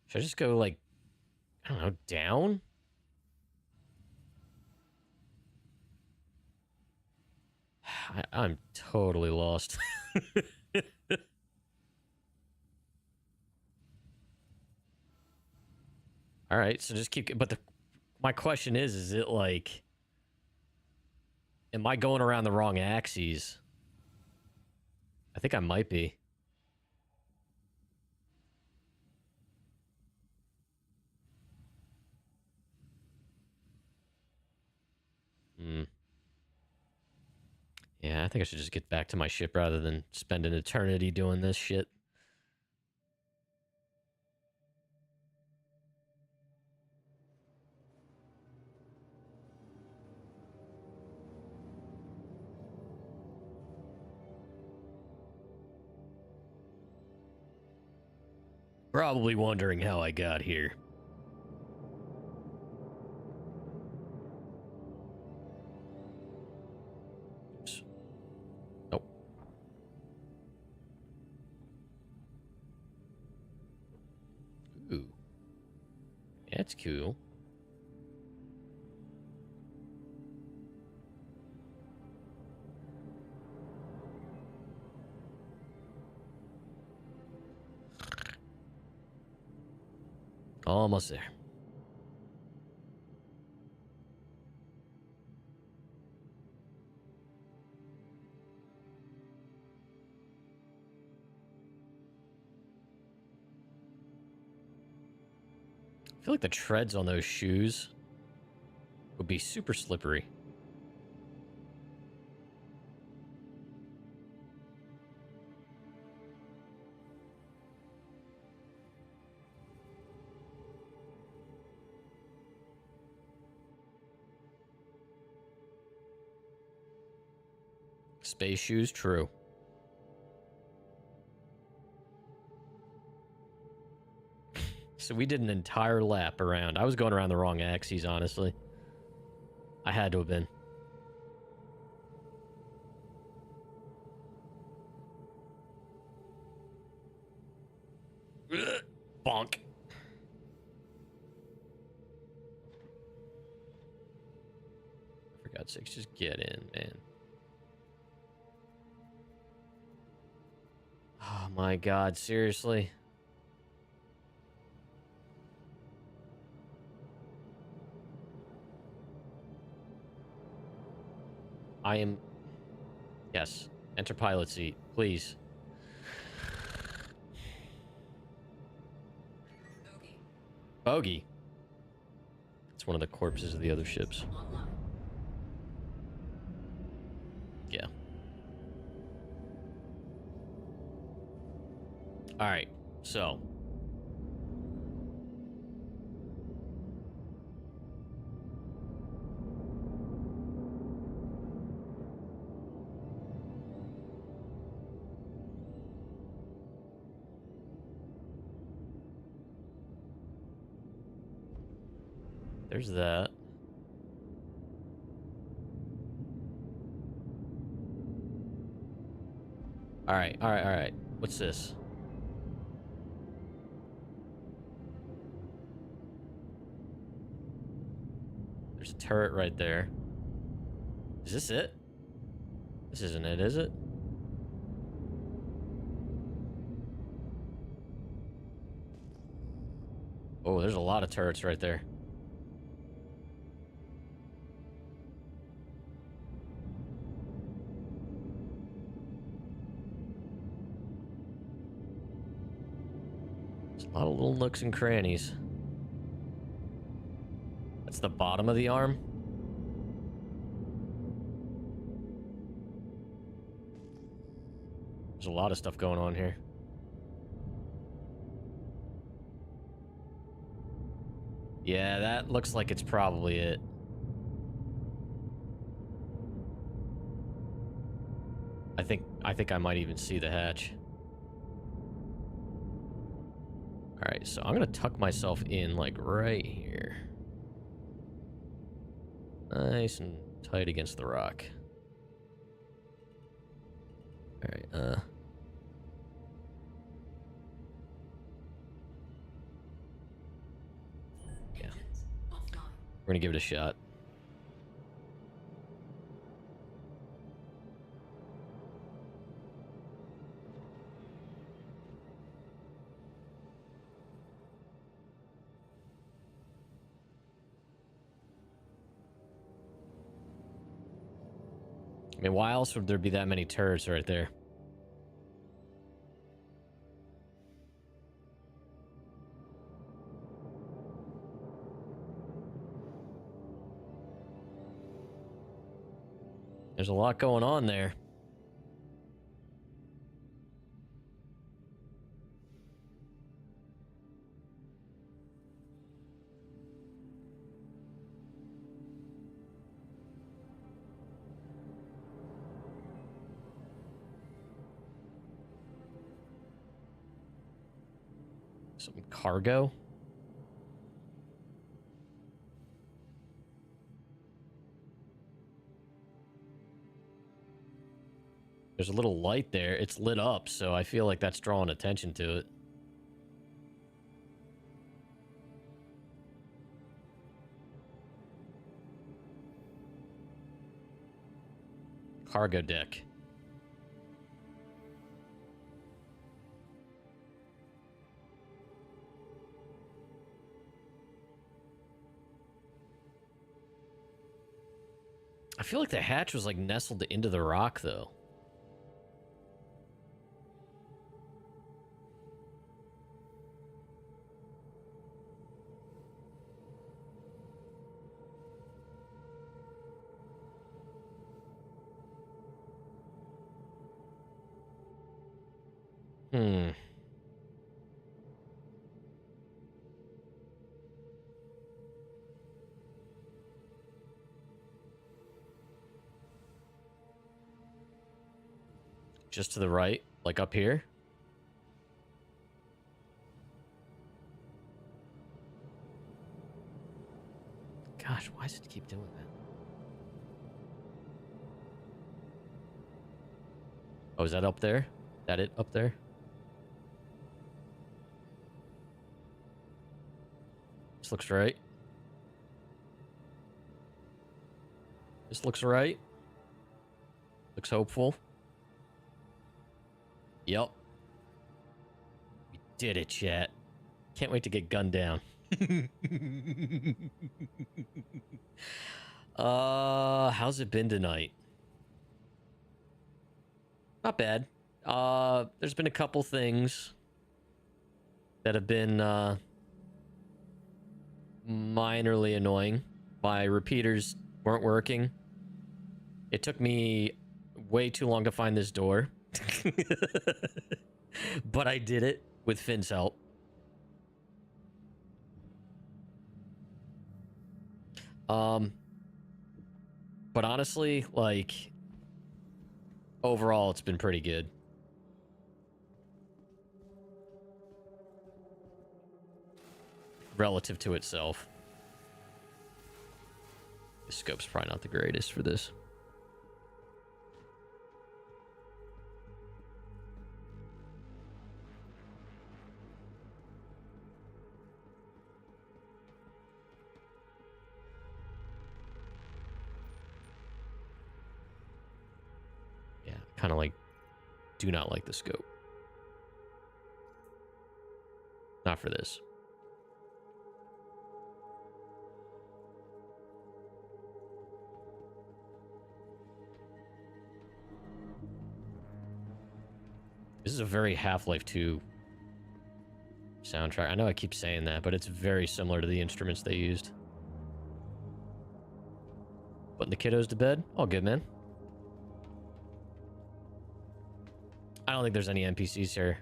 Speaker 1: Should I just go, like, I don't know, down? I'm totally lost. All right, so just keep... But my question is it like... Am I going around the wrong axes? I think I might be. Yeah, I think I should just get back to my ship rather than spend an eternity doing this shit. Probably wondering how I got here. Oops. Nope. Ooh. That's cool. Almost there. I feel like the treads on those shoes would be super slippery. Space shoes, true. So we did an entire lap around. I was going around the wrong axes, honestly. I had to have been. Bonk. For God's sakes, just get in, man. Oh my God, seriously? I am... Yes. Enter pilot seat, please.
Speaker 7: Bogey.
Speaker 1: Bogey. It's one of the corpses of the other ships.
Speaker 7: Online.
Speaker 1: Yeah. Alright, so... There's that. Alright, alright, alright. What's this? There's a turret right there. Is this it? This isn't it, is it? Oh, there's a lot of turrets right there. There's a lot of little nooks and crannies. That's the bottom of the arm. There's a lot of stuff going on here. Yeah, that looks like it's probably it. I think I might even see the hatch. Alright, so I'm gonna tuck myself in like right here. Nice and tight against the rock. Alright, yeah.
Speaker 7: Engines offline.
Speaker 1: We're gonna give it a shot. I mean, why else would there be that many turrets right there? There's a lot going on there. Some cargo. There's a little light there. It's lit up, so I feel like that's drawing attention to it. Cargo deck. I feel like the hatch was like nestled into the rock, though. Hmm. Just to the right, like up here. Gosh, why does it keep doing that? Oh, is that up there? That it up there? This looks right. This looks right. Looks hopeful. Yep. We did it, chat. Can't wait to get gunned down. How's it been tonight? Not bad. There's been a couple things that have been minorly annoying. My repeaters weren't working. It took me way too long to find this door. But I did it with Finn's help. But honestly, like, overall, it's been pretty good. Relative to itself. The scope's probably not the greatest for this. Kind of like, do not like the scope. Not for this. This is a very Half-Life 2 soundtrack. I know I keep saying that, but it's very similar to the instruments they used. Putting the kiddos to bed? All good, man. I don't think there's any NPCs here.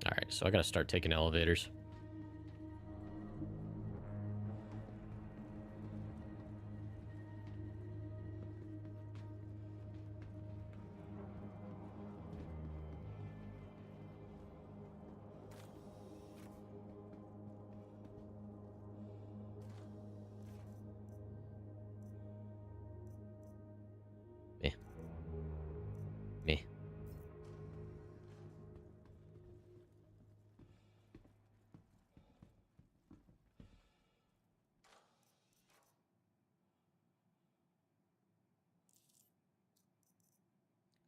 Speaker 1: Alright, so I gotta start taking elevators. Me.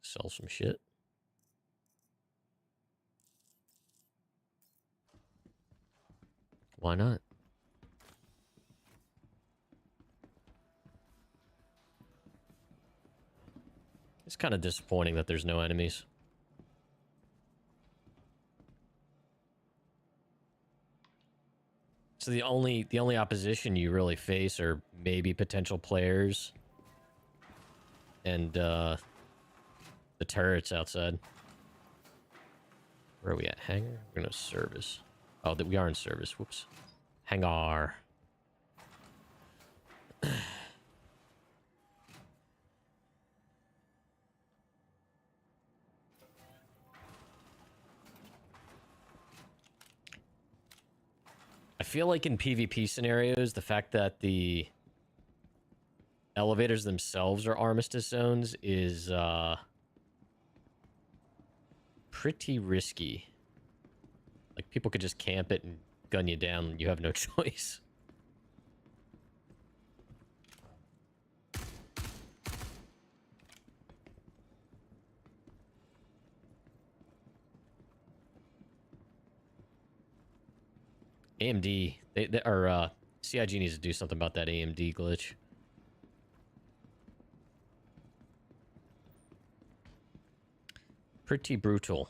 Speaker 1: Sell some shit. Why not? It's kind of disappointing that there's no enemies. So the only opposition you really face are maybe potential players and the turrets outside. Where are we at? Hangar? We're gonna service. Oh, that we are in service. Whoops. Hangar. I feel like in PvP scenarios, the fact that the elevators themselves are armistice zones is pretty risky. Like, people could just camp it and gun you down and you have no choice. AMD, CIG needs to do something about that AMD glitch. Pretty brutal.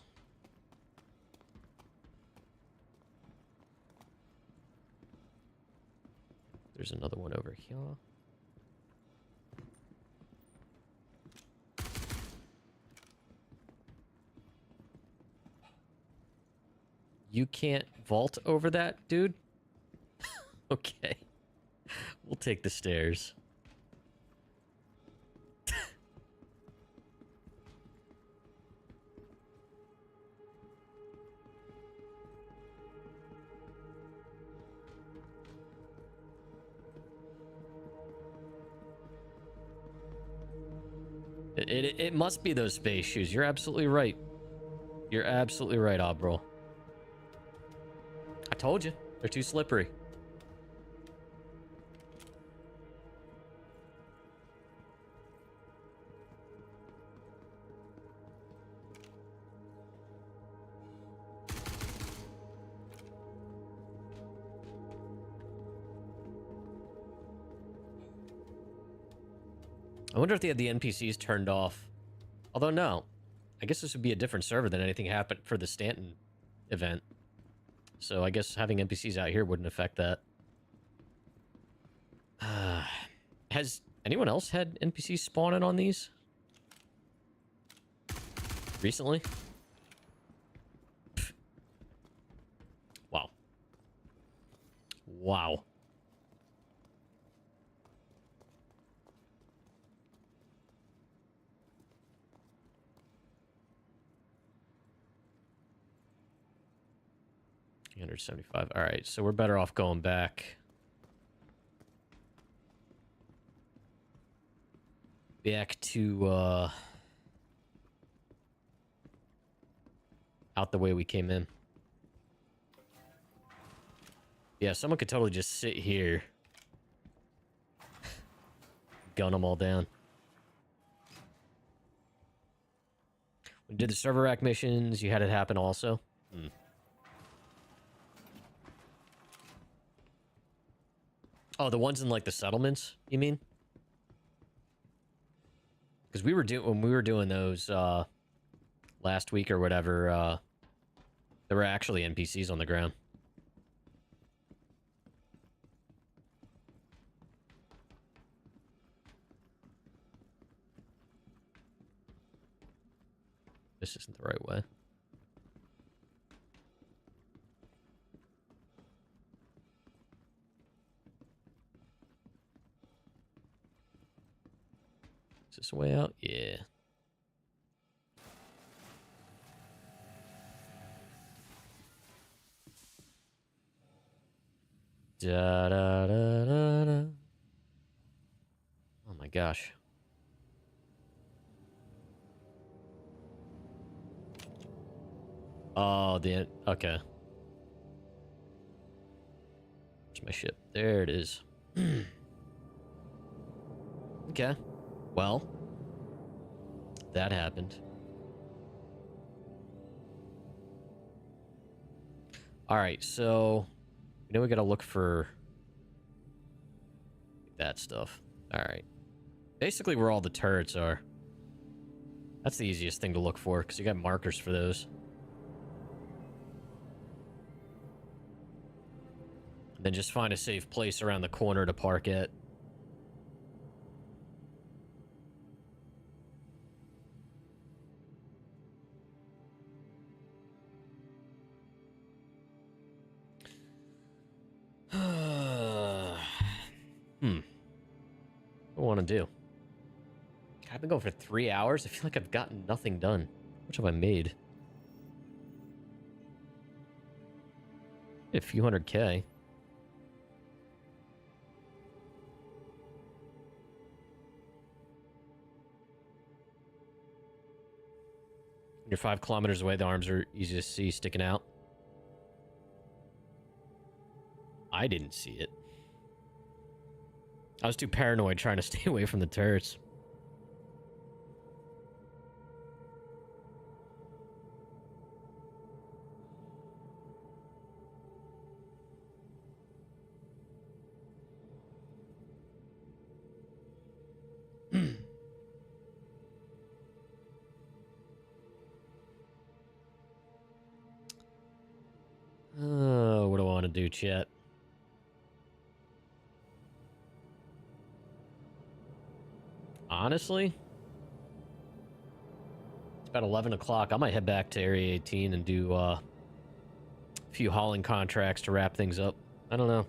Speaker 1: There's another one over here. You can't vault over that, dude? Okay. We'll take the stairs. It must be those space shoes. You're absolutely right. You're absolutely right, Obril. I told you. They're too slippery. I wonder if they had the NPCs turned off. Although, no. I guess this would be a different server than anything happened for the Stanton event. So I guess having NPCs out here wouldn't affect that. Has anyone else had NPCs spawning on these? Recently? Pfft. Wow. Wow. $375. All right, so we're better off going back. Back to out the way we came in. Yeah, someone could totally just sit here, gun them all down. When you did the server rack missions, you had it happen also. Oh, the ones in like the settlements, you mean? Because we were when we were doing those last week or whatever, there were actually NPCs on the ground. This isn't the right way. Is this the way out? Yeah. Da, da, da, da, da. Oh my gosh. Oh, okay. Where's my ship? There it is. Okay. Well, that happened. All right, so we gotta look for that stuff. All right. Basically, where all the turrets are. That's the easiest thing to look for, because you got markers for those. And then just find a safe place around the corner to park at. What do I want to do? I've been going for 3 hours. I feel like I've gotten nothing done. How much have I made? A few hundred K. You're 5 kilometers away. The arms are easy to see sticking out. I didn't see it. I was too paranoid trying to stay away from the turrets. What do I want to do, chat? Honestly, it's about 11 o'clock. I might head back to Area 18 and do a few hauling contracts to wrap things up. I don't know.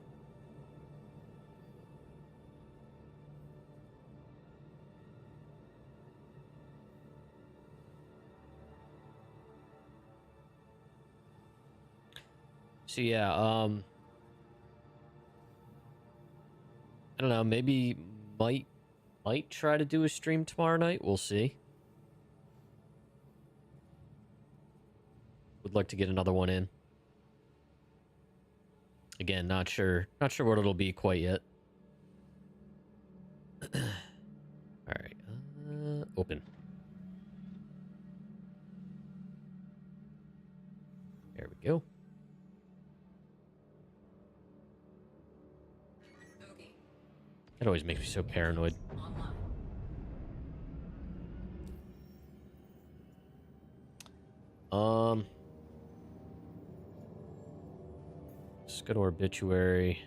Speaker 1: So yeah, I don't know, maybe might try to do a stream tomorrow night. We'll see. would like to get another one in. Again, not sure what it'll be quite yet. All right, open. There we go.
Speaker 7: Okay.
Speaker 1: That always makes me so paranoid.
Speaker 7: Online.
Speaker 1: Let's go to obituary.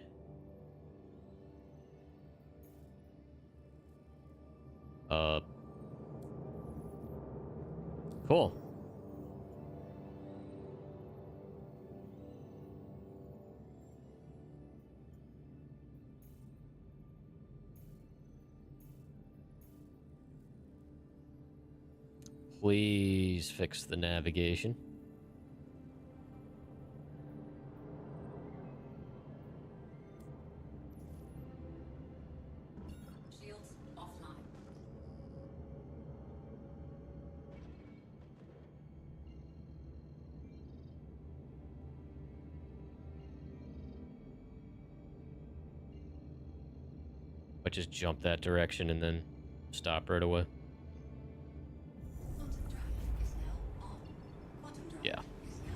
Speaker 1: Cool. Please fix the navigation.
Speaker 7: Shields offline.
Speaker 1: I just jump that direction and then stop right away.
Speaker 7: Quantum drive is now on. Quantum drive
Speaker 1: Yeah.
Speaker 7: is now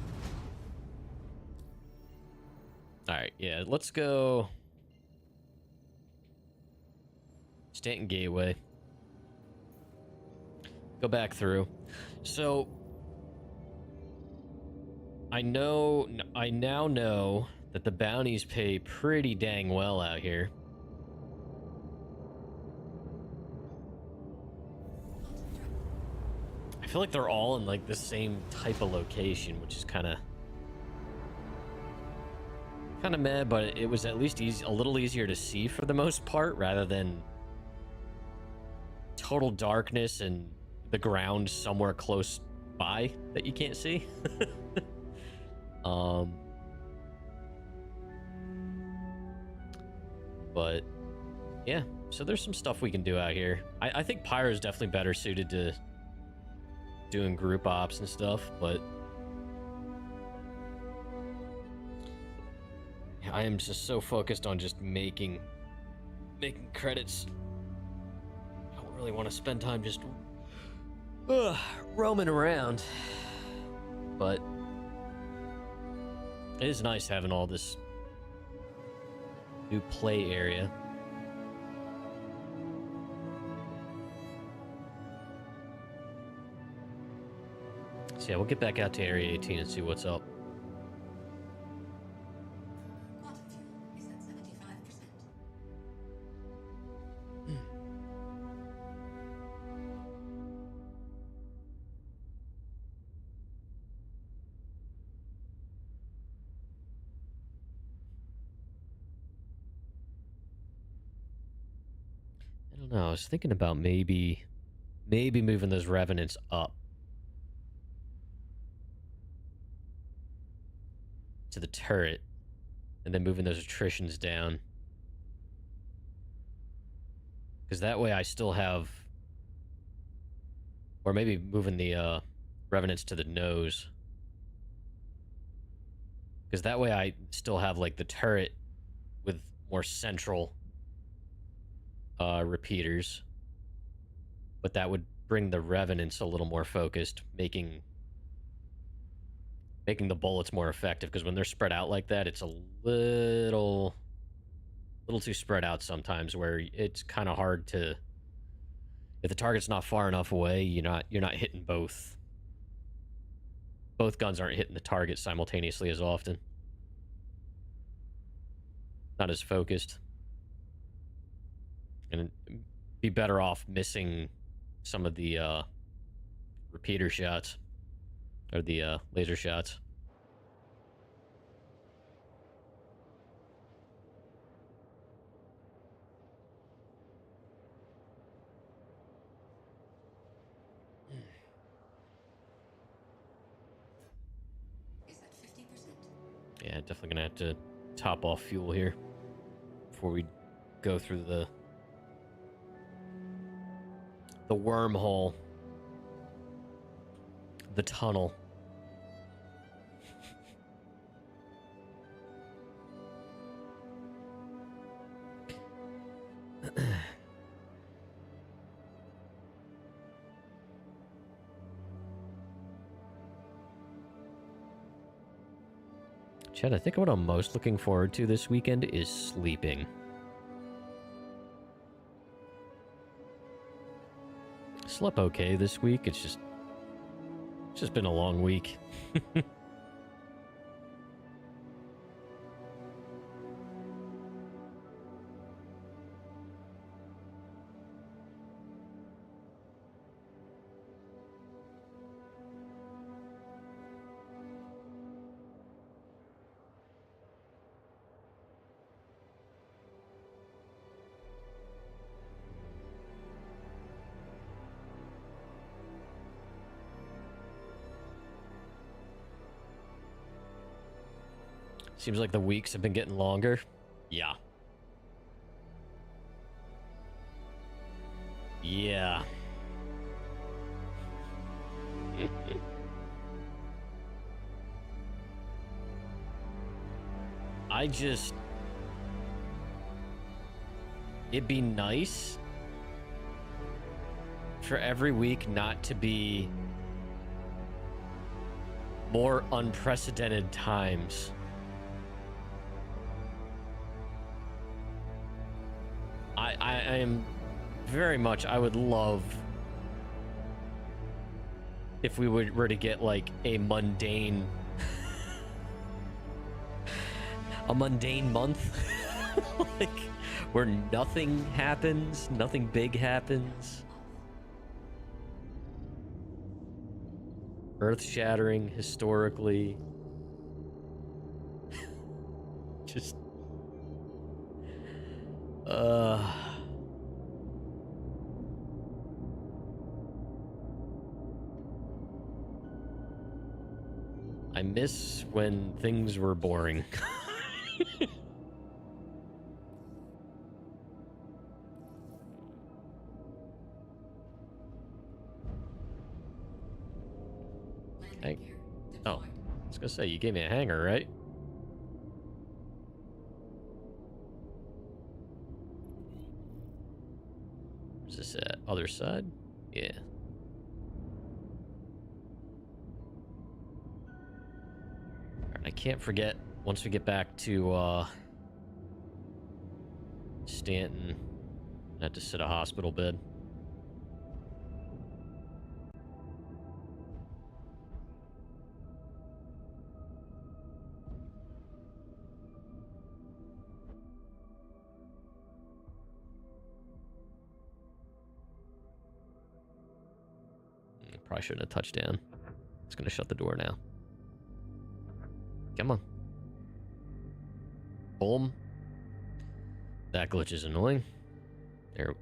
Speaker 1: All right, yeah, let's go. Stanton Gateway. Go back through. So I now know that the bounties pay pretty dang well out here. I feel like they're all in like the same type of location, which is kind of mad, but it was at least a little easier to see for the most part, rather than total darkness and the ground somewhere close by that you can't see. But yeah, so there's some stuff we can do out here. I think Pyro is definitely better suited to doing group ops and stuff, but I am just so focused on just making credits. I don't really want to spend time just roaming around, but it is nice having all this new play area. So yeah, we'll get back out to Area 18 and see what's up.
Speaker 7: quantum fuel is at 75%.
Speaker 1: I don't know. I was thinking about maybe moving those revenants up to the turret, and then moving those attritions down, because that way I still have, or maybe moving the revenants to the nose, because that way I still have like the turret with more central repeaters, but that would bring the revenants a little more focused, making the bullets more effective, because when they're spread out like that, it's a little too spread out sometimes, where it's kind of hard to, if the target's not far enough away, you're not hitting both guns aren't hitting the target simultaneously as often, not as focused, and be better off missing some of the repeater shots, or the laser shots.
Speaker 7: Is at 50%.
Speaker 1: Yeah, definitely gonna have to top off fuel here before we go through the wormhole, the tunnel. Chad, I think what I'm most looking forward to this weekend is sleeping. Slept okay this week. It's just been a long week. Seems like the weeks have been getting longer. Yeah. Yeah. It'd be nice for every week not to be more unprecedented times. I am very much, I would love if we were to get like a mundane month. Like where nothing happens, nothing big happens. Earth-shattering historically. Just I miss when things were boring. Hey. Oh, I was gonna say, you gave me a hanger, right? Is this the other side? Yeah. I can't forget, once we get back to Stanton, I have to sit a hospital bed. Probably shouldn't have touched down. It's gonna shut the door now. Come on. Boom. That glitch is annoying. There.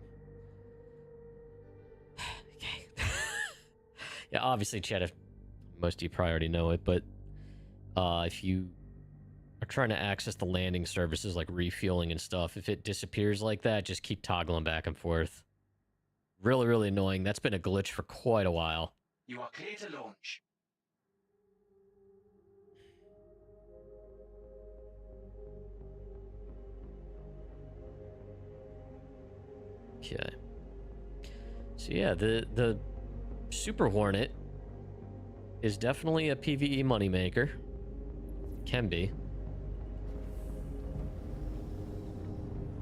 Speaker 1: Okay. Yeah, obviously, Chad, most of you probably already know it, but if you are trying to access the landing services like refueling and stuff, if it disappears like that, just keep toggling back and forth. Really, really annoying. That's been a glitch for quite a while.
Speaker 6: You are clear to launch.
Speaker 1: Okay. So yeah, the Super Hornet is definitely a PvE moneymaker. Can be.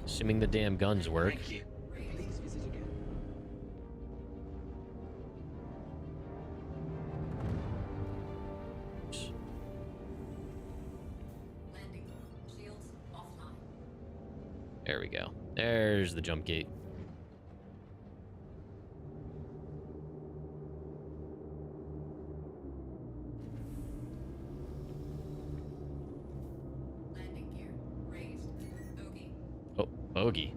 Speaker 1: Assuming the damn guns work.
Speaker 6: Thank you. Please visit again.
Speaker 7: Landing. Shields offline.
Speaker 1: There we go. There's the jump gate.
Speaker 7: Landing gear raised. Bogey.
Speaker 1: Oh, bogey.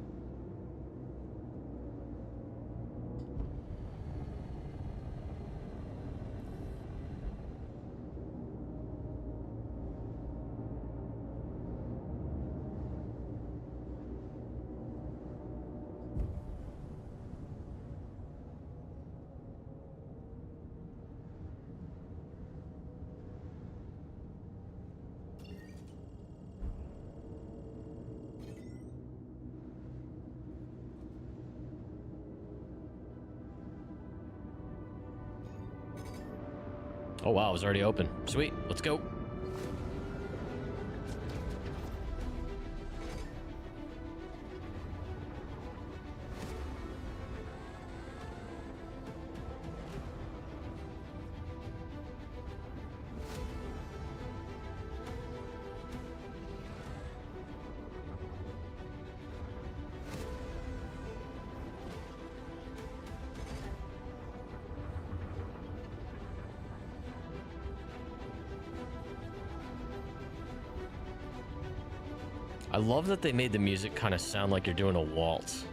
Speaker 1: Oh wow, it was already open. Sweet, let's go. I love that they made the music kind of sound like you're doing a waltz.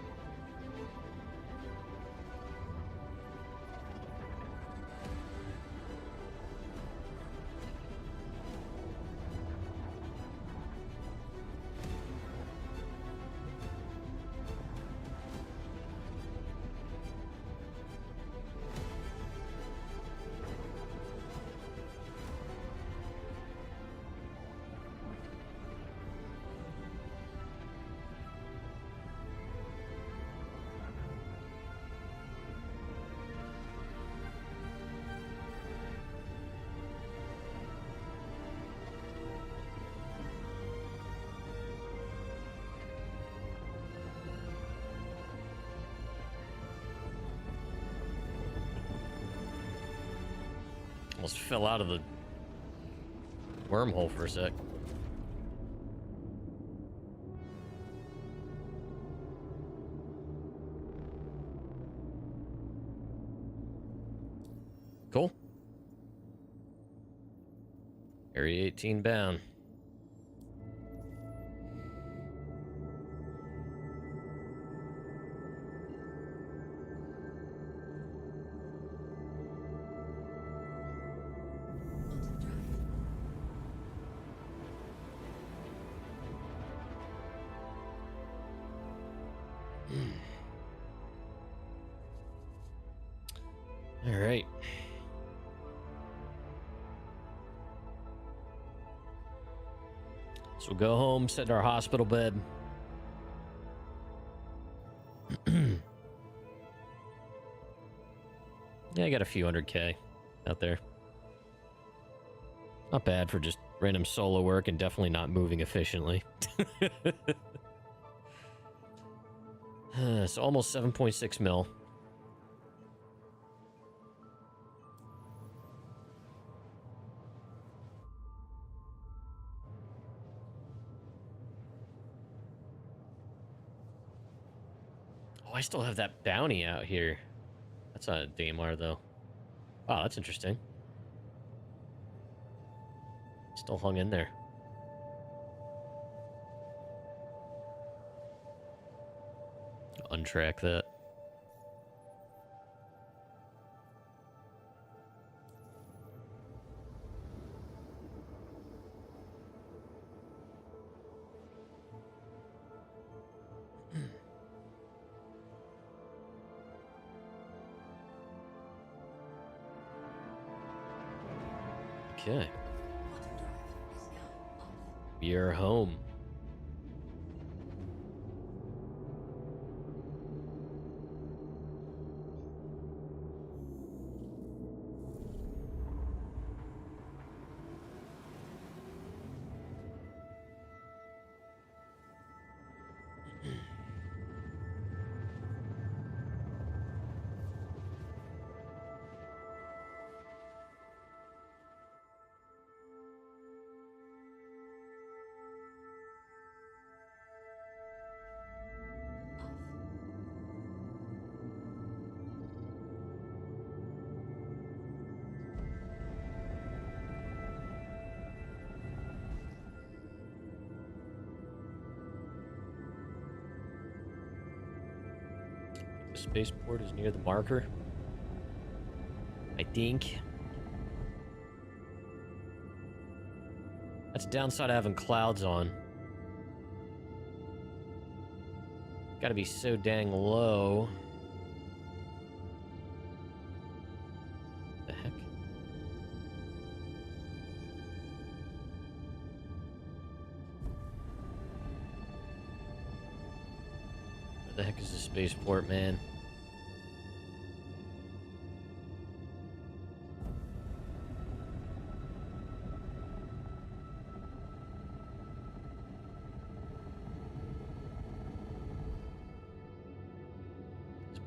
Speaker 1: Almost fell out of the wormhole for a sec. Cool. Area 18 bound. All right. So we'll go home, sit in our hospital bed. Yeah, I got a few 100K out there. Not bad for just random solo work and definitely not moving efficiently. So almost 7.6 mil. Oh, I still have that bounty out here. That's not a DMR though. Wow, that's interesting. Still hung in there. Untrack that. Okay. You're home. The spaceport is near the marker, I think. That's the downside of having clouds on. Gotta be so dang low. The heck? Where the heck is the spaceport, man?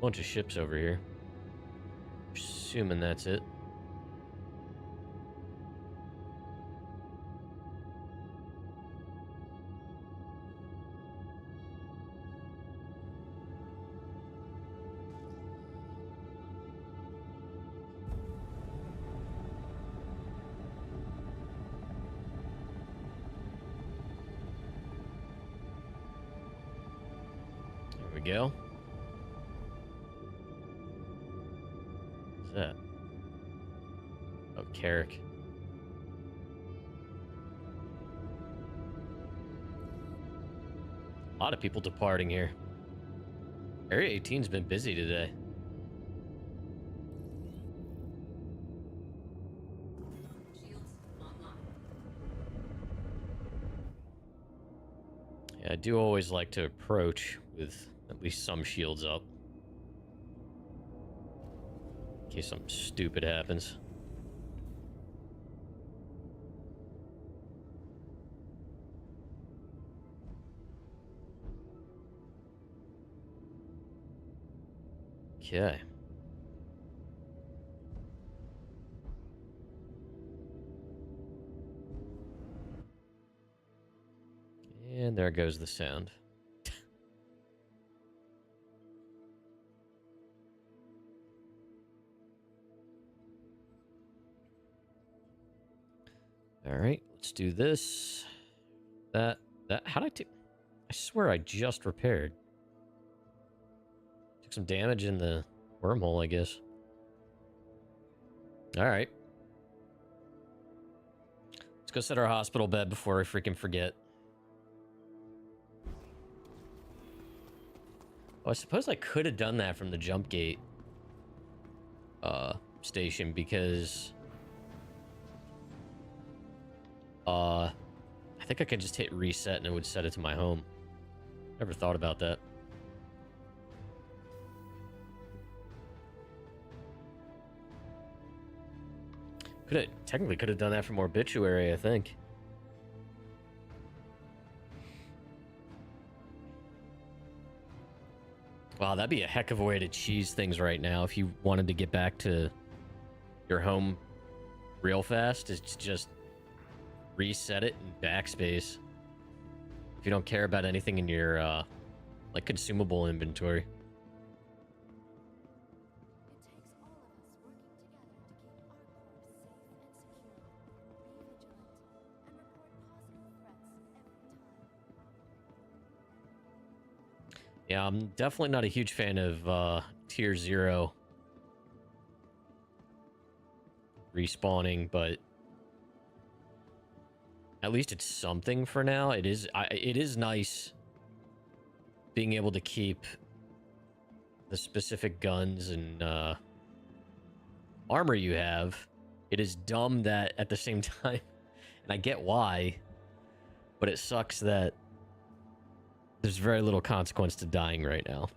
Speaker 1: Bunch of ships over here. Assuming that's it. There we go. What's that? Oh, Carrick. A lot of people departing here. Area 18's been busy today.
Speaker 7: Shields online.
Speaker 1: Yeah, I do always like to approach with at least some shields up. In case something stupid happens. Okay. And there goes the sound. All right, let's do this. That, how'd I do? I swear I just repaired. Took some damage in the wormhole, I guess. All right. Let's go set our hospital bed before I freaking forget. Oh, I suppose I could have done that from the jump gate station because I think I could just hit reset and it would set it to my home. Never thought about that. Technically could have done that from Obituary, I think. Wow, that'd be a heck of a way to cheese things right now if you wanted to get back to your home real fast, is to just reset it in backspace. If you don't care about anything in your like consumable inventory. Yeah, I'm definitely not a huge fan of tier 0 respawning, but at least it's something for now. It is nice being able to keep the specific guns and armor you have. It is dumb that at the same time, and I get why, but it sucks that there's very little consequence to dying right now.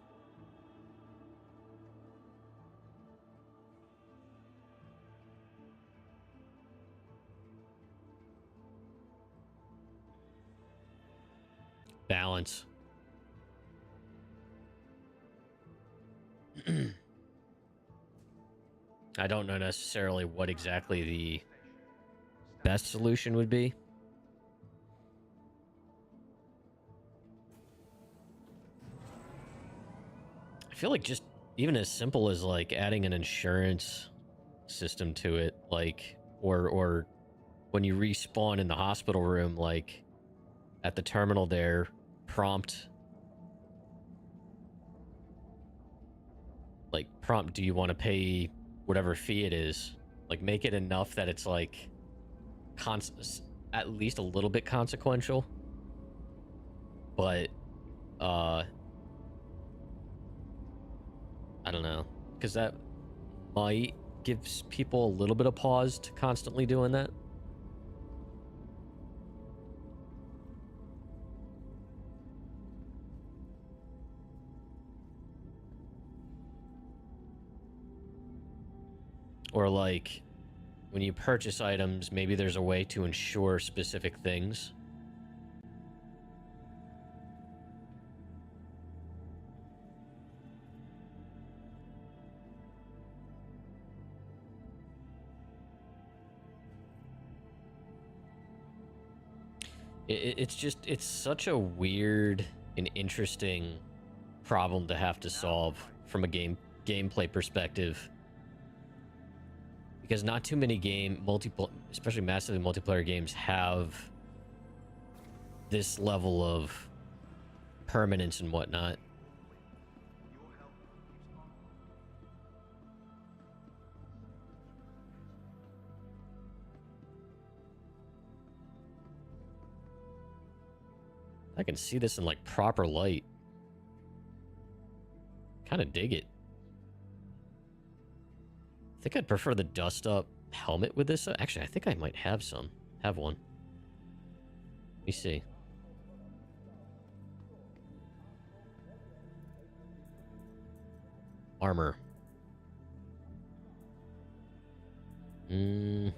Speaker 1: Balance. I don't know necessarily what exactly the best solution would be. I feel like just even as simple as like adding an insurance system to it, like, or when you respawn in the hospital room, like at the terminal there, prompt, do you want to pay whatever fee it is? Like, make it enough that it's like at least a little bit consequential. But I don't know, because that might give people a little bit of pause to constantly doing that. Or like, when you purchase items, maybe there's a way to ensure specific things. It's such a weird and interesting problem to have to solve from a gameplay perspective. Because not too many especially massively multiplayer games, have this level of permanence and whatnot. I can see this in like proper light. Kind of dig it. I think I'd prefer the dust up helmet with this. Actually, I think I might have one. Let me see. Armor. Hold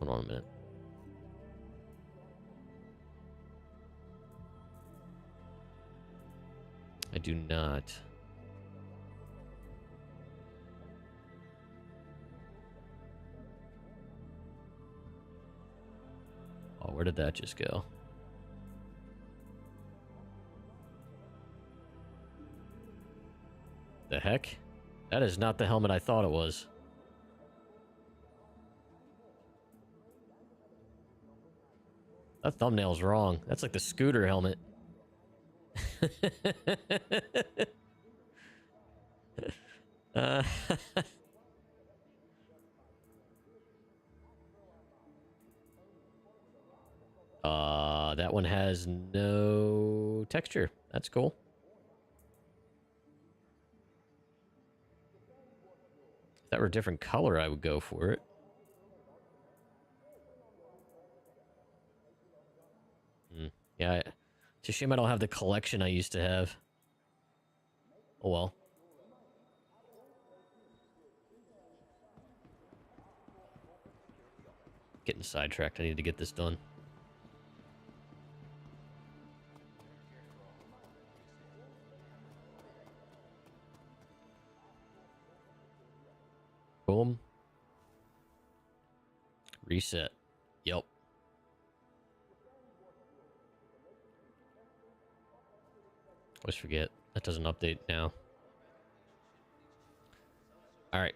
Speaker 1: on a minute. I do not. Oh, where did that just go? The heck? That is not the helmet I thought it was. That thumbnail's wrong. That's like the scooter helmet. uh, that one has no texture. That's cool. If that were a different color, I would go for it. Yeah, it's a shame I don't have the collection I used to have. Oh well. Getting sidetracked. I need to get this done. Boom. Reset. Yep. Always forget. That doesn't update now. Alright.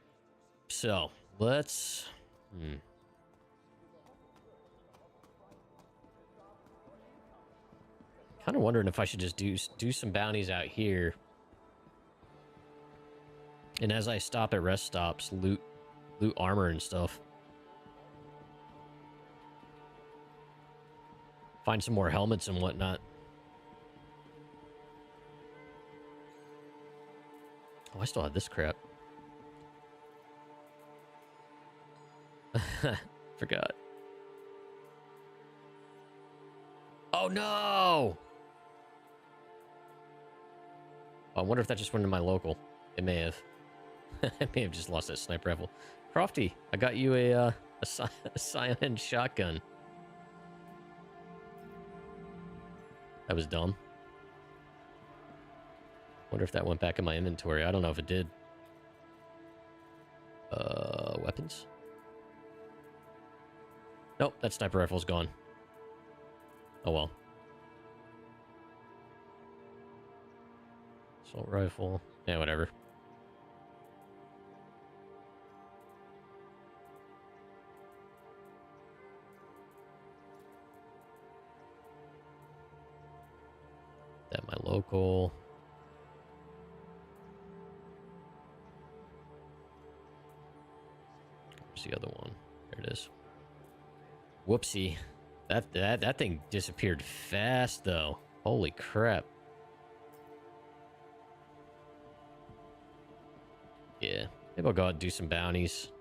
Speaker 1: So, let's... Kind of wondering if I should just do some bounties out here. And as I stop at rest stops, loot armor and stuff. Find some more helmets and whatnot. Oh, I still have this crap. Forgot. Oh no! I wonder if that just went to my local. It may have. I may have just lost that sniper rifle. Crofty, I got you a cyan shotgun. That was dumb. Wonder if that went back in my inventory. I don't know if it did. Weapons? Nope, that sniper rifle's gone. Oh well. Assault rifle. Yeah, whatever. That my local. Where's the other one? There it is. Whoopsie. That thing disappeared fast though. Holy crap. Yeah. Maybe I'll go out and do some bounties.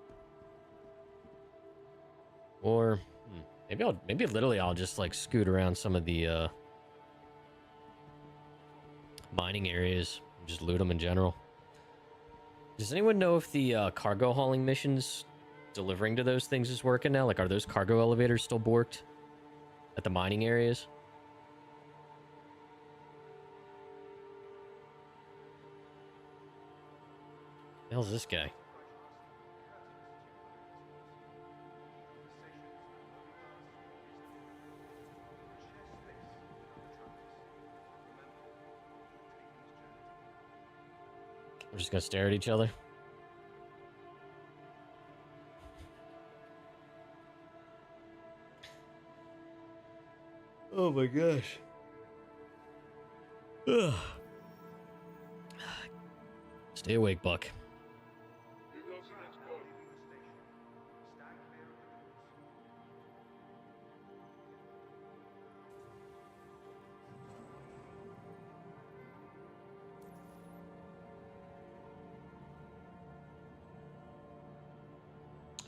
Speaker 1: Or maybe literally I'll just like scoot around some of the mining areas and just loot them in general. Does anyone know if the cargo hauling missions delivering to those things is working now? Like, are those cargo elevators still borked at the mining areas? The hell's this guy? We're just gonna stare at each other. Oh my gosh. Ugh. Stay awake, Buck.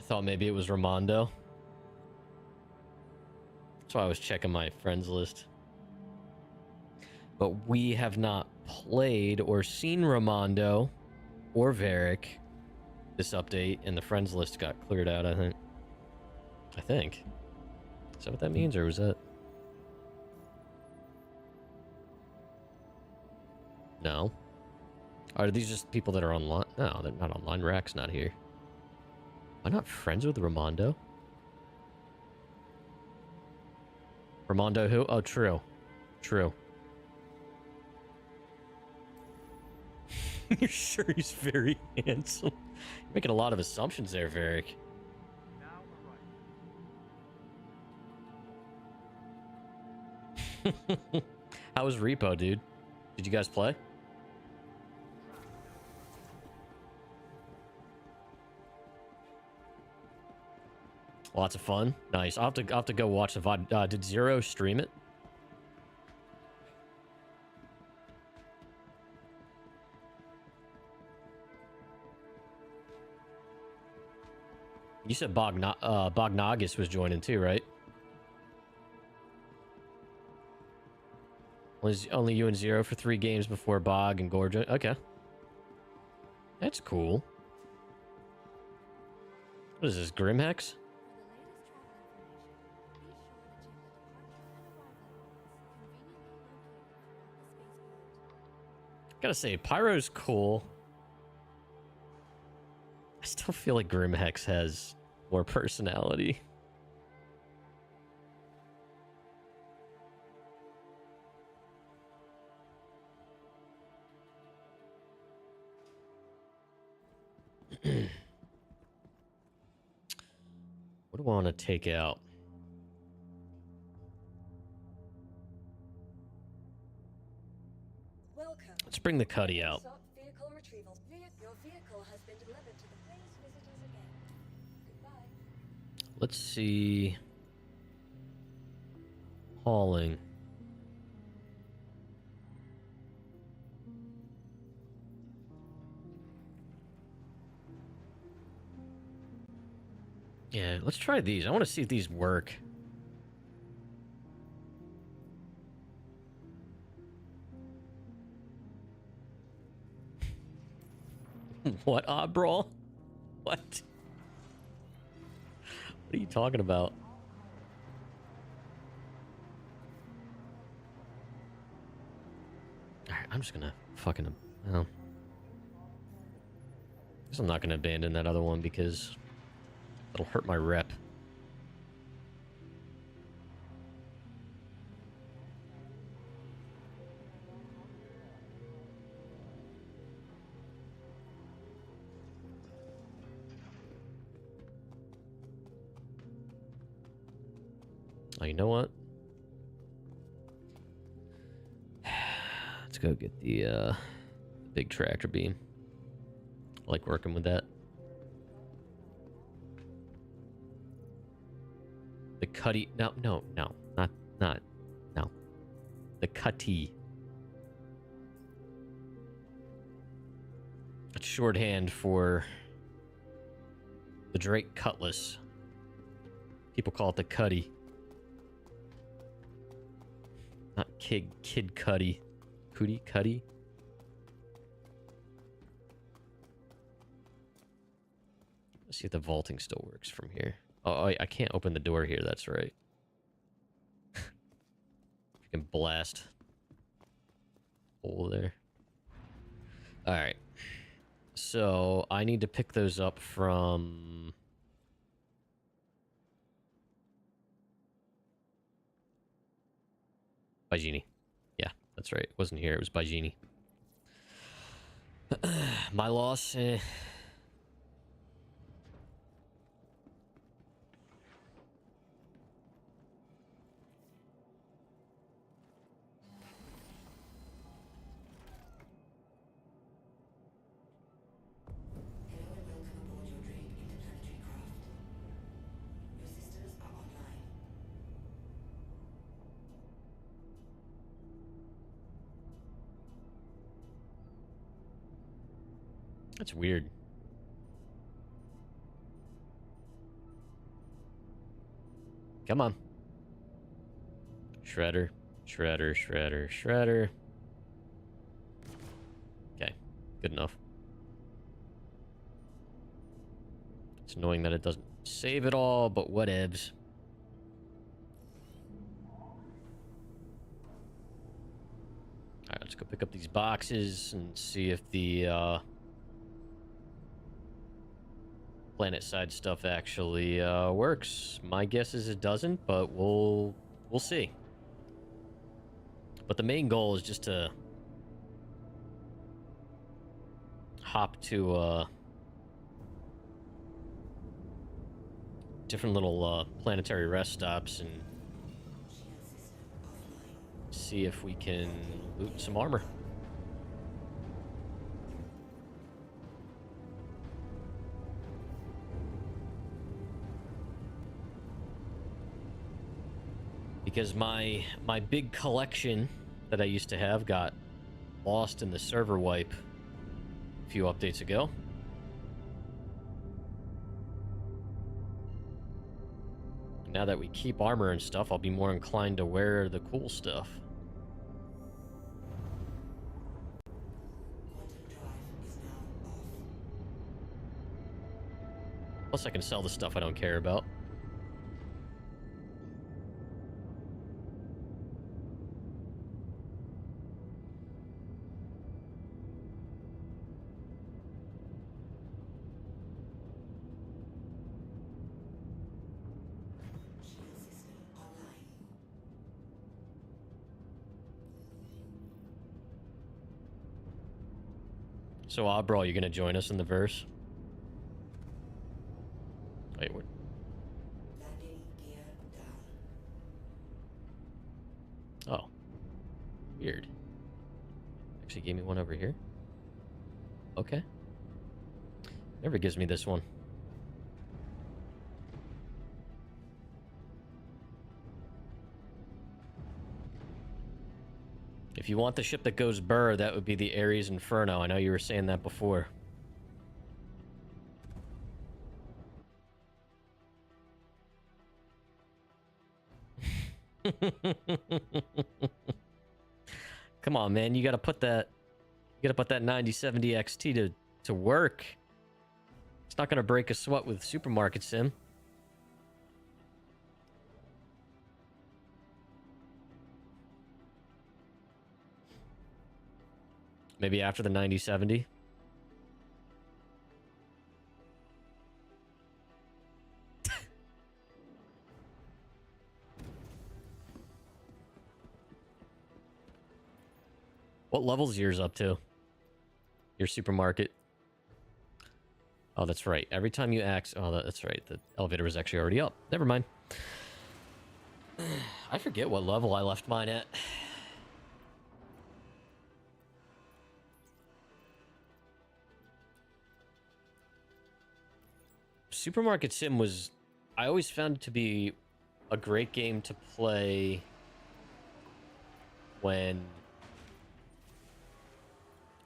Speaker 1: thought maybe it was Ramondo. That's why I was checking my friends list. But we have not played or seen Ramondo or Varric this update, and the friends list got cleared out, I think. Is that what that means, or was that... No. Are these just people that are online? No, they're not online. Rack's not here. Am I not friends with Ramondo? Ramondo who? Oh, true. True. You're sure he's very handsome? You're making a lot of assumptions there, Varric. How was Repo, dude? Did you guys play? Lots of fun. Nice. I'll have to go watch the VOD. Did Zero stream it? You said Bognagus was joining too, right? Was only you and Zero for 3 games before Bog and Gorge. Okay. That's cool. What is this, Grimhex? Gotta say, Pyro's cool. I still feel like Grimhex has more personality. What do I want to take out?
Speaker 5: Welcome.
Speaker 1: Let's bring the Cuddy out.
Speaker 5: Stop vehicle retrieval. Your vehicle has been delivered to the place. Visit us again. Goodbye.
Speaker 1: Let's see. Hauling. Yeah, let's try these. I want to see if these work. What, Brawl? What? What are you talking about? Alright, I'm just gonna fucking... Well, I guess I'm not gonna abandon that other one because that'll hurt my rep. Oh, you know what? Let's go get the big tractor beam. I like working with that. The Cuddy. No, not. No. The Cutty. It's shorthand for the Drake Cutlass. People call it the Cuddy. Not Kid Cuddy. Cuddy? Let's see if the vaulting still works from here. Oh, I can't open the door here, that's right. You can blast hole there. Alright. So, I need to pick those up from... By Genie. Yeah, that's right. It wasn't here. It was by Genie. My loss.
Speaker 7: Hello and welcome aboard your Drake interplanetary craft. Your systems are online.
Speaker 1: That's weird. Come on. Shredder, shredder, shredder, shredder. Okay, good enough. It's annoying that it doesn't save it all, but whatevs. Alright, let's go pick up these boxes and see if the planet side stuff actually works. My guess is it doesn't, but we'll see. But the main goal is just to hop to different little planetary rest stops and see if we can loot some armor. Because my big collection that I used to have got lost in the server wipe a few updates ago. Now that we keep armor and stuff, I'll be more inclined to wear the cool stuff. Plus I can sell the stuff I don't care about. So, Abra, you gonna join us in the verse? Wait, what?
Speaker 7: Landing gear down.
Speaker 1: Oh. Weird. Actually gave me one over here. Okay. Never gives me this one. If you want the ship that goes burr, that would be the Ares Inferno. I know you were saying that before. Come on, man. You gotta put that 9070 XT to work. It's not gonna break a sweat with Supermarket Sim. Maybe after the 9070. What level's yours up to? Your supermarket? Oh, that's right. Every time you ask... Oh, that's right. The elevator was actually already up. Never mind. I forget what level I left mine at. Supermarket Sim was... I always found it to be a great game to play when...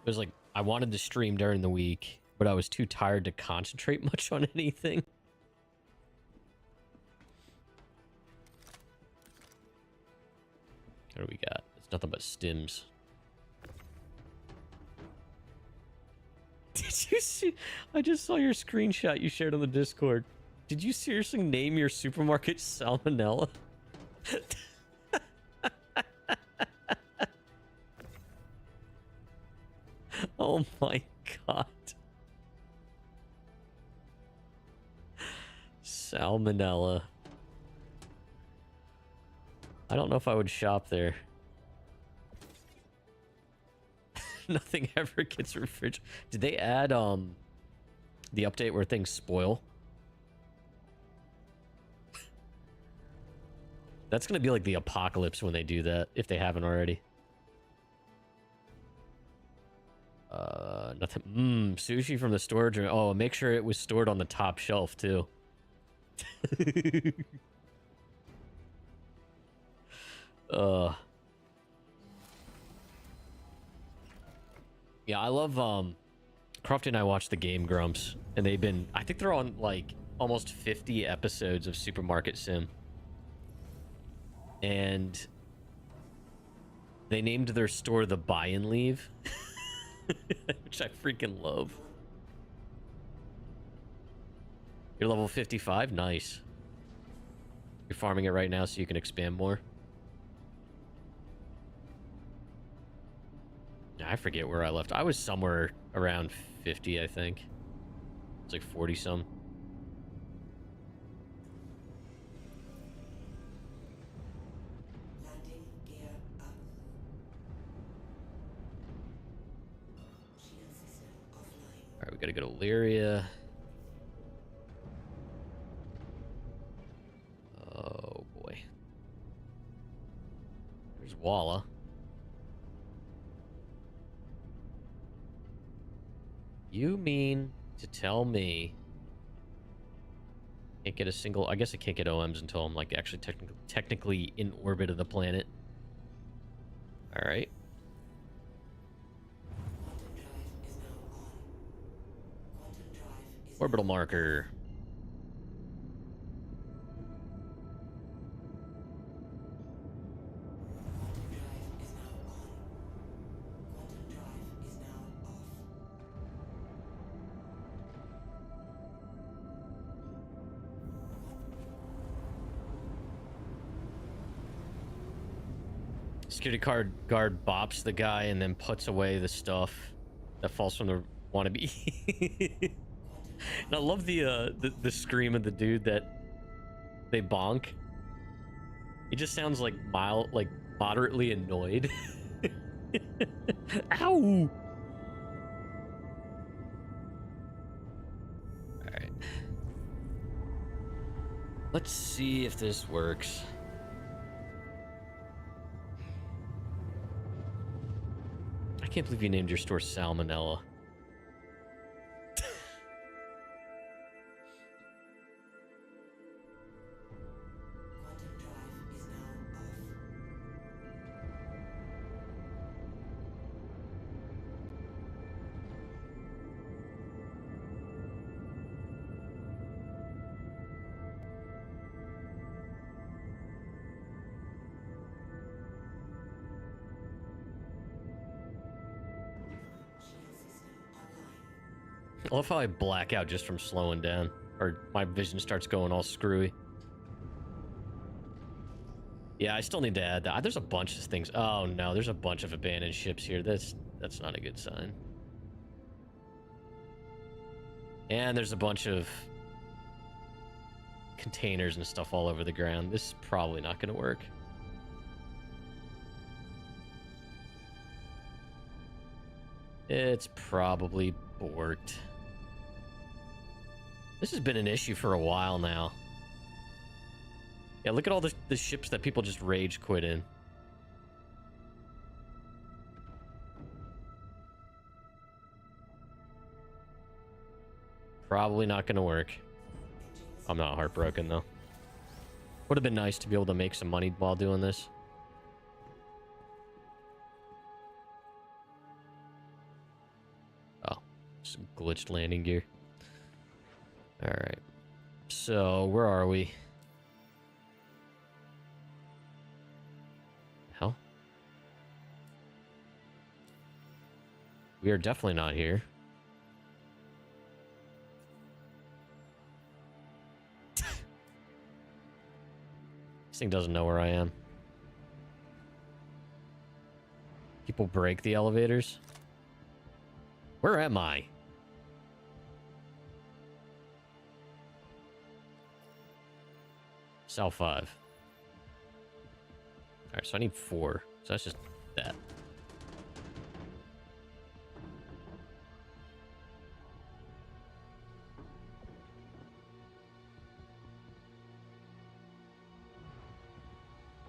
Speaker 1: It was like, I wanted to stream during the week, but I was too tired to concentrate much on anything. What do we got? It's nothing but stims. Did you see? I just saw your screenshot you shared on the Discord. Did you seriously name your supermarket Salmonella? Oh my god. Salmonella. I don't know if I would shop there. Nothing ever gets refrigerated. Did they add the update where things spoil? That's gonna be like the apocalypse when they do that, if they haven't already. Nothing. Sushi from the storage room. Oh, make sure it was stored on the top shelf too. Yeah, I love Crofty and I watched the Game Grumps, and they've been, I think they're on like almost 50 episodes of Supermarket Sim. and they named their store the Buy and Leave, which I freaking love. You're level 55? Nice. You're farming it right now so you can expand more? I forget where I left. I was somewhere around 50, I think. It's like 40 some.
Speaker 7: Landing gear up. Shield system offline.
Speaker 1: Alright, we gotta go to Lyria. Oh boy. There's Walla. You mean to tell me can't get a single... I guess I can't get OMs until I'm like actually technically in orbit of the planet. Alright.
Speaker 7: Quantum drive is now on. Quantum drive is
Speaker 1: Orbital marker.
Speaker 7: Quantum drive is now on. Quantum drive is now off.
Speaker 1: Security guard bops the guy and then puts away the stuff that falls from the wannabe. And I love the scream of the dude that they bonk. He just sounds like moderately annoyed. Ow! Alright. Let's see if this works. I can't believe you named your store Salmonella.
Speaker 7: Quantum drive is now off. Shield system online.
Speaker 1: I love how I black out just from slowing down. Or my vision starts going all screwy. Yeah, I still need to add that. There's a bunch of things. Oh no, there's a bunch of abandoned ships here. That's not a good sign. And there's a bunch of containers and stuff all over the ground. This is probably not going to work. It's probably borked. This has been an issue for a while now. Yeah, look at all the ships that people just rage quit in. Probably not going to work. I'm not heartbroken, though. Would have been nice to be able to make some money while doing this. Oh, some glitched landing gear. Alright. So, where are we? Hell? We are definitely not here. This thing doesn't know where I am. People break the elevators. Where am I? Cell 5. Alright, so I need 4. So that's just that.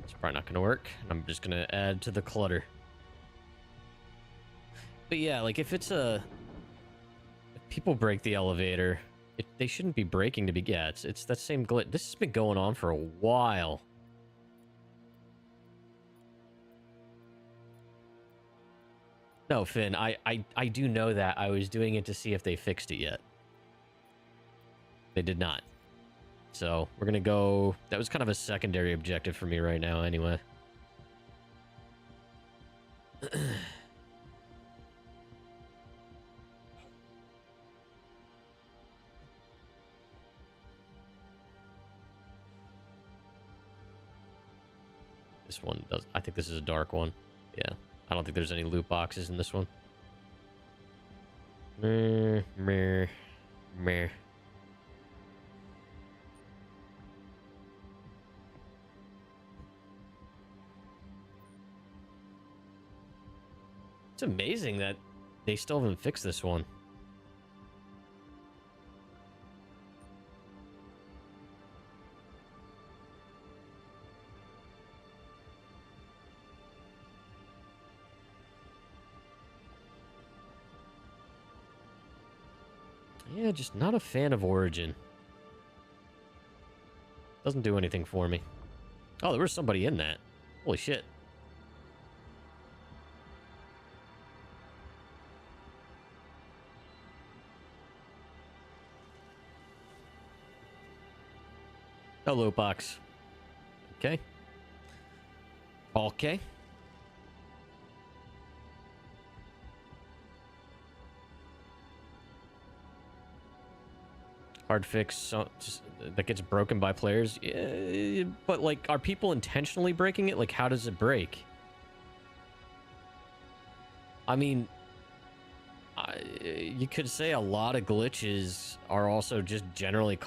Speaker 1: It's probably not going to work. I'm just going to add to the clutter. But yeah, like if it's a... If people break the elevator, they shouldn't be breaking to be... Yeah, it's that same glitch. This has been going on for a while. No, Finn, I do know that. I was doing it to see if they fixed it yet. They did not. So we're gonna go. That was kind of a secondary objective for me right now, anyway. This one does. I think this is a dark one. Yeah. I don't think there's any loot boxes in this one. Meh, meh, meh. It's amazing that they still haven't fixed this one. Yeah, just not a fan of Origin. Doesn't do anything for me. Oh, there was somebody in that. Holy shit. No loot box. Okay. Okay. Hard fix so, just, that gets broken by players. Yeah, but like, are people intentionally breaking it? Like, how does it break? I mean, you could say a lot of glitches are also just generally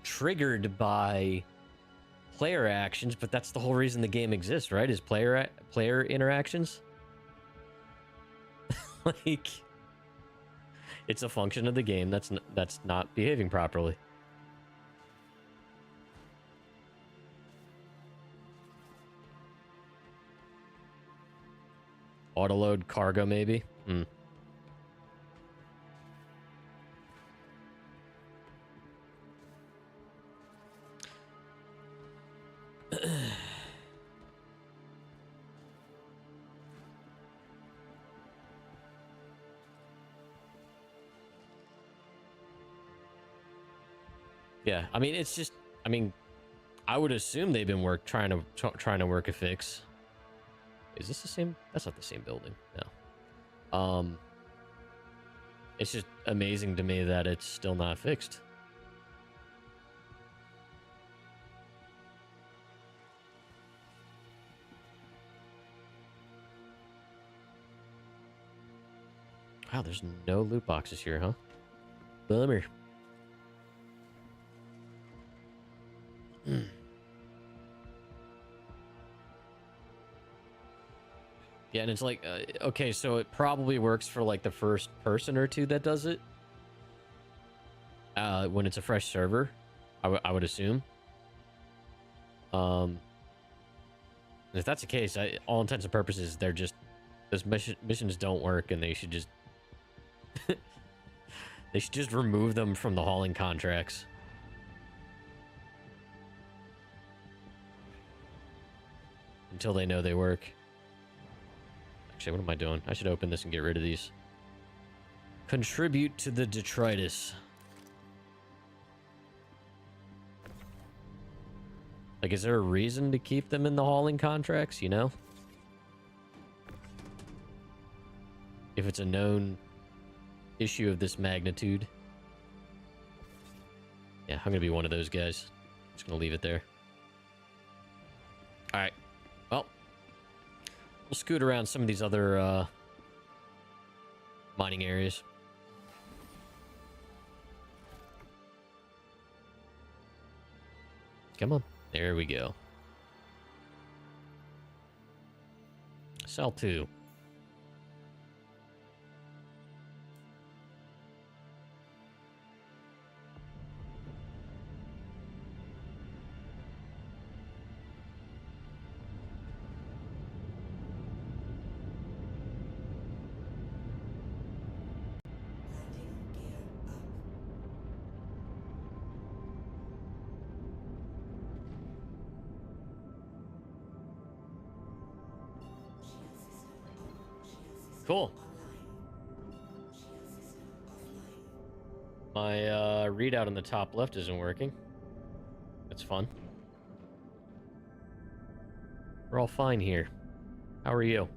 Speaker 1: triggered by player actions, but that's the whole reason the game exists, right? Is player interactions. Like, it's a function of the game that's not behaving properly. Autoload cargo, maybe. Yeah, I mean, it's just, I mean, I would assume they've been trying to work a fix. Is this the same? That's not the same building. No. It's just amazing to me that it's still not fixed. Wow, there's no loot boxes here, huh? Bummer. Yeah, and it's like, okay, so it probably works for like the first person or two that does it. When it's a fresh server, I would assume. And if that's the case, all intents and purposes, they're just, those missions don't work, and they should just they should just remove them from the hauling contracts. Until they know they work. Actually, what am I doing? I should open this and get rid of these. Contribute to the detritus. Like, is there a reason to keep them in the hauling contracts, you know? If it's a known issue of this magnitude. Yeah, I'm gonna be one of those guys. I'm just gonna leave it there. Alright. Well, we'll scoot around some of these other mining areas. Come on. There we go. Cell 2.
Speaker 7: Landing gear up. Shield system on. Shield system
Speaker 1: Cool.
Speaker 7: online. Shield system offline.
Speaker 1: My readout on the top left isn't working. That's fun. We're all fine here. How are you?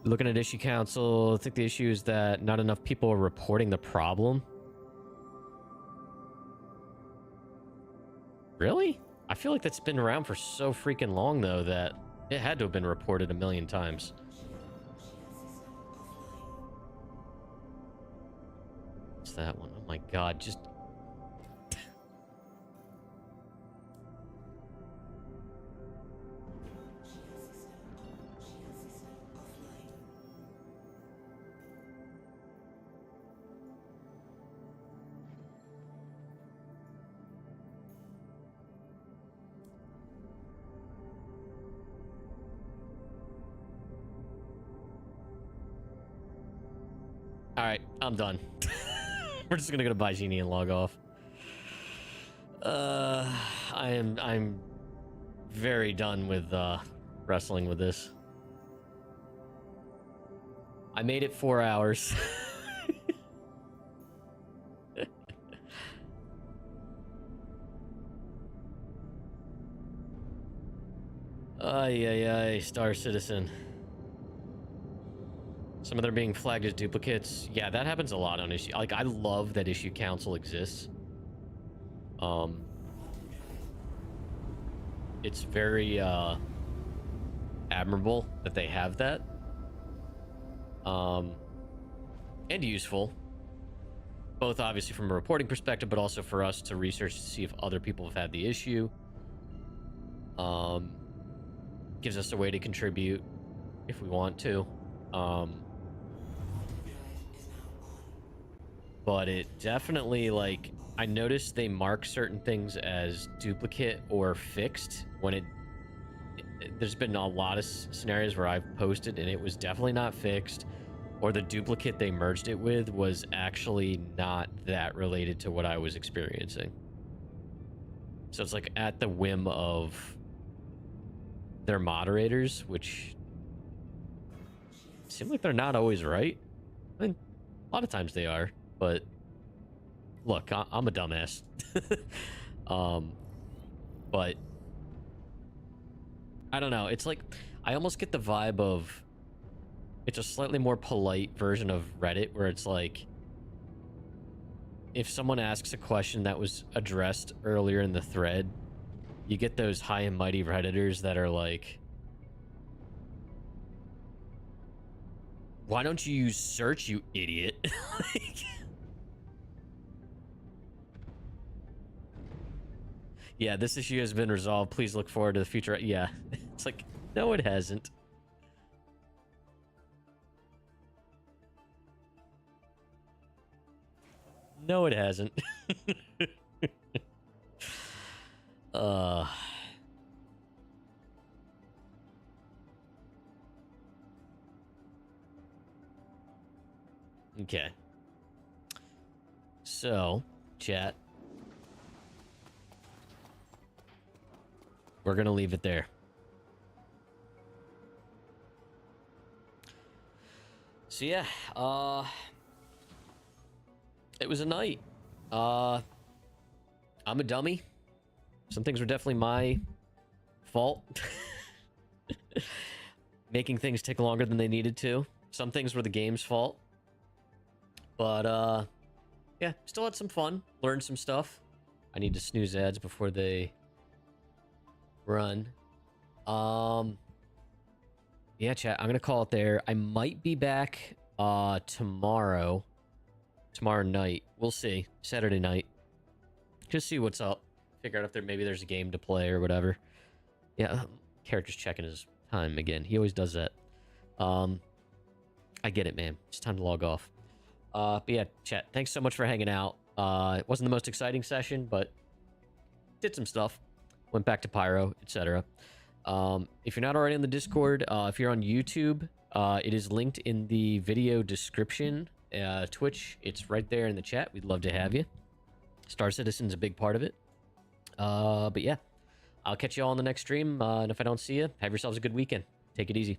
Speaker 1: Looking at issue council, I think the issue is that not enough people are reporting the problem. Really? I feel like that's been around for so freaking long, though, that it had to have been reported a million times. What's that one? Oh my god, just... Alright, I'm done. We're just gonna go to buy Genie and log off. I'm very done with wrestling with this. I made it 4 hours. Ay, ay, ay, Star Citizen. Some of them are being flagged as duplicates. Yeah, that happens a lot on issue. Like, I love that issue council exists. It's very admirable that they have that. And useful. Both obviously from a reporting perspective, but also for us to research to see if other people have had the issue. Gives us a way to contribute if we want to. But it definitely, like, I noticed they mark certain things as duplicate or fixed when there's been a lot of scenarios where I've posted and it was definitely not fixed, or the duplicate they merged it with was actually not that related to what I was experiencing. So it's like at the whim of their moderators, which seem like they're not always right. I mean, a lot of times they are, but look, I'm a dumbass. But I don't know. It's like, I almost get the vibe of it's a slightly more polite version of Reddit, where it's like, if someone asks a question that was addressed earlier in the thread, you get those high and mighty Redditors that are like, why don't you use search, you idiot? Like, yeah, this issue has been resolved. Please look forward to the future. Yeah, it's like, no, it hasn't. No, it hasn't. Okay. So, chat. We're gonna leave it there. So yeah, it was a night. I'm a dummy. Some things were definitely my fault. Making things take longer than they needed to. Some things were the game's fault. But yeah, still had some fun. Learned some stuff. I need to snooze ads before they run. Yeah, chat, I'm gonna call it there. I might be back tomorrow night. We'll see. Saturday night. Just see what's up. Figure out if maybe there's a game to play or whatever. Yeah, character's checking his time again. He always does that. I get it, man. It's time to log off. But yeah, chat, thanks so much for hanging out. It wasn't the most exciting session, but did some stuff. Went back to Pyro, etc. If you're not already on the Discord, if you're on YouTube, it is linked in the video description. Twitch, it's right there in the chat. We'd love to have you. Star Citizen's a big part of it. But yeah, I'll catch you all on the next stream. And if I don't see you, have yourselves a good weekend. Take it easy.